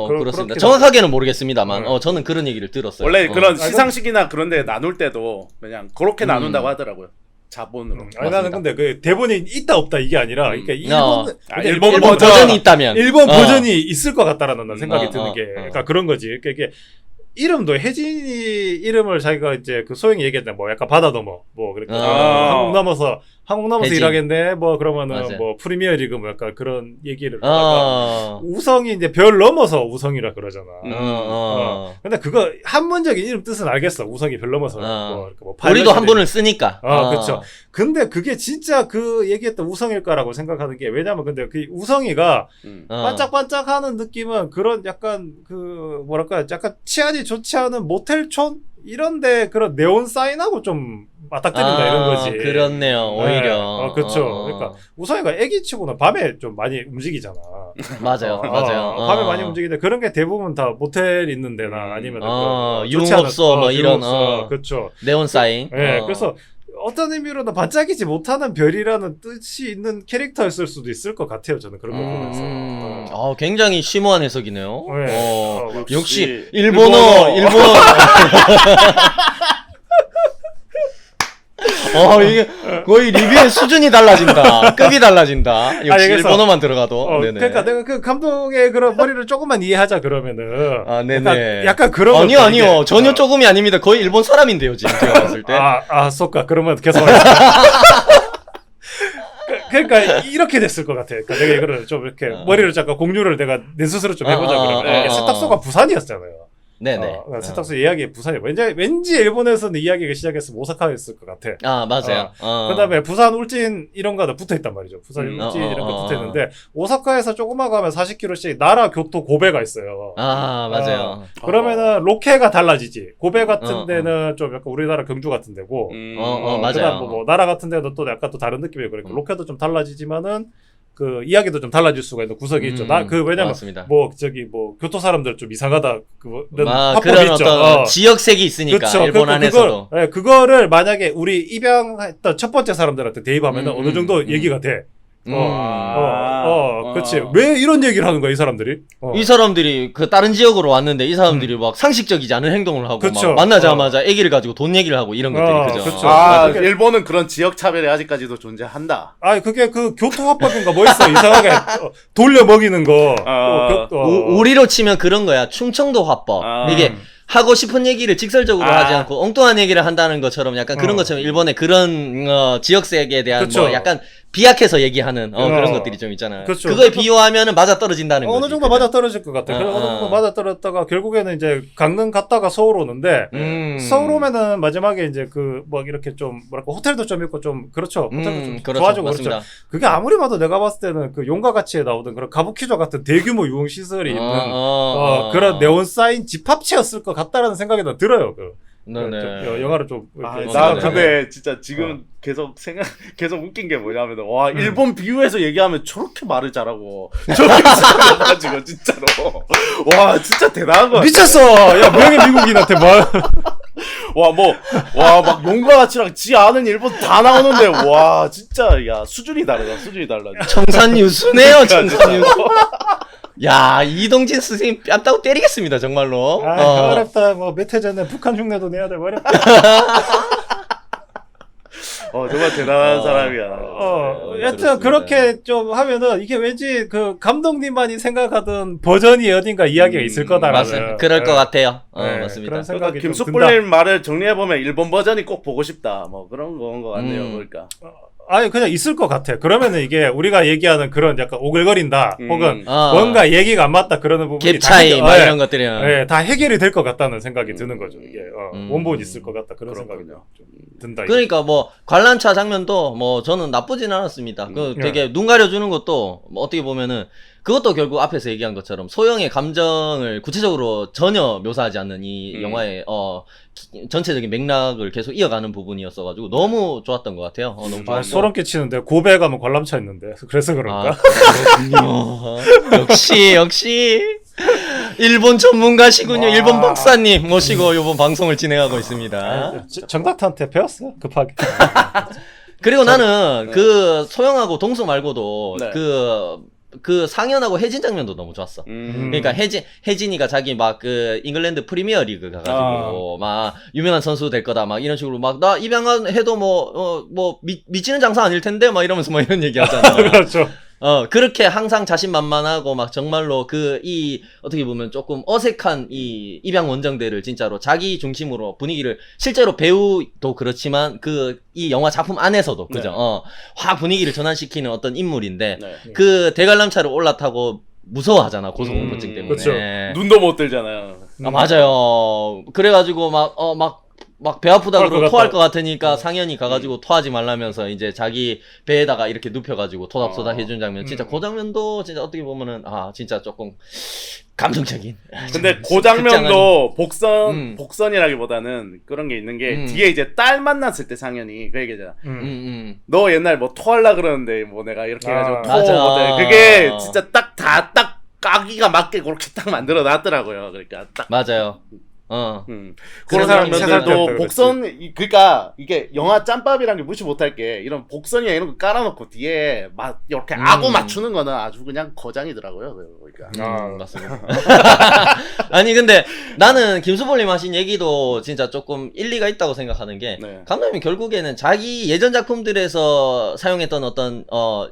그렇습니다. 정확하게는 모르겠습니다만 저는 그런 얘기를 들었어요. 원래 그런 시상식이나 그런 데 나눌 때도 그냥 그렇게 나눈다고 하더라고요. 자본으로. 아니 나는 근데 그 대본이 있다 없다 이게 아니라 그러니까 일본 버전이 있다면 일본 버전이 있을 것 같다라는 생각이 드는 게 그러니까 그런 거지. 그러니까 이게 이름도 혜진이 이름을 자기가 이제 그 소영이 얘기했다 뭐 약간 바다 넘어 뭐 그러니까 한국 넘어서 혜진. 일하겠네 뭐 그러면은 맞아요. 뭐 프리미어리그 뭐 약간 그런 얘기를 하다가 우성이 이제 별 넘어서 우성이라 그러잖아. 근데 그거 한문적인 이름 뜻은 알겠어. 우성이 별 넘어서 뭐 우리도 한 분을 쓰니까. 그렇죠. 근데 그게 진짜 그 얘기했던 우성일까라고 생각하는 게 왜냐면 근데 그 우성이가 반짝반짝하는 느낌은 그런 약간 그 뭐랄까 약간 치안이 좋지 않은 모텔촌 이런데 그런 네온 사인하고 좀 맞닥뜨린다 이런 거지. 그렇네요. 오히려. 그렇죠. 그러니까 우성이가 애기치고는 밤에 좀 많이 움직이잖아. 맞아요. 맞아요. 밤에 많이 움직이는데 그런 게 대부분 다 모텔 있는 데나 아니면 유흥업소 뭐 이런 그렇죠. 네온 사인. 네, 그래서 어떤 의미로는 반짝이지 못하는 별이라는 뜻이 있는 캐릭터였을 수도 있을 것 같아요. 저는 그런 거 보면서. 굉장히 심오한 해석이네요. 역시 일본어. 이게 거의 리뷰의 수준이 달라진다. 급이 달라진다. 역시 일본어만 들어가도. 그러니까 내가 그 감독의 그런 머리를 조금만 이해하자 그러면은. 네네. 약간 그런. 아니요. 전혀 조금이 아닙니다. 거의 일본 사람인데요, 지금 제가 봤을 때. 쏘까. 그러면 계속. 그러니까 이렇게 됐을 것 같아. 그러니까 내가 이거를 좀 이렇게 머리를 잠깐 공유를 내가 내 스스로 좀 해보자 그러면 세탁소가 부산이었잖아요. 네네. 세탁소 이야기 부산이 왠지 일본에서는 이야기가 시작했으면 오사카였을 것 같아. 아 맞아요. 그다음에 부산 울진 이런 거도 붙어 있단 말이죠. 부산 울진 이런 거 붙어 있는데 오사카에서 조금만 가면 40km씩 나라 교토 고베가 있어요. 아 맞아요. 그러면은 로케가 달라지지. 고베 같은 데는 좀 약간 우리나라 경주 같은 데고. 맞아요. 그다음 뭐 나라 같은 데는 또 약간 또 다른 느낌이에요. 그러니까 로케도 좀 달라지지만은 그 이야기도 좀 달라질 수가 있는 구석이 있죠. 왜냐면 맞습니다. 뭐 그교토 사람들 좀 이상하다 그런 그런 합법이 있죠. 어떤 지역색이 있으니까 그쵸. 일본 안에서도. 그거를 만약에 우리 입양했던 첫 번째 사람들한테 대입하면은 어느 정도 얘기가 돼. 그렇지. 왜 이런 얘기를 하는 거야, 이 사람들이? 이 사람들이 그 다른 지역으로 왔는데 이 사람들이 막 상식적이지 않은 행동을 하고 그쵸. 막 만나자마자 아기를 가지고 돈 얘기를 하고 이런 것들이 그죠. 그쵸. 일본은 그런 지역 차별이 아직까지도 존재한다. 그게 그 교토합법인가 뭐 있어. 이상하게 돌려 먹이는 거. 우리로 치면 그런 거야. 충청도 화법. 이게 하고 싶은 얘기를 직설적으로 하지 않고 엉뚱한 얘기를 한다는 것처럼 약간 그런 것처럼 일본의 그런 지역색에 대한 뭐 약간 비약해서 얘기하는 그런 것들이 좀 있잖아요. 그쵸. 그거에 비유하면은 맞아 떨어진다는 거지. 어느 정도 맞아 떨어질 것 같아. 어느 정도 맞아 떨어졌다가 결국에는 이제 강릉 갔다가 서울 오는데 서울 오면은 마지막에 이제 그 뭐 이렇게 좀 뭐랄까 호텔도 좀 있고 좀 그렇죠. 호텔도 좀 그렇죠. 좋아지고 맞습니다. 그렇죠. 그게 아무리 봐도 내가 봤을 때는 그 용과 가치에 나오던 그런 가부키조 같은 대규모 유흥 시설이 있는 그런 네온 사인 집합체였을 것 같다라는 생각이 나 들어요. 네네. 영화를 좀. 나 근데 진짜 지금 계속 웃긴 게 뭐냐면 일본 비유해서 얘기하면 저렇게 말을 잘하고 저렇게 잘해가지고 진짜로 와 진짜 대단한 거야. 미쳤어. 야 명예 미국인한테 말. 막 용과 가치랑 지 아는 일본 다 나오는데 와 진짜 야 수준이 달라. 청산유수네요. 청산유수. 야 이동진 선생님 뺨 따고 때리겠습니다 정말로. 어렵다. 뭐 몇 해 전에 북한 흉내도 내야 돼 어렵다. 정말 대단한 사람이야. 여튼 그렇게 좀 하면은 이게 왠지 그 감독님만이 생각하던 버전이 어딘가 이야기가 있을 거다라는. 맞습니다. 그럴 것 같아요. 맞습니다. 그런 생각이 김숙불님 말을 정리해 보면 일본 버전이 꼭 보고 싶다. 뭐 그런 건 것 같네요. 그러니까. 그냥 있을 것 같아. 그러면은 이게 우리가 얘기하는 그런 약간 오글거린다, 혹은 뭔가 얘기가 안 맞다 그러는 부분이 갭 차이 막 이런 것들이요. 다 해결이 될 것 같다는 생각이 드는 거죠. 이게 원본이 있을 것 같다 그런 생각이 좀 든다. 그러니까 뭐 관람차 장면도 뭐 저는 나쁘진 않았습니다. 그 되게 눈 가려주는 것도 뭐 어떻게 보면은 그것도 결국 앞에서 얘기한 것처럼 소영의 감정을 구체적으로 전혀 묘사하지 않는 이 영화의 전체적인 맥락을 계속 이어가는 부분이었어가지고 너무 좋았던 것 같아요. 너무 좋았고. 소름 끼치는데 고베 가면 관람차 있는데 그래서 그런가? 역시 일본 전문가시군요. 일본 박사님 모시고 이번 방송을 진행하고 있습니다. 정답한테 배웠어 급하게. 그리고 나는 그 소영하고 동수 말고도 그 상현하고 혜진 장면도 너무 좋았어. 그러니까 혜진이가 자기 막 그 잉글랜드 프리미어 리그 가가지고 막 유명한 선수 될 거다 막 이런 식으로 막 나 입양해도 뭐 미치는 장사 아닐 텐데 막 이러면서 막 이런 얘기 하잖아. 그렇죠. 그렇게 항상 자신만만하고 막 정말로 어떻게 보면 조금 어색한 이 입양 원정대를 진짜로 자기 중심으로 분위기를 실제로 배우도 그렇지만 이 영화 작품 안에서도 그죠? 확 분위기를 전환시키는 어떤 인물인데 그 대관람차를 올라타고 무서워하잖아 고소공포증 때문에. 그렇죠. 눈도 못 들잖아요. 맞아요. 그래가지고 막 배 아프다 그러고 토할 것 같으니까 상현이 가가지고 토하지 말라면서 이제 자기 배에다가 이렇게 눕혀가지고 토닥토닥 해준 장면. 진짜 그 장면도 진짜 어떻게 보면은 진짜 조금 감동적인. 근데 그 장면도 복선이라기보다는 그런 게 있는 게 뒤에 이제 딸 만났을 때 상현이 그 얘기잖아. 너 옛날 뭐 토할라 그러는데 뭐 내가 이렇게 해가지고 토 그게 진짜 딱 까기가 맞게 그렇게 딱 만들어 놨더라고요. 그러니까 딱 맞아요. 그런 사람들도 그러니까 이게 영화 짬밥이란 게 무시 못할 게 이런 복선이나 이런 거 깔아놓고 뒤에 막 이렇게 아구 맞추는 거는 아주 그냥 거장이더라고요. 그러니까. 맞습니다. 아니 근데 나는 김수볼님 하신 얘기도 진짜 조금 일리가 있다고 생각하는 게 감독님이 결국에는 자기 예전 작품들에서 사용했던 어떤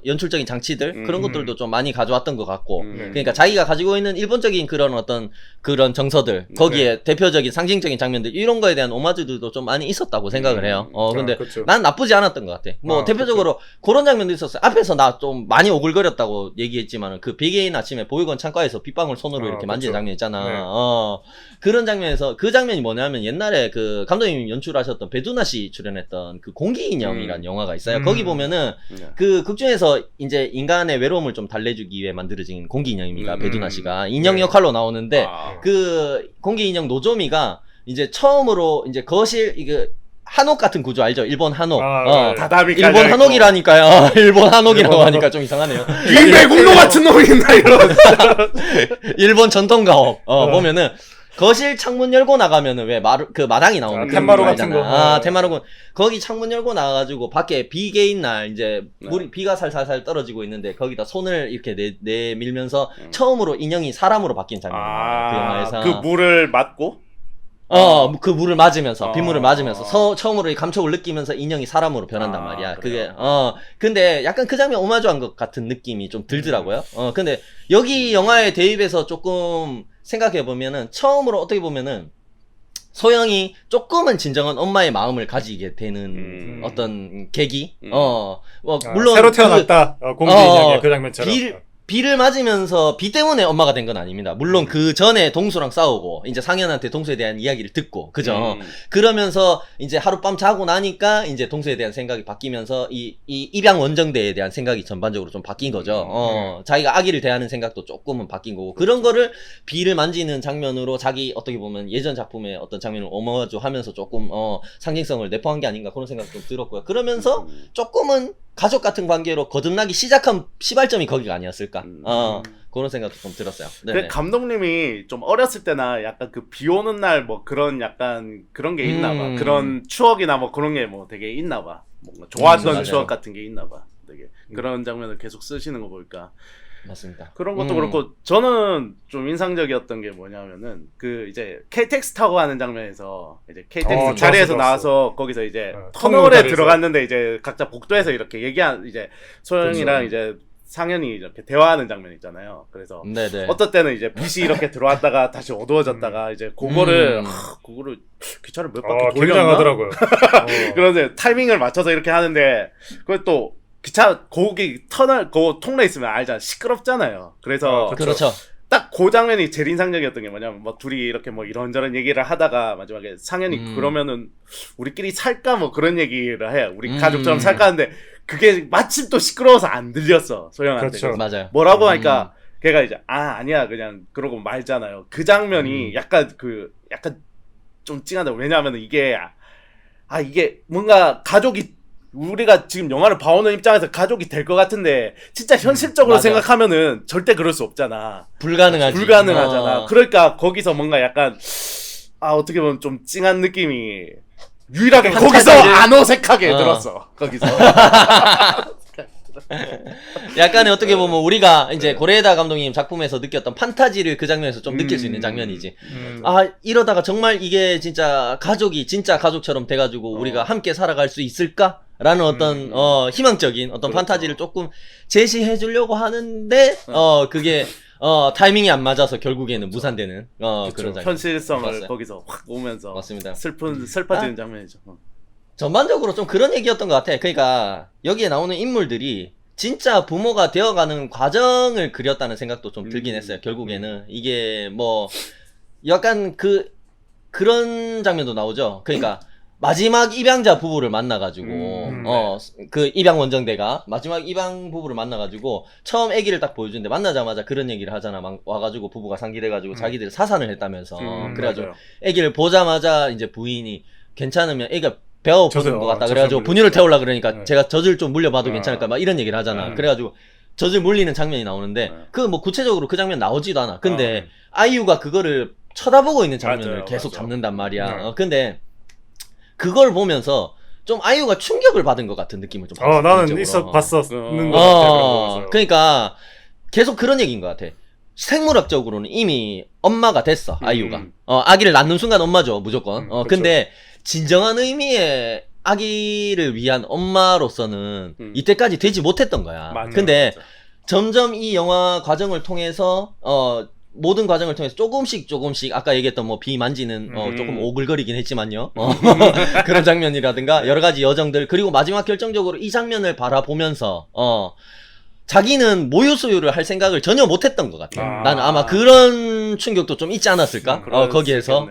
연출적인 장치들 그런 것들도 좀 많이 가져왔던 것 같고 그러니까 자기가 가지고 있는 일본적인 그런 어떤 그런 정서들 거기에 대표적인 대표적인 상징적인 장면들 이런 거에 대한 오마주들도 좀 많이 있었다고 생각을 해요. 근데 그쵸. 난 나쁘지 않았던 것 같아. 뭐 대표적으로 그런 장면도 있었어요. 앞에서 나 좀 많이 오글거렸다고 얘기했지만은 그 비개인 아침에 보육원 창가에서 빗방울 손으로 이렇게 만지는 그쵸. 장면 있잖아. 네. 그런 장면에서 그 장면이 뭐냐면 옛날에 그 감독님이 연출하셨던 배두나 씨 출연했던 그 공기인형이라는 영화가 있어요. 거기 보면은 그 극 중에서 이제 인간의 외로움을 좀 달래주기 위해 만들어진 공기인형입니다. 배두나 씨가 인형 네. 역할로 나오는데 그 공기인형 노조미가 이제 처음으로 이제 거실 이거 한옥 같은 구조 알죠? 일본 한옥. 네. 다다미 일본 한옥이라니까요. 일본 한옥이라고 하니까 좀 이상하네요. 빙배공로 같은 놈이 있나 이런. 일본 전통 가옥. 보면은 거실 창문 열고 나가면은 왜 그 마당이 나오는 그런 텐마루 거 같은 알잖아. 거. 텐마루. 거기 창문 열고 나가가지고 밖에 비 개인 날 이제 비가 살살살 떨어지고 있는데 거기다 손을 이렇게 내밀면서 처음으로 인형이 사람으로 바뀐 장면입니다. 그 영화에서. 그 물을 맞고. 그 물을 맞으면서, 빗물을 맞으면서, 처음으로 이 감촉을 느끼면서 인형이 사람으로 변한단 말이야. 그게, 근데 약간 그 장면 오마주한 것 같은 느낌이 좀 들더라고요. 근데 여기 영화에 대입해서 조금 생각해보면은, 처음으로 어떻게 보면은, 소영이 조금은 진정한 엄마의 마음을 가지게 되는 어떤 계기? 물론. 새로 태어났다. 공기 인형의 그 장면처럼. 비를 맞으면서 비 때문에 엄마가 된 건 아닙니다. 물론 그 전에 동수랑 싸우고 이제 상현한테 동수에 대한 이야기를 듣고 그죠. 그러면서 이제 하룻밤 자고 나니까 이제 동수에 대한 생각이 바뀌면서 이 입양 원정대에 대한 생각이 전반적으로 좀 바뀐 거죠. 자기가 아기를 대하는 생각도 조금은 바뀐 거고 그런 거를 비를 만지는 장면으로 자기 어떻게 보면 예전 작품의 어떤 장면을 오마주 하면서 조금 상징성을 내포한 게 아닌가 그런 생각 좀 들었고요. 그러면서 조금은 가족 같은 관계로 거듭나기 시작한 시발점이 거기가 아니었을까. 그런 생각도 좀 들었어요. 그 감독님이 좀 어렸을 때나 약간 그 비 오는 날 뭐 그런 약간 그런 게 있나 봐. 그런 추억이나 뭐 그런 게 뭐 되게 있나 봐. 뭔가 좋았던 추억 같은 게 있나 봐. 되게 그런 장면을 계속 쓰시는 거 보니까. 맞습니다. 그런 것도 그렇고 저는 좀 인상적이었던 게 뭐냐면은 그 이제 KTX 타고 가는 장면에서 이제 KTX 자리에서 나와서 거기서 이제 터널에 들어갔는데 이제 각자 복도에서 이렇게 얘기한 이제 소영이랑 이제 상현이 이렇게 대화하는 장면 있잖아요. 그래서 네네. 어떤 때는 이제 빛이 이렇게 들어왔다가 다시 어두워졌다가 이제 그거를 기차를 몇 바퀴 돌렸나? 굉장하더라고요. 그런데 타이밍을 맞춰서 이렇게 하는데 그걸 또 기차 거기 터널 그 통로에 있으면 알잖아 시끄럽잖아요. 그래서 그렇죠. 딱 그 장면이 제일 인상적이었던 게 뭐냐면 뭐 둘이 이렇게 뭐 이런저런 얘기를 하다가 마지막에 상현이 그러면은 우리끼리 살까 뭐 그런 얘기를 해. 우리 가족처럼 살까 하는데 그게 마침 또 시끄러워서 안 들렸어 소영한테. 그렇죠. 맞아요. 뭐라고 하니까 걔가 이제 아니야 그냥 그러고 말잖아요. 그 장면이 약간 좀 찡하다. 왜냐하면 이게 뭔가 가족이 우리가 지금 영화를 봐오는 입장에서 가족이 될 것 같은데 진짜 현실적으로 생각하면은 절대 그럴 수 없잖아. 불가능하잖아. 그러니까 거기서 뭔가 약간 어떻게 보면 좀 찡한 느낌이 유일하게 거기서 안 어색하게 들었어. 거기서. 약간의 어떻게 보면 우리가 이제 고레에다 감독님 작품에서 느꼈던 판타지를 그 장면에서 좀 느낄 수 있는 장면이지. 이러다가 정말 이게 진짜 가족이 진짜 가족처럼 돼가지고 우리가 함께 살아갈 수 있을까? 라는 어떤 희망적인 어떤 판타지를 조금 제시해 주려고 하는데 그게 타이밍이 안 맞아서 결국에는 무산되는 그런 장면. 현실성을 봤어요. 거기서 확 오면서 맞습니다. 슬퍼지는 장면이죠. 전반적으로 좀 그런 얘기였던 것 같아. 그러니까 여기에 나오는 인물들이 진짜 부모가 되어가는 과정을 그렸다는 생각도 좀 들긴 했어요. 결국에는 이게 뭐 약간 그런 장면도 나오죠. 그러니까 마지막 입양자 부부를 만나가지고 그 입양 원정대가 마지막 입양 부부를 만나가지고 처음 아기를 딱 보여주는데 만나자마자 그런 얘기를 하잖아. 막 와가지고 부부가 상기돼가지고 자기들 사산을 했다면서 그래가지고 맞아요. 아기를 보자마자 이제 부인이 괜찮으면 아기가 배워 부는 것 같다. 그래가지고 젖을 분유를 태우려 그러니까 제가 젖을 좀 물려봐도 괜찮을까 막 이런 얘기를 하잖아. 그래가지고 젖을 물리는 장면이 나오는데 그 뭐 구체적으로 그 장면 나오지도 않아. 근데 아이유가 그거를 쳐다보고 있는 장면을 맞아요, 계속 맞아요. 잡는단 말이야. 근데 그걸 보면서 좀 아이유가 충격을 받은 것 같은 느낌을 좀 받았어. 나는 봤었는 것 같아. 그러니까 계속 그런 얘기인 것 같아. 생물학적으로는 이미 엄마가 됐어, 아이유가. 아기를 낳는 순간 엄마죠, 무조건. 근데 진정한 의미의 아기를 위한 엄마로서는 이때까지 되지 못했던 거야. 맞아요, 근데 맞아요. 점점 이 영화 과정을 통해서 모든 과정을 통해서 조금씩 아까 얘기했던 뭐 비 만지는 조금 오글거리긴 했지만요. 그런 장면이라든가 여러 가지 여정들 그리고 마지막 결정적으로 이 장면을 바라보면서 자기는 모유 수유를 할 생각을 전혀 못했던 것 같아. 나는 아마 그런 충격도 좀 있지 않았을까? 거기에서.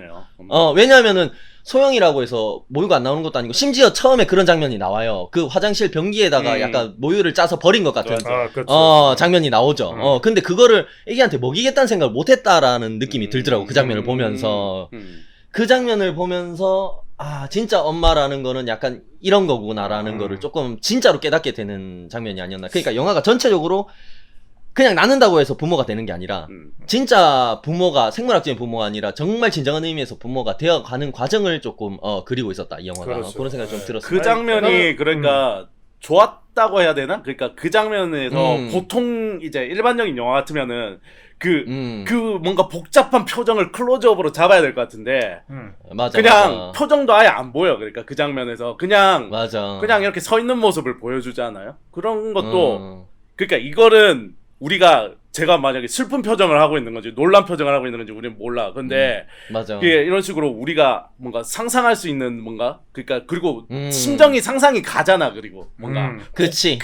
왜냐하면은 소영이라고 해서 모유가 안 나오는 것도 아니고 심지어 처음에 그런 장면이 나와요. 그 화장실 변기에다가 약간 모유를 짜서 버린 것 같은 그렇죠. 장면이 나오죠. 근데 그거를 애기한테 먹이겠다는 생각을 못했다라는 느낌이 들더라고. 그 장면을 보면서. 그 장면을 보면서 아 진짜 엄마라는 거는 약간 이런 거구나라는 거를 조금 진짜로 깨닫게 되는 장면이 아니었나. 그러니까 영화가 전체적으로 그냥 낳는다고 해서 부모가 되는 게 아니라 진짜 부모가 생물학적인 부모가 아니라 정말 진정한 의미에서 부모가 되어가는 과정을 조금 그리고 있었다 이 영화가. 그렇죠. 그런 생각이 좀 들었어요. 그 장면이 그러니까 좋았다고 해야 되나? 그러니까 그 장면에서 보통 이제 일반적인 영화 같으면은 그 뭔가 복잡한 표정을 클로즈업으로 잡아야 될 것 같은데 맞아, 그냥 맞아. 표정도 아예 안 보여. 그러니까 그 장면에서 그냥 맞아. 이렇게 서 있는 모습을 보여주잖아요. 그런 것도 그러니까 이거는 제가 만약에 슬픈 표정을 하고 있는 건지 놀란 표정을 하고 있는 건지 우리는 몰라. 근데 맞아. 이게 이런 식으로 우리가 뭔가 상상할 수 있는 뭔가 그러니까 그리고 심정이 상상이 가잖아. 그리고 뭔가 그치.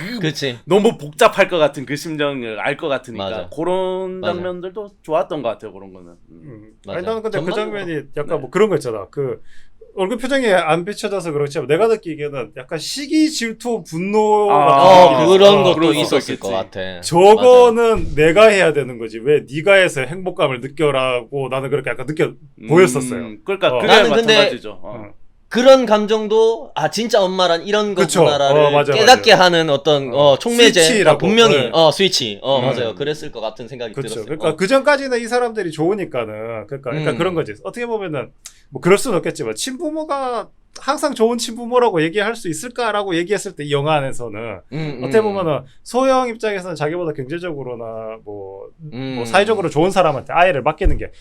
너무 복잡할 것 같은 그 심정을 알 것 같으니까 맞아. 그런 맞아. 장면들도 좋았던 것 같아요. 그런 거는. 맞아. 아니 나는 근데 그 전반적으로. 장면이 약간 뭐 그런 거 있잖아. 그 얼굴 표정이 안 비춰져서 그렇지만 내가 느끼기에는 약간 시기, 질투, 분노 같은 느낌이 그런 있어. 것도 그럴 수 있었을 있겠지. 것 같아. 저거는 내가 해야 되는 거지. 왜 네가 해서 행복감을 느껴라고 나는 그렇게 약간 보였었어요. 그러니까 그게 나는 근데 마찬가지죠. 그런 감정도 진짜 엄마란 이런 그쵸. 거구나라를 맞아, 깨닫게 맞아. 하는 어떤 총매제 스위치라고. 분명히 네. 스위치 맞아요. 그랬을 것 같은 생각이 그렇죠. 들었어요. 그러니까 그 전까지는 이 사람들이 좋으니까는 그러니까 그런 거지. 어떻게 보면은 뭐 그럴 수는 없겠지만 친부모가 항상 좋은 친부모라고 얘기할 수 있을까라고 얘기했을 때 이 영화 안에서는 어떻게 보면은 소영 입장에서는 자기보다 경제적으로나 뭐 사회적으로 좋은 사람한테 아이를 맡기는 게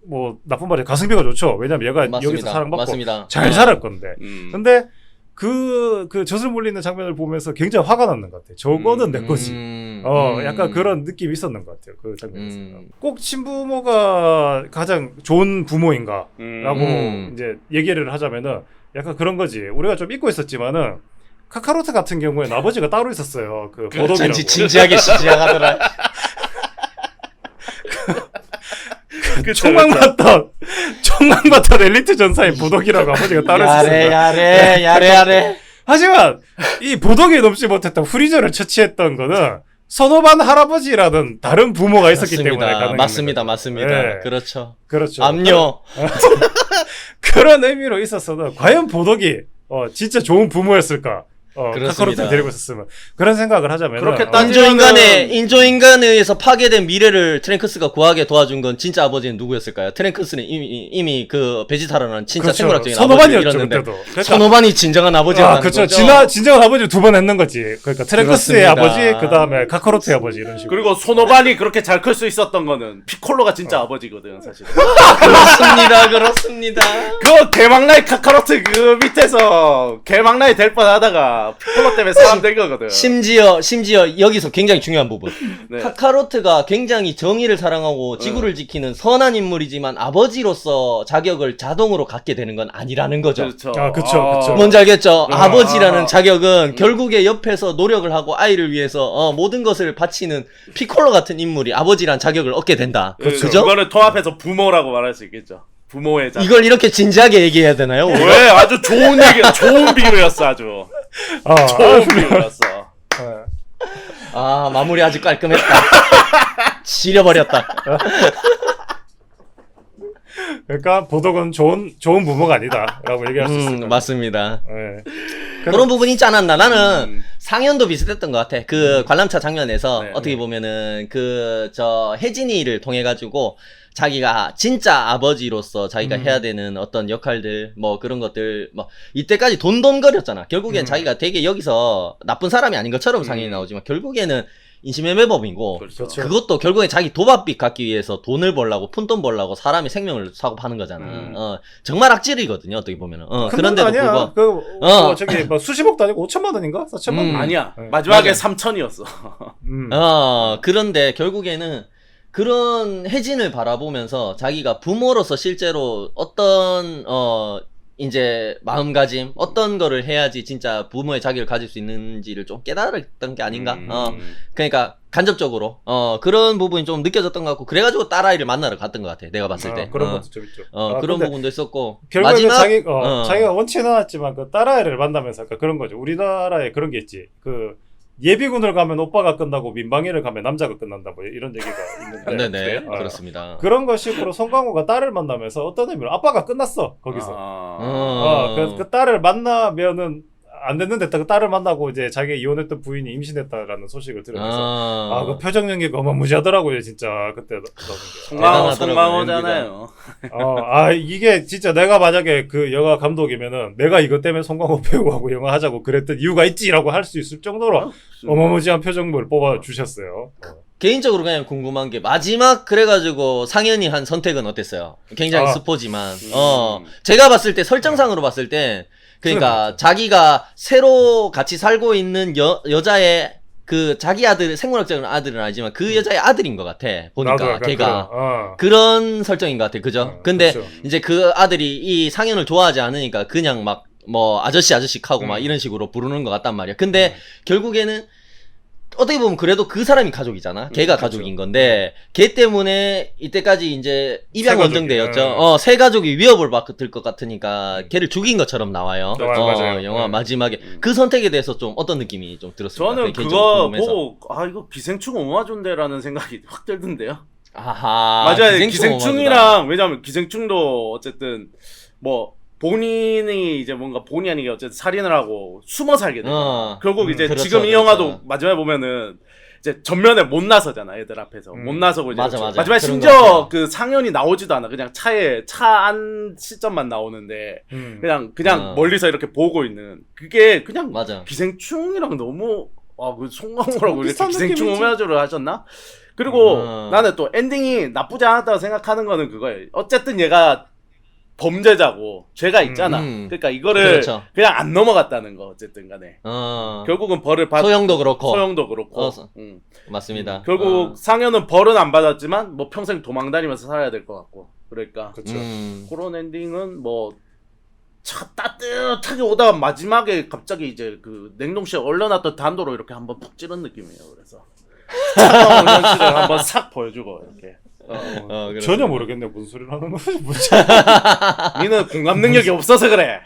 뭐 나쁜 말이 가성비가 좋죠. 왜냐면 얘가 맞습니다. 여기서 사랑받고 맞습니다. 잘 살을 건데. 근데 근데 그 젖을 물리는 장면을 보면서 굉장히 화가 났는 것 같아. 저거는 내 거지. 약간 그런 느낌이 있었는 것 같아요. 그 장면에서. 꼭 친부모가 가장 좋은 부모인가? 라고 이제 얘기를 하자면은 약간 그런 거지. 우리가 좀 잊고 있었지만은 카카로트 같은 경우에는 아버지가 따로 있었어요. 그 보덕이라고. 진지하게 시작하더라. 총망받던 엘리트 전사인 보덕이라고 아버지가 따로 있었어요. 야래. 하지만 이 보덕이 넘지 못했던 후리저를 처치했던 거는 선호반 할아버지라는 다른 부모가 있었기 때문에 가능한 맞습니다. 네. 그렇죠. 압류. 그런 의미로 있었어도 과연 보덕이 진짜 좋은 부모였을까? 카카로트를 데리고 있었으면 그런 생각을 하자면 그렇게 인조인간에 의해서 파괴된 미래를 트랭크스가 구하게 도와준 건 진짜 아버지는 누구였을까요? 트랭크스는 이미 그 베지타라는 진짜 그렇죠. 생물학적인 선호반이었죠, 아버지를 잃었는데 그때도. 그러니까, 선호반이 진정한 아버지였다는 그렇죠. 거죠. 진정한 아버지 두 번 했는 거지. 그러니까 트랭크스의 그렇습니다. 아버지, 그 다음에 카카로트의 아버지 이런 식으로. 그리고 손오반이 그렇게 잘 클 수 있었던 거는 피콜로가 진짜 아버지거든 사실. 그렇습니다. 그 개막나이 카카로트 그 밑에서 개막나이 될 뻔하다가 피콜로 때문에 사람 된 거거든. 심지어 여기서 굉장히 중요한 부분. 네. 카카로트가 굉장히 정의를 사랑하고 지구를 지키는 선한 인물이지만 아버지로서 자격을 자동으로 갖게 되는 건 아니라는 거죠. 그렇죠. 뭔지 알겠죠? 아버지라는 자격은 결국에 옆에서 노력을 하고 아이를 위해서 모든 것을 바치는 피콜로 같은 인물이 아버지란 자격을 얻게 된다. 그죠? 그거를 통합해서 부모라고 말할 수 있겠죠. 부모의 자격. 이걸 이렇게 진지하게 얘기해야 되나요? 왜? 아주 좋은 좋은 비유였어 아주. 좋은 비유였어. 마무리 아주 깔끔했다. 지려버렸다. 그러니까 보덕은 좋은 부모가 아니다라고 얘기할 수 있습니다. 맞습니다. 네. 그런 부분이 있지 않았나? 나는 상현도 비슷했던 것 같아. 그 관람차 장면에서 네, 어떻게 보면은 혜진이를 통해 가지고 자기가 진짜 아버지로서 자기가 해야 되는 어떤 역할들 뭐 그런 것들 뭐 이때까지 돈돈거렸잖아. 결국엔 자기가 되게 여기서 나쁜 사람이 아닌 것처럼 상현이 나오지만 결국에는 인신매매범이고 그렇죠. 그것도 결국에 자기 도박빚 갚기 위해서 돈을 벌라고 푼돈 벌라고 사람의 생명을 사고 파는 거잖아. 정말 악질이거든요. 어떻게 보면은. 그런데도 아니야. 불구하고 저기 뭐 수십억도 아니고 5천만 원인가? 4천만 원? 아니야. 네. 마지막에 맞아. 3천이었어. 그런데 결국에는 그런 혜진을 바라보면서 자기가 부모로서 실제로 어떤 이제 마음가짐 어떤 거를 해야지 진짜 부모의 자기를 가질 수 있는지를 좀 깨달았던 게 아닌가. 그러니까 간접적으로 그런 부분이 좀 느껴졌던 것 같고 그래가지고 딸아이를 만나러 갔던 것 같아. 내가 봤을 때. 그런 것도 좀 있죠. 그런 부분도 있었고 결국에는 마지막 자기가 원치는 않았지만 그 딸아이를 만나면서 아까 그런 거죠. 우리나라에 그런 게 있지. 그 예비군을 가면 오빠가 끝나고 민방위를 가면 남자가 끝난다 뭐 이런 얘기가 있는데 네네 그렇습니다. 그런 거 식으로 송강호가 딸을 만나면서 어떤 의미로 아빠가 끝났어 거기서. 그래서 그 딸을 만나면은 안 됐는데 그 딸을 만나고 이제 자기 이혼했던 부인이 임신했다라는 소식을 들으면서 그 표정 연기가 어마무시하더라고요 진짜 그때 송강호잖아요. 이게 진짜 내가 만약에 그 영화 감독이면은 내가 이것 때문에 송강호 배우하고 영화 하자고 그랬던 이유가 있지라고 할 수 있을 정도로 어마무시한 표정을 뽑아 주셨어요. 개인적으로 그냥 궁금한 게 마지막 그래가지고 상현이 한 선택은 어땠어요? 굉장히 스포지만 제가 봤을 때 설정상으로 봤을 때 그러니까 자기가 새로 같이 살고 있는 여자의 그 자기 아들 생물학적인 아들은 아니지만 그 여자의 아들인 것 같아 보니까 걔가 그런 설정인 것 같아 그죠? 근데 그렇죠. 이제 그 아들이 이 상현을 좋아하지 않으니까 그냥 막 뭐 아저씨 하고 막 이런 식으로 부르는 것 같단 말이야. 근데 결국에는 어떻게 보면 그래도 그 사람이 가족이잖아. 걔가 그렇죠. 가족인 건데 걔 때문에 이때까지 이제 입양 새 원정대였죠. 새 가족이 위협을 받을 것 같으니까 걔를 죽인 것처럼 나와요. 맞아요. 영화 마지막에 그 선택에 대해서 좀 어떤 느낌이 좀 들었습니까? 저는 그거 보고 이거 기생충 오마주인데라는 생각이 확 들던데요. 아하. 맞아요. 기생충이랑 왜냐면 기생충도 어쨌든 뭐 본인이 이제 뭔가 본의 아니게 어쨌든 살인을 하고 숨어 살게 돼요. 결국 이제 그렇죠, 지금 이 영화도 마지막에 보면은 이제 전면에 못 나서잖아 애들 앞에서 못 나서고 이제 맞아. 마지막에 심지어 그 상현이 나오지도 않아. 그냥 차 안 시점만 나오는데 그냥 멀리서 이렇게 보고 있는 그게 그냥 기생충이랑 너무 그 송강호라고 이렇게 기생충 오마주를 하셨나? 그리고 나는 또 엔딩이 나쁘지 않았다고 생각하는 거는 그거예요. 어쨌든 얘가 범죄자고 죄가 있잖아. 그러니까 이거를 그냥 안 넘어갔다는 거 어쨌든 간에. 결국은 벌을 소영도 그렇고. 맞습니다. 결국 상현은 벌은 안 받았지만 뭐 평생 도망 다니면서 살아야 될 것 같고. 그러니까 그런 엔딩은 뭐 차 따뜻하게 오다가 마지막에 갑자기 이제 그 냉동실에 얼려놨던 단도로 이렇게 한번 푹 찌른 느낌이에요. 그래서 차가운 현실을 한번 싹 보여주고 이렇게. 전혀 모르겠네 무슨 소리를 하는 거지. 니는 공감 능력이 없어서 그래.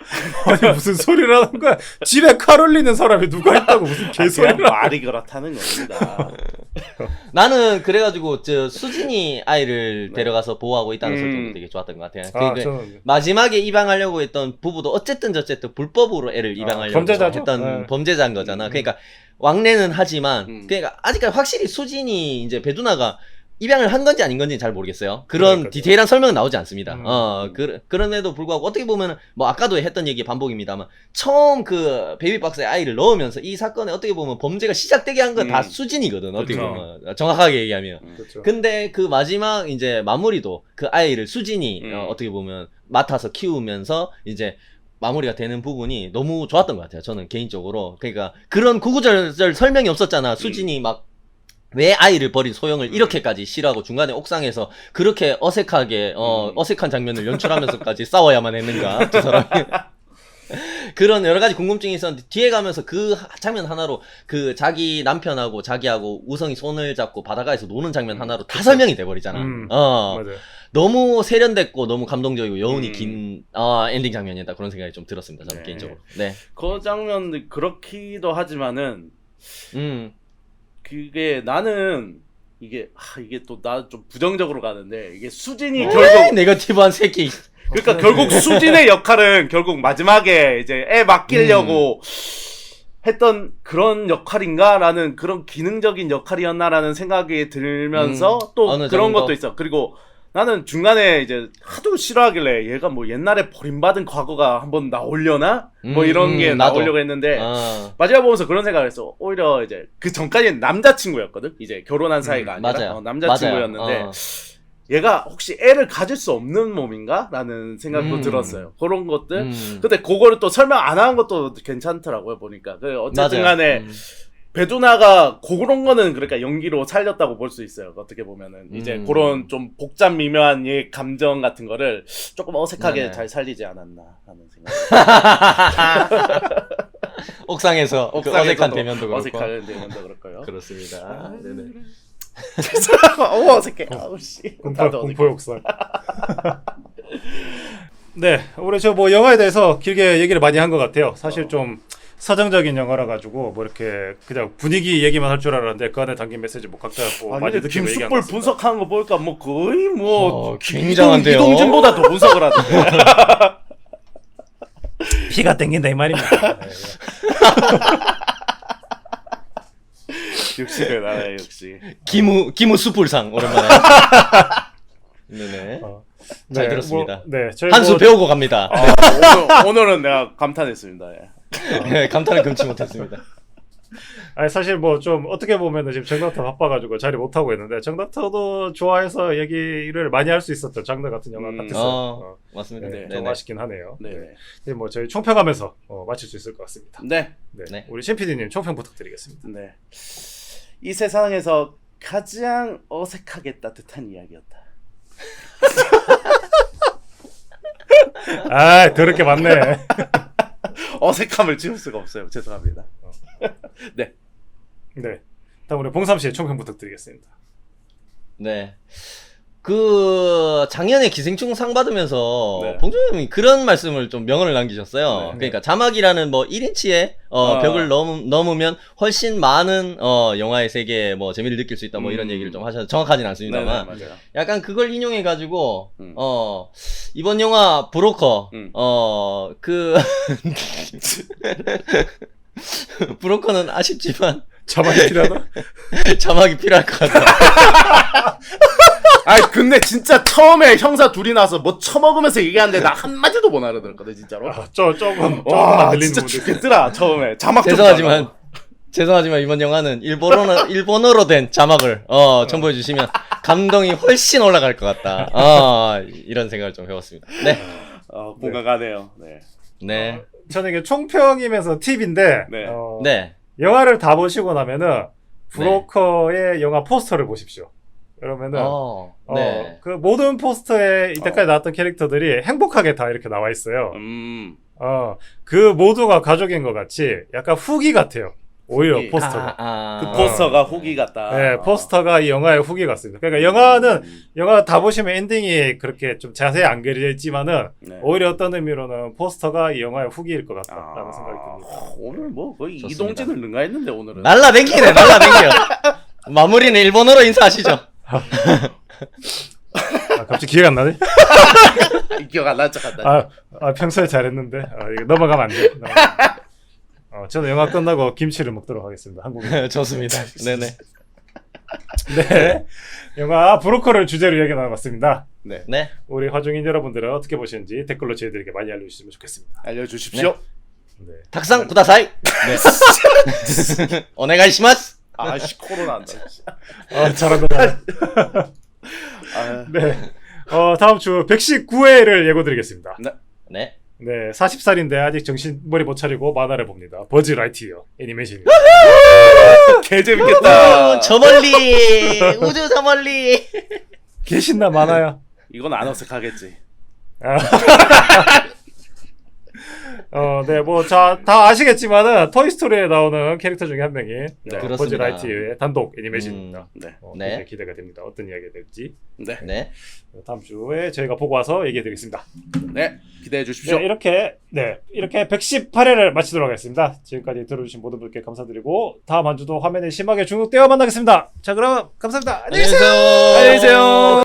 아니 무슨 소리를 하는 거야. 집에 칼 흘리는 사람이 누가 있다고 무슨 개소리를 말이 그렇다는 겁니다. 나는 그래가지고 저 수진이 아이를 데려가서 보호하고 있다는 설정도 되게 좋았던 것 같아요. 그러니까 마지막에 입양하려고 했던 부부도 어쨌든 불법으로 애를 입양하려고 했던 범죄자인 거잖아. 그러니까 왕래는 하지만 그러니까 아직까지 확실히 수진이 이제 배두나가 입양을 한 건지 아닌 건지 잘 모르겠어요. 그런 디테일한 설명은 나오지 않습니다. 그럼에도 불구하고 어떻게 보면은 뭐 아까도 했던 얘기 반복입니다만 처음 그 베이비박스에 아이를 넣으면서 이 사건에 어떻게 보면 범죄가 시작되게 한 건 다 수진이거든. 어떻게 보면 정확하게 얘기하면. 근데 그 마지막 이제 마무리도 그 아이를 수진이 어떻게 보면 맡아서 키우면서 이제 마무리가 되는 부분이 너무 좋았던 것 같아요. 저는 개인적으로. 그러니까 그런 구구절절 설명이 없었잖아. 수진이 막 왜 아이를 버린 소영을 이렇게까지 싫어하고 중간에 옥상에서 그렇게 어색하게 어색한 장면을 연출하면서까지 싸워야만 했는가 두 사람이. 그런 여러 가지 궁금증이 있었는데 뒤에 가면서 그 장면 하나로 그 자기 남편하고 자기하고 우성이 손을 잡고 바닷가에서 노는 장면 하나로 다 설명이 돼버리잖아. 맞아요. 너무 세련됐고 너무 감동적이고 여운이 긴 엔딩 장면이다 그런 생각이 좀 들었습니다. 저는 개인적으로. 네. 그 장면 그렇기도 하지만은 그게 나는 이게 또 나 좀 부정적으로 가는데 이게 수진이 결국 네거티브한 새끼. 그러니까 결국 수진의 역할은 결국 마지막에 이제 애 맡기려고 했던 그런 역할인가라는 그런 기능적인 역할이었나라는 생각이 들면서 또 그런 정도? 것도 있어. 그리고 나는 중간에 이제 하도 싫어하길래 얘가 뭐 옛날에 버림받은 과거가 한번 나오려나? 뭐 이런 게 나오려고 했는데 마지막 보면서 그런 생각을 했어. 오히려 이제 그 전까지는 남자친구였거든? 이제 결혼한 사이가 아니라 남자친구였는데 얘가 혹시 애를 가질 수 없는 몸인가? 라는 생각도 들었어요. 그런 것들. 근데 그거를 또 설명 안 한 것도 괜찮더라고요, 보니까. 어쨌든 간에 배두나가 그런 거는 그러니까 연기로 살렸다고 볼 수 있어요. 어떻게 보면은 이제 그런 좀 복잡 미묘한 예 감정 같은 거를 조금 어색하게 네네. 잘 살리지 않았나 하는 생각. 옥상에서 그 어색한 대면도 그렇고. 어색한 대면도 그렇고요. 그렇습니다. 네네. 어색해. 아우씨. 공포 욕설. 네, 우리 저 뭐 영화에 대해서 길게 얘기를 많이 한 것 같아요. 사실 좀 서정적인 영화라 가지고 뭐 이렇게 그냥 분위기 얘기만 할 줄 알았는데 그 안에 담긴 메시지 뭐 각자 뭐 아니 많이 근데 느끼고 얘기한 김숙볼 것 같습니다. 분석하는 거 보니까 뭐 거의 뭐 굉장한데요. 이동진보다 더 분석을 하던데. 피가 땡긴다 이 말입니다. 역시 대단해 역시. 기무 숯불상 오랜만에. 네네. 잘 네, 들었습니다. 네, 저희 한 수 뭐- 배우고 갑니다. 오늘은 내가 감탄했습니다. 예. 네, 감탄을 금치 못했습니다. 아니 사실 뭐 좀 어떻게 보면은 지금 정닥터 바빠가지고 자리 못 하고 있는데 정닥터도 좋아해서 얘기를 많이 할 수 있었던 장르 같은 영화 같았어요. 맞습니다. 네, 네, 좀 네. 아쉽긴 하네요. 네. 네. 네, 뭐 저희 총평하면서 마칠 수 있을 것 같습니다. 네. 네, 네. 우리 신 PD님 총평 부탁드리겠습니다. 네. 이 세상에서 가장 어색하게 따뜻한 이야기였다. 아, 더럽게 많네. 어색함을 지울 수가 없어요. 죄송합니다. 네. 네, 다음 우리 봉삼 씨의 총평 부탁드리겠습니다. 네. 그 작년에 기생충 상 받으면서 네. 봉준호 형이 그런 말씀을 좀 명언을 남기셨어요. 네. 그러니까 자막이라는 뭐 1인치의 벽을 넘으면 훨씬 많은 영화의 세계에 뭐 재미를 느낄 수 있다 뭐 이런 얘기를 좀 하셔서 정확하진 않습니다만 네, 맞아요. 약간 그걸 인용해 가지고 음. 이번 영화 브로커 음. 그 브로커는 아쉽지만 자막이 필요하다? 자막이 필요할 것 같아. 아니 근데 진짜 처음에 형사 둘이 나와서 뭐 처먹으면서 얘기하는데 나 한마디도 못 알아들었거든 진짜로. 아, 조금만 와 들리는 진짜 부분도 있어요. 죽겠더라 처음에 자막 좀 죄송하지만 이번 영화는 일본어로 된 자막을 첨부해 주시면 감동이 훨씬 올라갈 것 같다. 이런 생각을 좀 해봤습니다. 네. 공감가네요. 네. 네. 저는 이게 총평이면서 팁인데 네. 네. 영화를 다 보시고 나면은 브로커의 영화 포스터를 보십시오. 그러면은 네. 그 모든 포스터에 이때까지 나왔던 캐릭터들이 행복하게 다 이렇게 나와 있어요. 그 모두가 가족인 것 같이 약간 후기 같아요. 오히려 후기. 포스터가. 그 포스터가 후기 같다. 네, 포스터가 이 영화의 후기 같습니다. 그러니까 영화는 영화 다 보시면 엔딩이 그렇게 좀 자세히 안 그려져 있지만은 네. 오히려 어떤 의미로는 포스터가 이 영화의 후기일 것 같다라는 생각이 듭니다. 오늘 뭐 거의 좋습니다. 이동진을 능가했는데 오늘은. 날라댕기네. 마무리는 일본어로 인사하시죠. 아, 갑자기 기회가 안 나네? 기억 안 날 척 한다. 평소에 잘했는데 이거 넘어가면 안 돼. 저는 영화 끝나고 김치를 먹도록 하겠습니다. 한국에. 좋습니다. 네네. 네, 영화 브로커를 주제로 얘기 나눠봤습니다. 네. 네. 우리 화중인 여러분들은 어떻게 보시는지 댓글로 저희들에게 많이 알려주시면 좋겠습니다. 알려주십시오. 네. 탁상 구다사이. 네. 오네가이시마스. 아씨 코로나 한다. 잘한다. 네. 다음 주 119회를 예고드리겠습니다. 네. 네. 네, 40살인데 아직 머리 못 차리고 만화를 봅니다. 버즈 라이트이어 애니메이션입니다. 개 재밌겠다. 저 멀리 우주 저 멀리. 개 신나 만화야. 이건 안 어색하겠지. 네, 뭐, 다 아시겠지만은, 토이스토리에 나오는 캐릭터 중에 한 명이, 버즈 그렇습니다. 라이트의 단독 애니메이션입니다. 네. 굉장히 기대가 됩니다. 어떤 이야기가 될지. 네. 네. 다음 주에 저희가 보고 와서 얘기해 드리겠습니다. 네. 기대해 주십시오. 네, 이렇게 118회를 마치도록 하겠습니다. 지금까지 들어주신 모든 분께 감사드리고, 다음 한 주도 화면에 심하게 중독되어 만나겠습니다. 자, 그럼, 감사합니다. 안녕히 계세요! 안녕히 계세요.